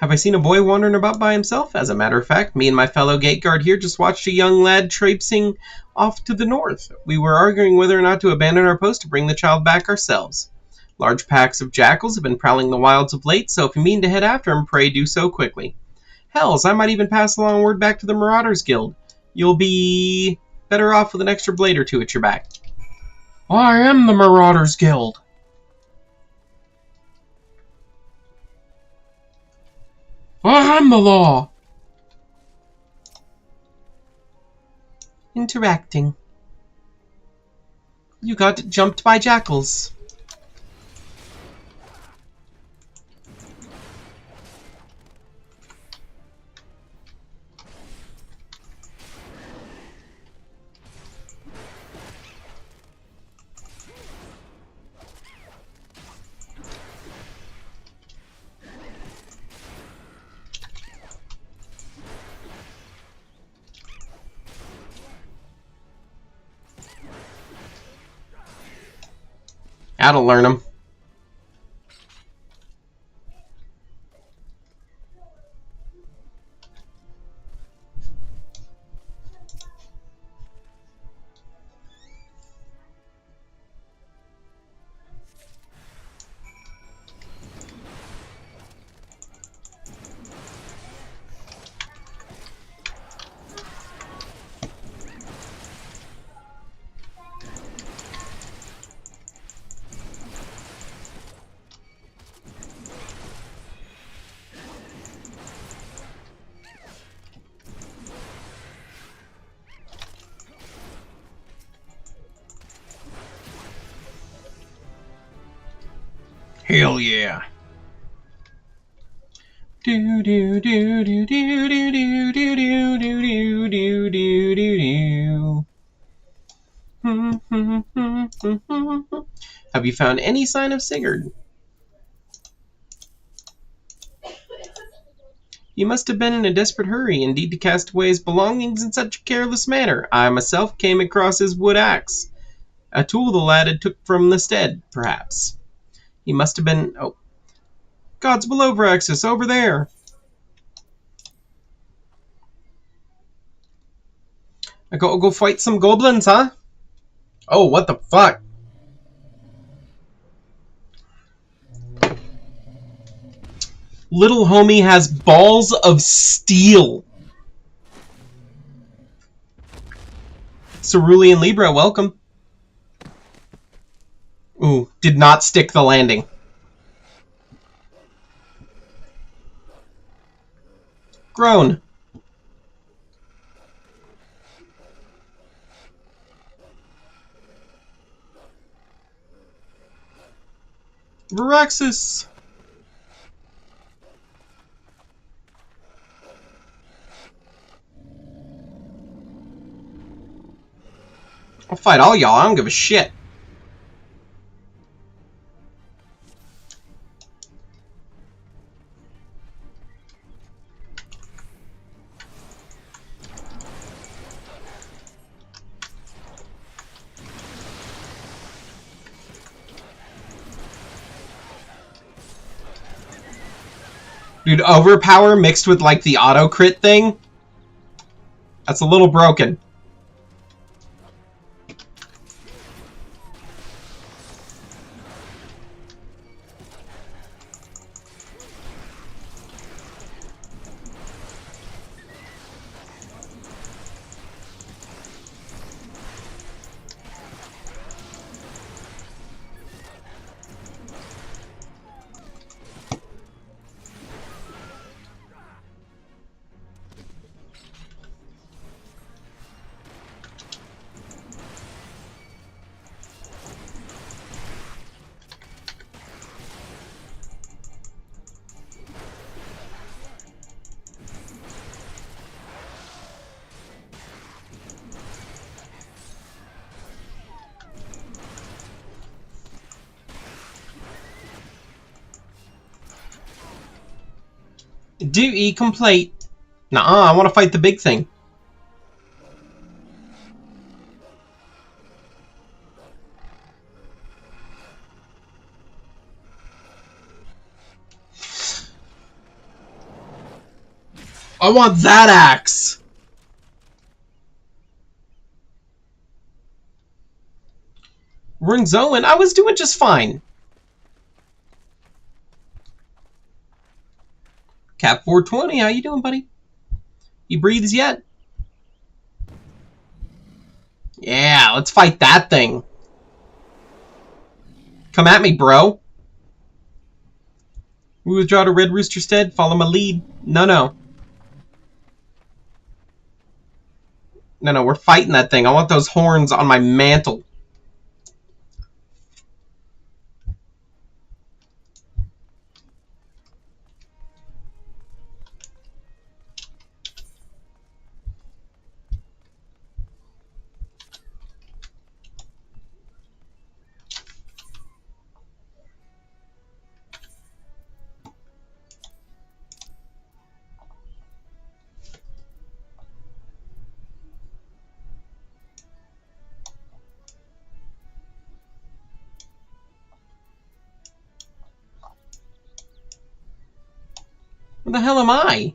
Have I seen a boy wandering about by himself? As a matter of fact, me and my fellow gate guard here just watched a young lad traipsing off to the north. We were arguing whether or not to abandon our post to bring the child back ourselves. Large packs of jackals have been prowling the wilds of late, so if you mean to head after him, pray do so quickly. Hells, I might even pass along word back to the Marauders Guild. You'll be better off with an extra blade or two at your back. I am the Marauders Guild. I am the law. Interacting. You got jumped by jackals. That'll learn him. Hell yeah. Do do do do do do do do do do do do do do. Have you found any sign of Sigurd? He must have been in a desperate hurry, indeed, to cast away his belongings in such a careless manner. I myself came across his wood axe, a tool the lad had took from the stead, perhaps. He must have been... Oh. Gods below, Varaxis, over there! I gotta go fight some goblins, huh? Oh, what the fuck? Little homie has balls of steel. Cerulean Libra, welcome. Ooh, did not stick the landing. Groan. Varaxis. I'll fight all y'all, I don't give a shit. Dude, overpower mixed with like the auto crit thing? That's a little broken. Duty complete. Nuh-uh, I want to fight the big thing. I want that axe! Rune Zoan, I was doing just fine. Cap 420, how you doing, buddy? He breathes yet? Yeah, let's fight that thing. Come at me, bro. We withdraw to Red Rooster Stead, follow my lead. No, we're fighting that thing. I want those horns on my mantle. What the hell am I?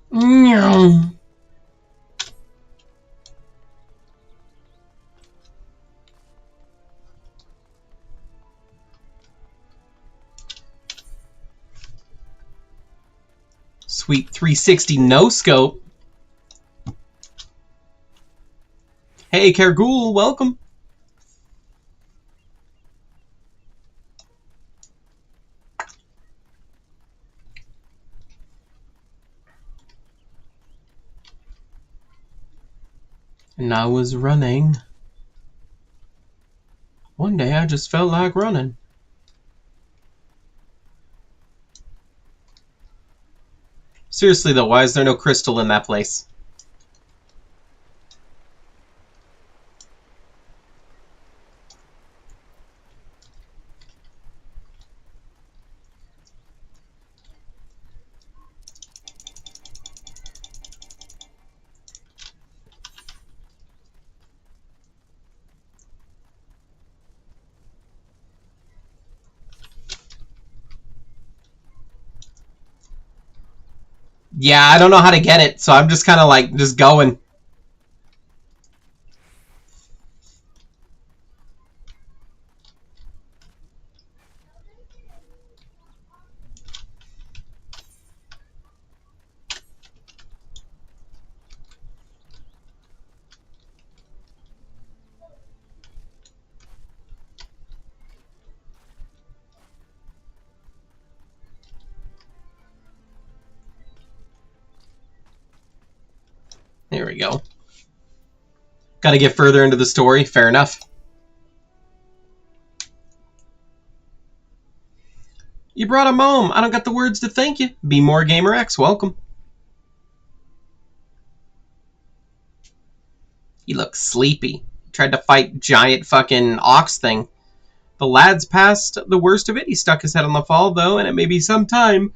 Meow. Sweet 360 no scope. Hey, Kergul, welcome. And I was running. One day I just felt like running. Seriously though, why is there no crystal in that place? Yeah, I don't know how to get it, so I'm just kind of like, just going. There we go. Gotta get further into the story, fair enough. You brought him home. I don't got the words to thank you. Be More Gamer X, welcome. He looks sleepy. Tried to fight giant fucking ox thing. The lad's past the worst of it. He stuck his head on the fall, though, and it may be some time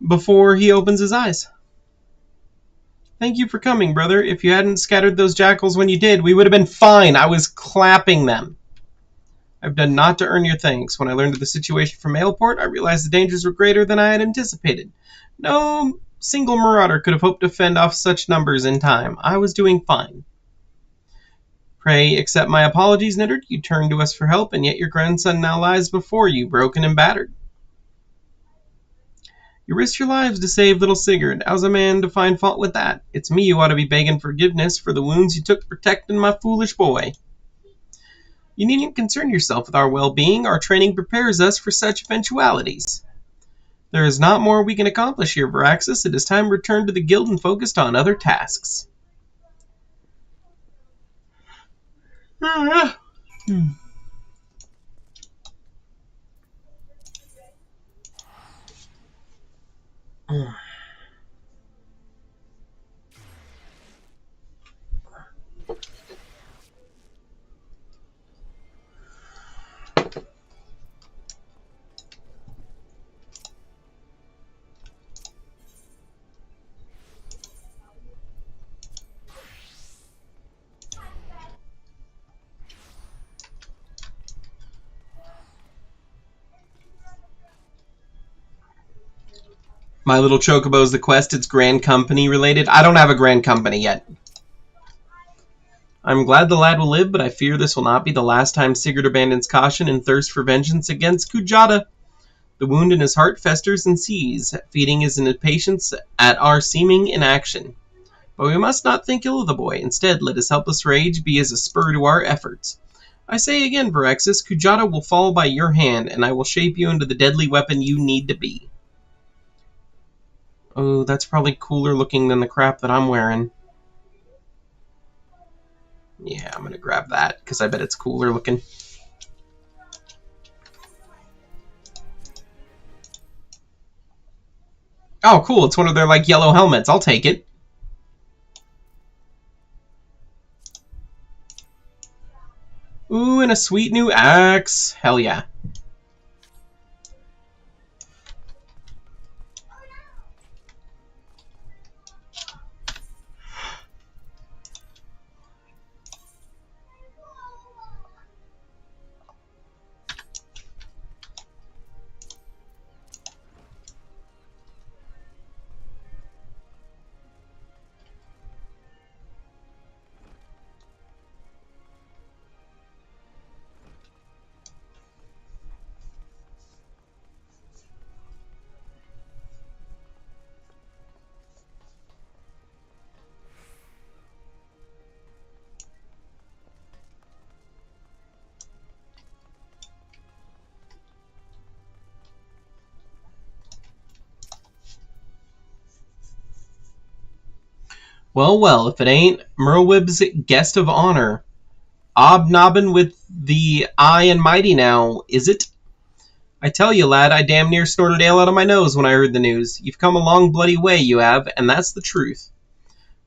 before he opens his eyes. Thank you for coming, brother. If you hadn't scattered those jackals when you did, we would have been fine. I was clapping them. I've done naught to earn your thanks. When I learned of the situation from Mailport, I realized the dangers were greater than I had anticipated. No single marauder could have hoped to fend off such numbers in time. I was doing fine. Pray accept my apologies, Niddard. You turned to us for help, and yet your grandson now lies before you, broken and battered. You risked your lives to save little Sigurd. How's a man to find fault with that? It's me who ought to be begging forgiveness for the wounds you took protecting my foolish boy. You needn't concern yourself with our well-being. Our training prepares us for such eventualities. There is not more we can accomplish here, Varaxis. It is time to return to the guild and focused on other tasks. My Little Chocobo's the quest. It's Grand Company related. I don't have a Grand Company yet. I'm glad the lad will live, but I fear this will not be the last time Sigurd abandons caution and thirst for vengeance against Kujata. The wound in his heart festers and seethes, feeding his impatience at our seeming inaction. But we must not think ill of the boy. Instead, let his helpless rage be as a spur to our efforts. I say again, Varaxis, Kujata will fall by your hand, and I will shape you into the deadly weapon you need to be. Oh, that's probably cooler looking than the crap that I'm wearing. Yeah, I'm gonna grab that, because I bet it's cooler looking. Oh, cool, it's one of their, like, yellow helmets. I'll take it. Ooh, and a sweet new axe. Hell yeah. Well, well, if it ain't Merwib's guest of honor. Obnobbin with the eye and mighty now, is it? I tell you, lad, I damn near snorted ale out of my nose when I heard the news. You've come a long bloody way, you have, and that's the truth.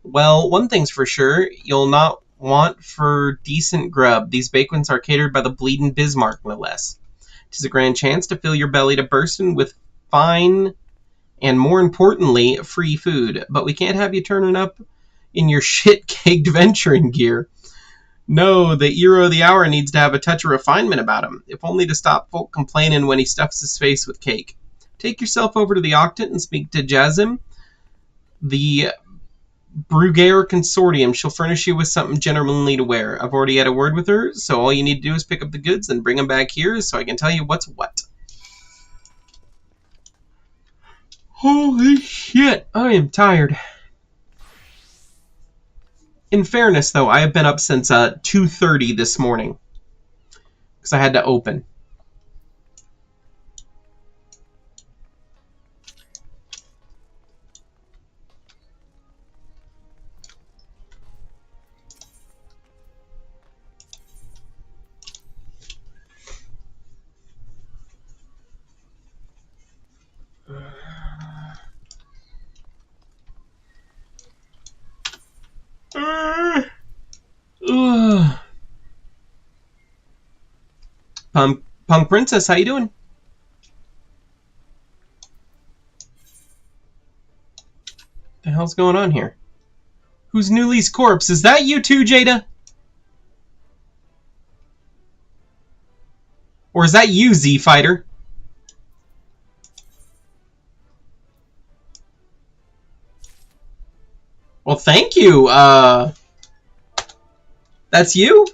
Well, one thing's for sure, you'll not want for decent grub. These bacon's are catered by the bleedin' Bismarck, no less. 'Tis a grand chance to fill your belly to burstin' with fine and, more importantly, free food. But we can't have you turning up in your shit-caked venturing gear. No, the hero of the hour needs to have a touch of refinement about him, if only to stop folk complaining when he stuffs his face with cake. Take yourself over to the Octant and speak to Jazim, the Brugaire Consortium. She'll furnish you with something gentlemanly to wear. I've already had a word with her, so all you need to do is pick up the goods and bring them back here so I can tell you what's what. Holy shit, I am tired. In fairness, though, I have been up since 2:30 this morning. Because I had to open. Punk Princess, how you doing? What the hell's going on here? Who's Newly's corpse? Is that you too, Jada? Or is that you, Z-Fighter? Well, thank you. That's you?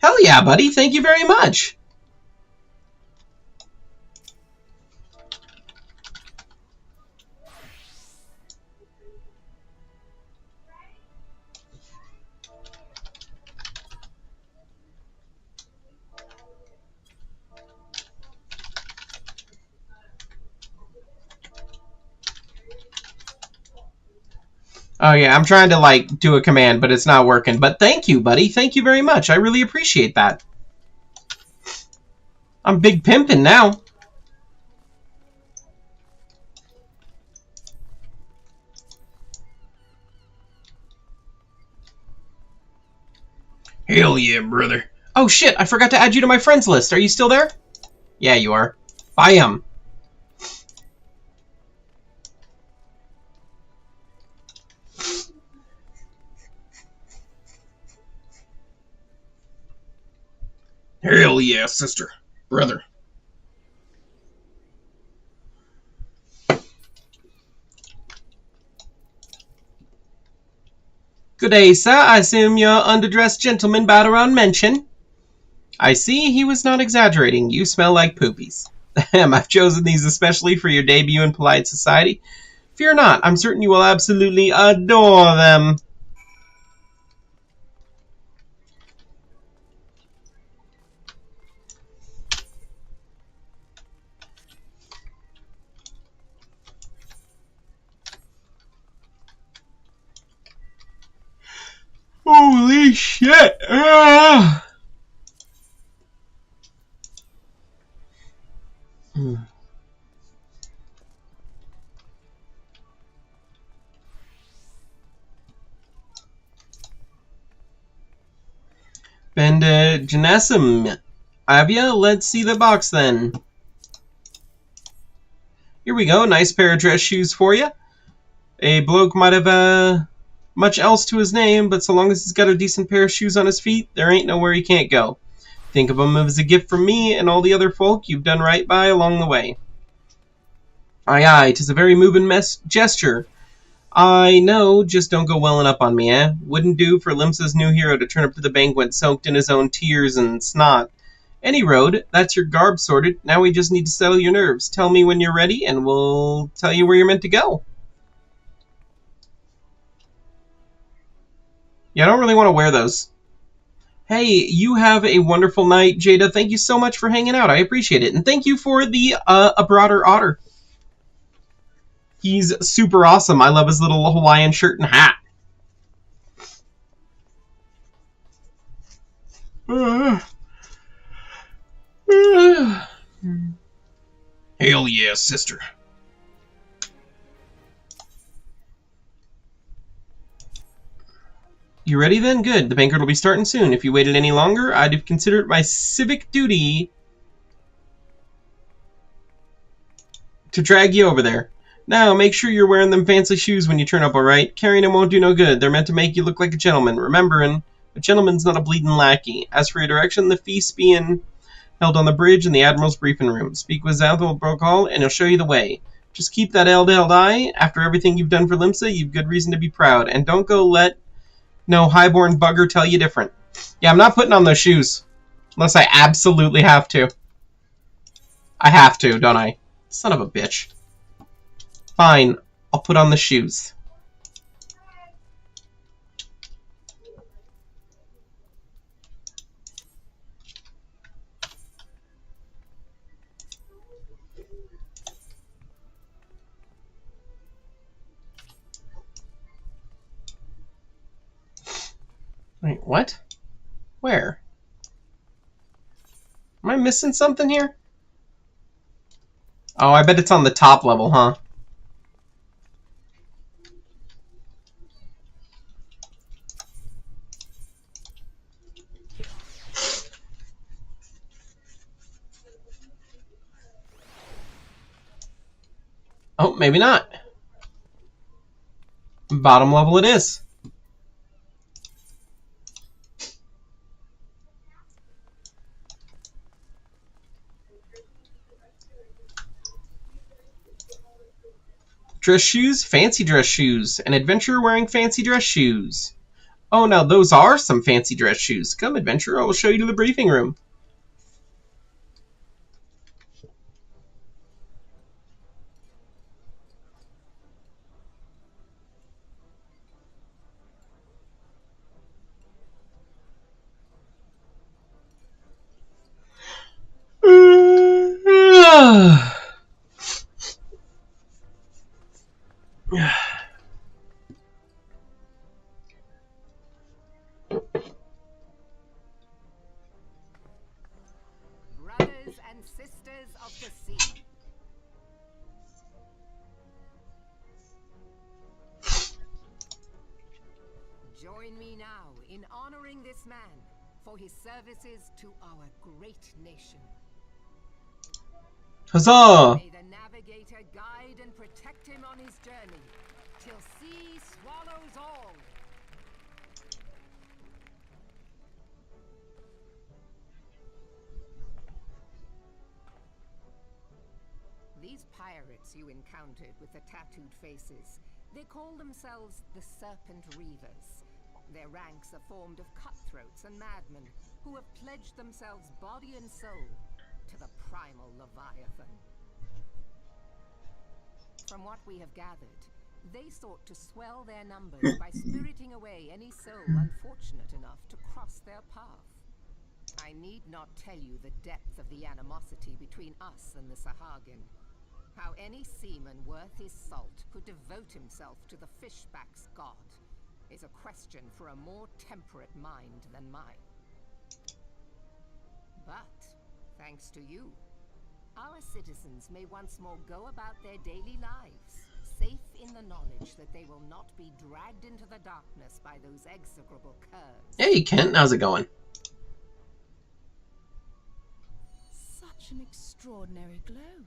Hell yeah, buddy. Thank you very much. Oh yeah, I'm trying to like do a command, but it's not working. But thank you, buddy. Thank you very much. I really appreciate that. I'm big pimpin' now. Hell yeah, brother. Oh shit, I forgot to add you to my friends list. Are you still there? Yeah, you are. Bam. Hell yeah, sister. Brother. Good day, sir. I assume you're underdressed gentleman Badaron mention. I see he was not exaggerating. You smell like poopies. I've chosen these especially for your debut in polite society. Fear not, I'm certain you will absolutely adore them. Holy shit! Ah! Benda Janessum. Avia, let's see the box then. Here we go, nice pair of dress shoes for you. A bloke might have much else to his name, but so long as he's got a decent pair of shoes on his feet, there ain't nowhere he can't go. Think of him as a gift from me and all the other folk you've done right by along the way. Aye, aye, 'tis a very moving gesture. I know, just don't go welling up on me, eh? Wouldn't do for Limsa's new hero to turn up to the banquet soaked in his own tears and snot. Any road, that's your garb sorted. Now we just need to settle your nerves. Tell me when you're ready, and we'll tell you where you're meant to go. Yeah, I don't really want to wear those. Hey, you have a wonderful night, Jada. Thank you so much for hanging out. I appreciate it. And thank you for the A Broader Otter. He's super awesome. I love his little Hawaiian shirt and hat. Hell yeah, sister. You ready then? Good. The banquet will be starting soon. If you waited any longer, I'd have considered it my civic duty to drag you over there. Now, make sure you're wearing them fancy shoes when you turn up, alright? Carrying them won't do no good. They're meant to make you look like a gentleman. Remembering, a gentleman's not a bleeding lackey. As for your direction, the feast being held on the bridge in the Admiral's briefing room. Speak with Xanthal Brokal, and he'll show you the way. Just keep that held eye. After everything you've done for Limsa, you've good reason to be proud. And don't go let no highborn bugger tell you different. Yeah, I'm not putting on those shoes. Unless I absolutely have to. I have to, don't I? Son of a bitch. Fine, I'll put on the shoes. Wait, what? Where? Am I missing something here? Oh, I bet it's on the top level, huh? Oh, maybe not. Bottom level it is. Dress shoes, fancy dress shoes. An adventurer wearing fancy dress shoes. Oh, now those are some fancy dress shoes. Come, adventurer, I will show you to the briefing room. and sisters of the sea. Join me now in honoring this man for his services to our great nation. Huzzah! May the navigator guide and protect him on his journey, till sea swallows all. These pirates you encountered with the tattooed faces, they call themselves the Serpent Reavers. Their ranks are formed of cutthroats and madmen who have pledged themselves body and soul to the primal Leviathan. From what we have gathered, they sought to swell their numbers by spiriting away any soul unfortunate enough to cross their path. I need not tell you the depth of the animosity between us and the Sahagin. How any seaman worth his salt could devote himself to the fishback's god is a question for a more temperate mind than mine. But, thanks to you, our citizens may once more go about their daily lives, safe in the knowledge that they will not be dragged into the darkness by those execrable curs. Hey, Kent, how's it going? Such an extraordinary glow.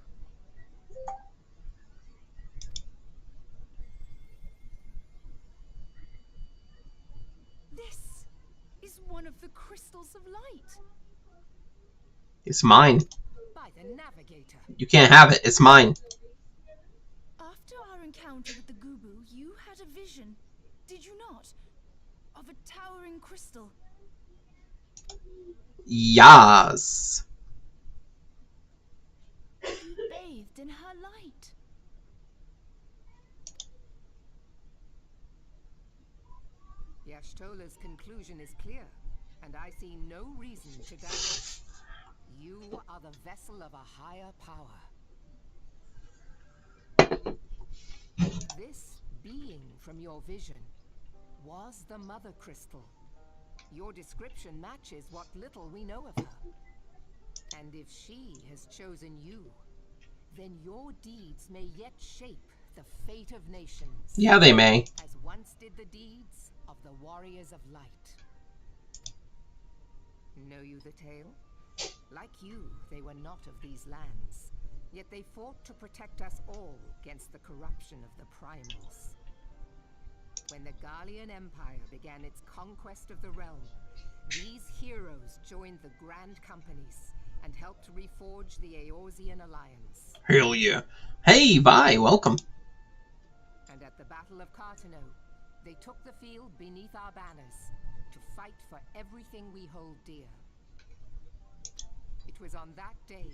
This is one of the crystals of light. It's mine. By the navigator. You can't have it. It's mine. After our encounter with the Gubu, you had a vision, did you not? Of a towering crystal. Yas. You bathed in her light. Yashtola's conclusion is clear, and I see no reason to doubt it. You are the vessel of a higher power. This being from your vision was the Mother Crystal. Your description matches what little we know of her. And if she has chosen you, then your deeds may yet shape the fate of nations. Yeah, they may. As once did the deeds of the Warriors of Light. Know you the tale? Like you, they were not of these lands, yet they fought to protect us all against the corruption of the Primals. When the Garlean Empire began its conquest of the realm, these heroes joined the Grand Companies and helped reforge the Eorzean Alliance. Hell yeah. Hey, Vi, welcome. And at the Battle of Carteneau, they took the field beneath our banners to fight for everything we hold dear. It was on that day,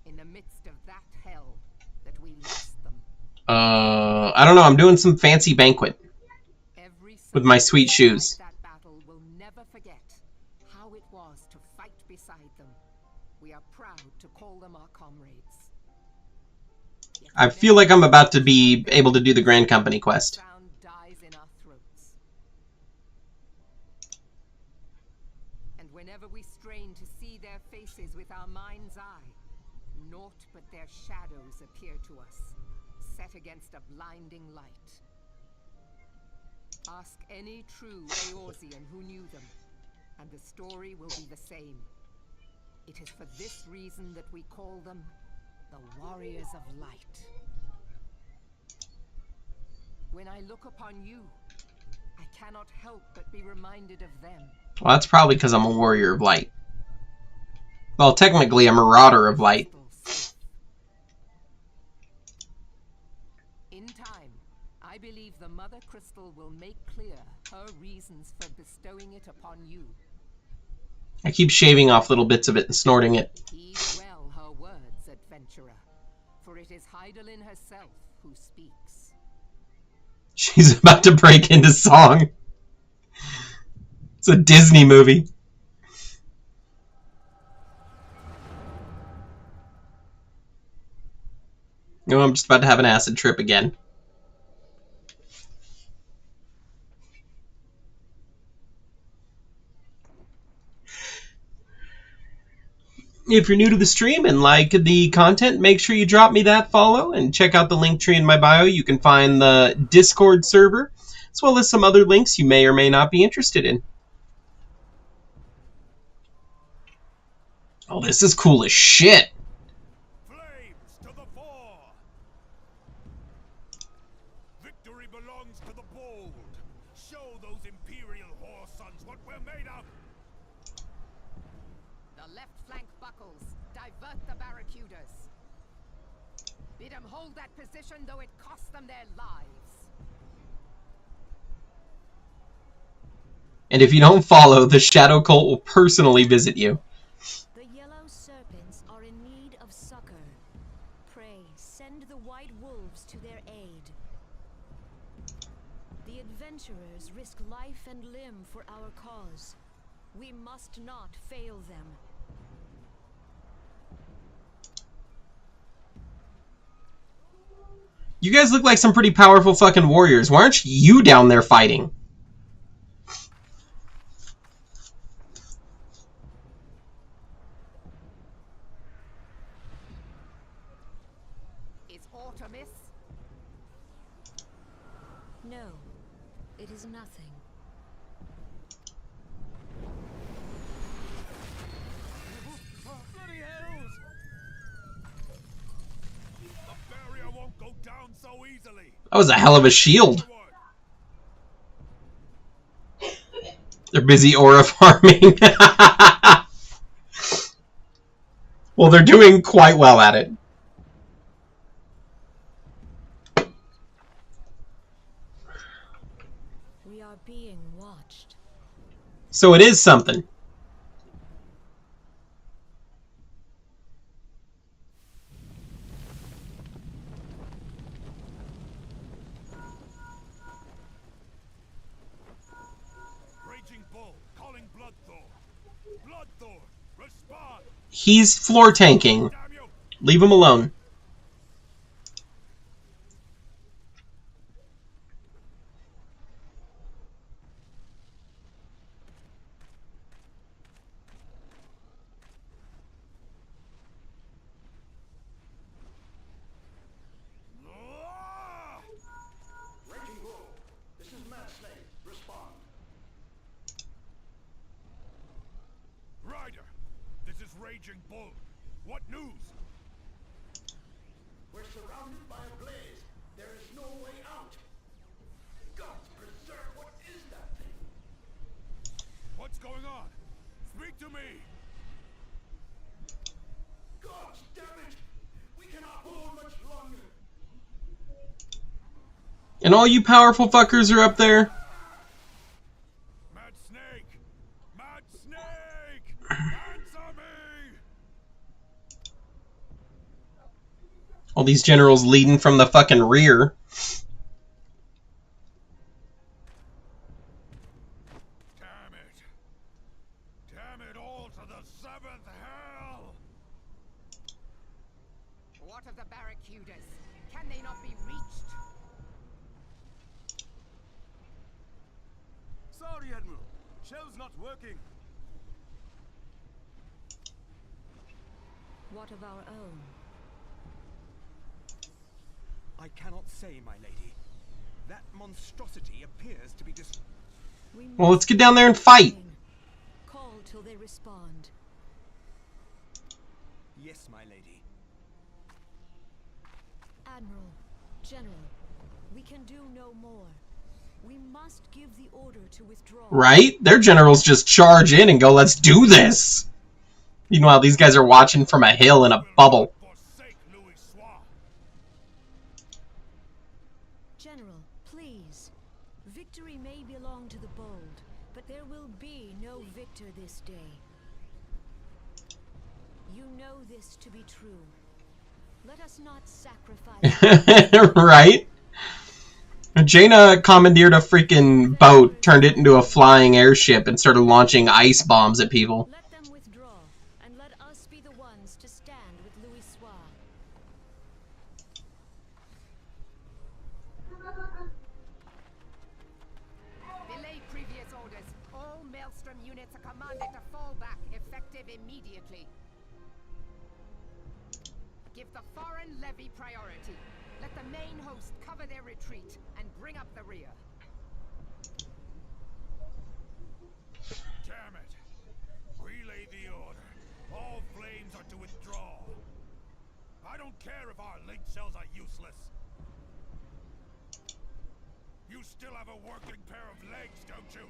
in the midst of that hell, that we lost them. I don't know. I'm doing some fancy banquet Every with my sweet soldier who shoes. died that battle will never forget how it was to fight beside them. We are proud to call them our comrades. Yet I feel like I'm about to be able to do the Grand Company quest. sound dies in our throats. And whenever we strain to see their faces with our mind's eye, naught but their shadows appear to us, set against a blinding light. Ask any true Eorzean who knew them, and the story will be the same. It is for this reason that we call them the Warriors of Light. When I look upon you, I cannot help but be reminded of them. Well, that's probably because I'm a warrior of light. Well, technically, a marauder of light. In time, I believe the Mother Crystal will make clear her reasons for bestowing it upon you. I keep shaving off little bits of it and snorting it. Heed well her words, adventurer, for it is Hydaelyn herself who speaks. She's about to break into song. It's a Disney movie. No, I'm just about to have an acid trip again. If you're new to the stream and like the content, make sure you drop me that follow and check out the link tree in my bio. You can find the Discord server, as well as some other links you may or may not be interested in. Oh, this is cool as shit. Flames to the fore! Victory belongs to the bold. Show those Imperial whore sons what we're made of. The left flank buckles. Divert the barracudas. Bid them hold that position, though it costs them their lives. And if you don't follow, the Shadow Cult will personally visit you. The yellow serpents are in need of succor. Pray, send the white wolves to their aid. The adventurers risk life and limb for our cause. We must not fail them. You guys look like some pretty powerful fucking warriors. Why aren't you down there fighting? Is aught amiss? No, it is nothing. Bloody hells! The barrier won't go down so easily. That was a hell of a shield. Forward. They're busy aura farming. Well, they're doing quite well at it. We are being watched. So it is something. Raging Bull, calling Bloodthorn. Bloodthorn, respond! He's floor tanking. Damn you! Leave him alone. Ah! Raging Bull, this is Mad Snake. Respond. Ryder, this is Raging Bull. What news? We're surrounded by a blaze. There is no way out. Gods preserve, what is that thing? What's going on? Speak to me! Gods damn it! We cannot hold much longer. And all you powerful fuckers are up there. Mad Snake! Mad Snake! Answer me! All these generals leading from the fucking rear. Damn it! Damn it all to the seventh hell! What of the barracudas? Can they not be reached? Sorry, Admiral. Shell's not working. What of our own? I cannot say, my lady. That monstrosity appears to be We Well, let's must get down there and fight. call till they respond. Yes, my lady. Admiral, General, we can do no more. We must give the order to withdraw. Right? Their generals just charge in and go, let's do this. Meanwhile, these guys are watching from a hill in a bubble. Forsake Louis Soir. General, please. Victory may belong to the bold, but there will be no victor this day. You know this to be true. Let us not sacrifice. Right? Jaina commandeered a freaking boat, turned it into a flying airship, and started launching ice bombs at people. Let them withdraw, and let us be the ones to stand with Louis Soir. Belay previous orders. All Maelstrom units are commanded to fall back, effective immediately. Give the foreign levy priority. Let the main host cover their retreat and bring up the rear. Damn it! Relay the order. All flames are to withdraw. I don't care if our link cells are useless. You still have a working pair of legs, don't you?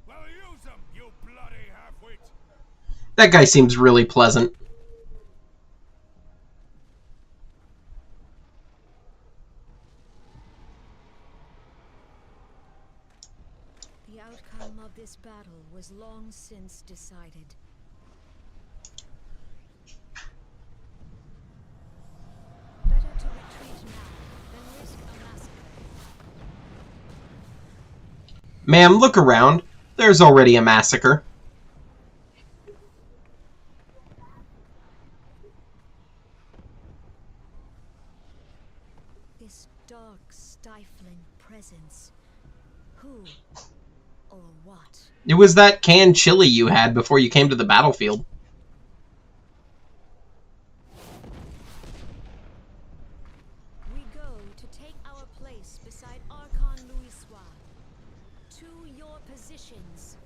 Well, use them, you bloody half-wit! That guy seems really pleasant. The outcome of this battle was long since decided. Better to retreat now than risk a massacre. Ma'am, look around. There's already a massacre. This dark, stifling presence. Who or what? It was that canned chili you had before you came to the battlefield. We go to take our place beside Archon Louisoix. To your positions.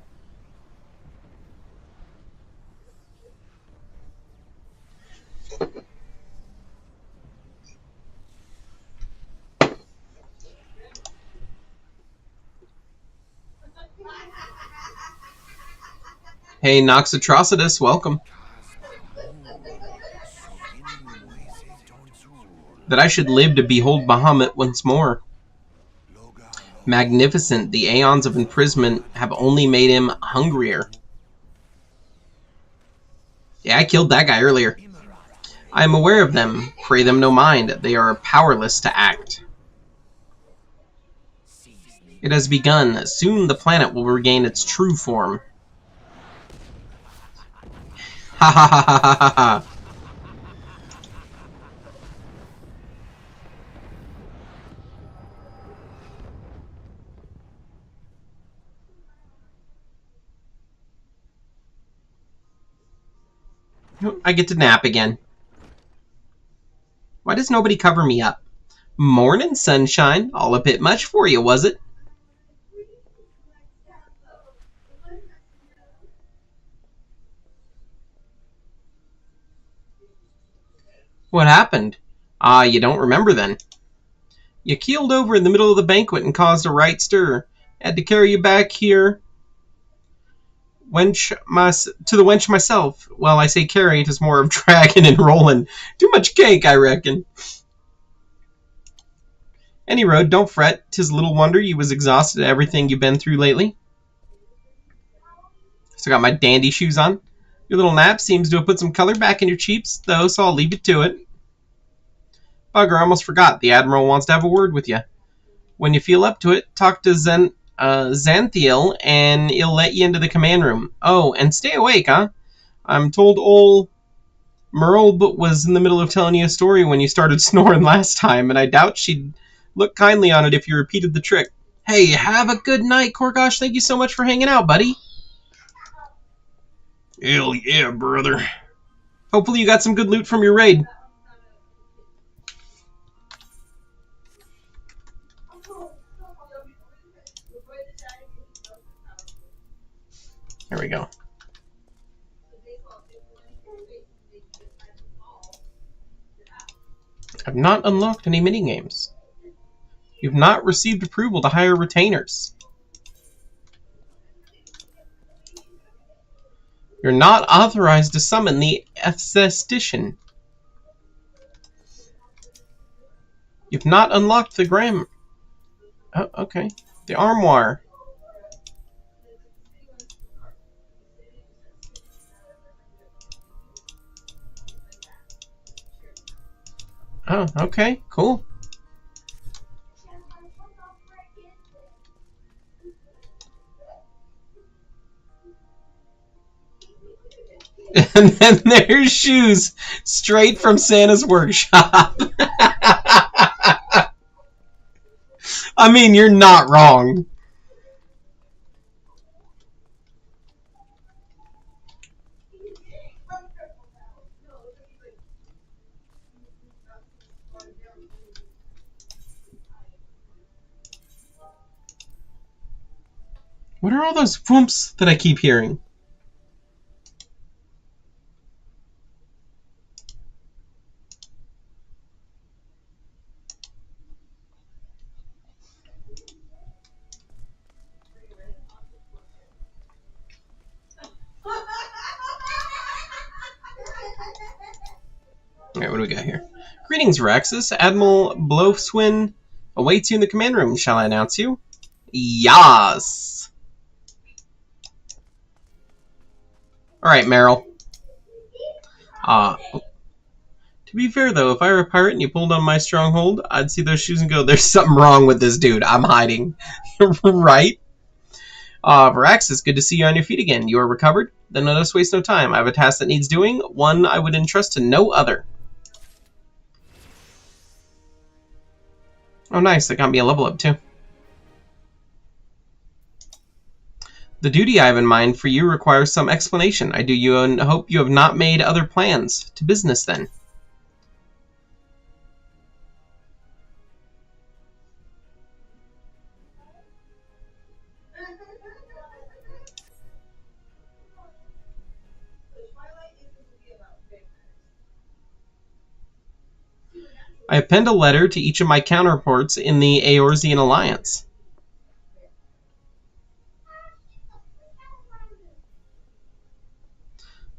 Hey, Nox Atrocitus, welcome. That I should live to behold Bahamut once more. Magnificent, the aeons of imprisonment have only made him hungrier. Yeah, I killed that guy earlier. I am aware of them. Pray them no mind. They are powerless to act. It has begun. Soon the planet will regain its true form. Ha ha ha ha ha ha ha. I get to nap again. Why does nobody cover me up? Morning, sunshine. All a bit much for you, was it? What happened? Ah, you don't remember then. You keeled over in the middle of the banquet and caused a right stir. Had to carry you back here to the wench myself. Well, I say carry, it is more of dragging and rolling. Too much cake, I reckon. Any road, don't fret. 'Tis little wonder you was exhausted at everything you've been through lately. Still got my dandy shoes on. Your little nap seems to have put some color back in your cheeks, though, so I'll leave you to it. Bugger, I almost forgot. The Admiral wants to have a word with you. When you feel up to it, talk to Xanthiel, and he'll let you into the command room. Oh, and stay awake, huh? I'm told old Merle was in the middle of telling you a story when you started snoring last time, and I doubt she'd look kindly on it if you repeated the trick. Hey, have a good night, Korgosh. Thank you so much for hanging out, buddy. Hell yeah, brother. Hopefully you got some good loot from your raid. There we go. I've not unlocked any minigames. You've not received approval to hire retainers. You're not authorized to summon the Ethestician. You've not unlocked the Gram... Oh, okay. The Armoire. Oh, okay. Cool. And then there's shoes straight from Santa's workshop. I mean, you're not wrong. What are all those whoops that I keep hearing? Alright, what do we got here? Greetings, Raxus. Admiral Blofswin awaits you in the command room. Shall I announce you? Yas! Alright, Meryl. To be fair, though, if I were a pirate and you pulled on my stronghold, I'd see those shoes and go, there's something wrong with this dude. I'm hiding. Right? Varaxis, good to see you on your feet again. You are recovered? Then let us waste no time. I have a task that needs doing, one I would entrust to no other. Oh, nice. That got me a level up, too. The duty I have in mind for you requires some explanation. I do you and hope you have not made other plans. To business, then. I have penned a letter to each of my counterparts in the Eorzean Alliance.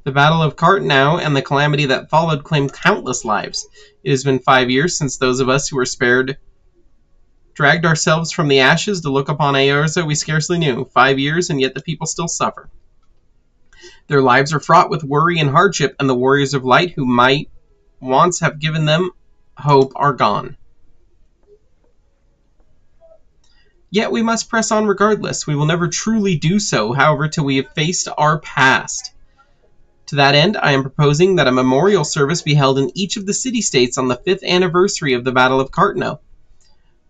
The Battle of Cartnau and the calamity that followed claimed countless lives. It has been 5 years since those of us who were spared dragged ourselves from the ashes to look upon Eorze we scarcely knew. 5 years, and yet the people still suffer. Their lives are fraught with worry and hardship, and the warriors of light who might once have given them hope are gone. Yet we must press on regardless. We will never truly do so, however, till we have faced our past. To that end, I am proposing that a memorial service be held in each of the city-states on the 5th anniversary of the Battle of Cartnau.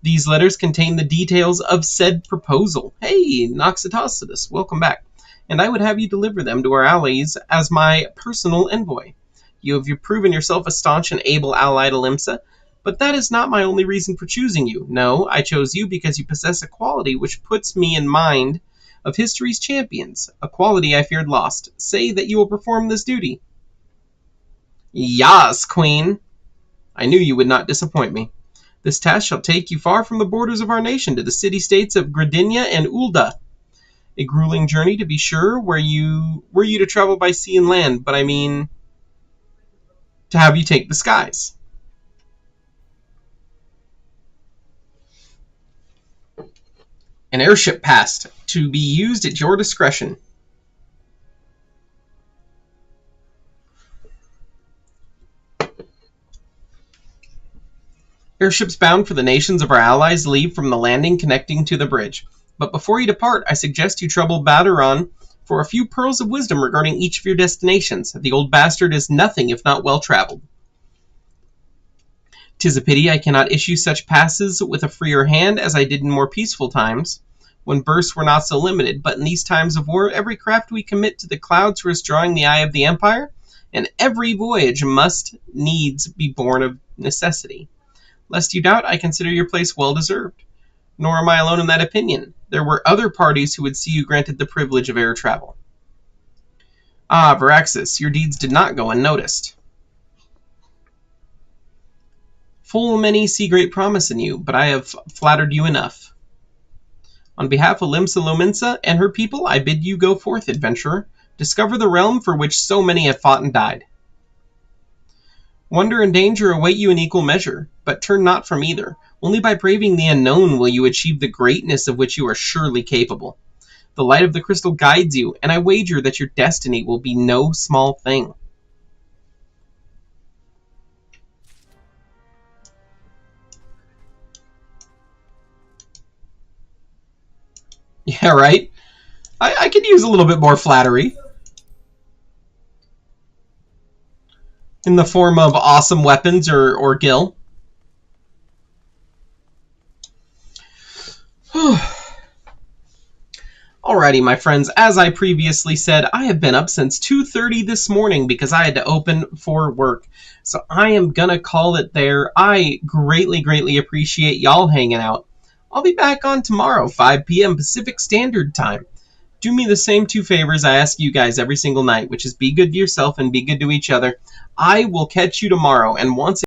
These letters contain the details of said proposal. Hey, Noxitacidus, welcome back. And I would have you deliver them to our allies as my personal envoy. You have proven yourself a staunch and able ally to Limsa, but that is not my only reason for choosing you. No, I chose you because you possess a quality which puts me in mind of history's champions, a quality I feared lost. Say that you will perform this duty. Yas, Queen! I knew you would not disappoint me. This task shall take you far from the borders of our nation to the city-states of Gradinia and Ul'dah. A grueling journey, to be sure, were you to travel by sea and land, but I mean to have you take the skies. An airship passed, to be used at your discretion. Airships bound for the nations of our allies leave from the landing connecting to the bridge. But before you depart, I suggest you trouble Baderon for a few pearls of wisdom regarding each of your destinations. The old bastard is nothing if not well-traveled. 'Tis a pity I cannot issue such passes with a freer hand as I did in more peaceful times, when bursts were not so limited, but in these times of war, every craft we commit to the clouds risks drawing the eye of the Empire, and every voyage must needs be born of necessity. Lest you doubt, I consider your place well-deserved. Nor am I alone in that opinion. There were other parties who would see you granted the privilege of air travel. Ah, Varaxis, your deeds did not go unnoticed. Full many see great promise in you, but I have flattered you enough. On behalf of Limsa Lominsa and her people, I bid you go forth, adventurer. Discover the realm for which so many have fought and died. Wonder and danger await you in equal measure, but turn not from either. Only by braving the unknown will you achieve the greatness of which you are surely capable. The light of the crystal guides you, and I wager that your destiny will be no small thing. Yeah, right? I could use a little bit more flattery. In the form of awesome weapons or gil. Alrighty, my friends, as I previously said, I have been up since 2:30 this morning because I had to open for work. So I am gonna call it there. I greatly, greatly appreciate y'all hanging out. I'll be back on tomorrow, 5 p.m. Pacific Standard Time. do me the same two favors I ask you guys every single night, which is be good to yourself and be good to each other. I will catch you tomorrow, and once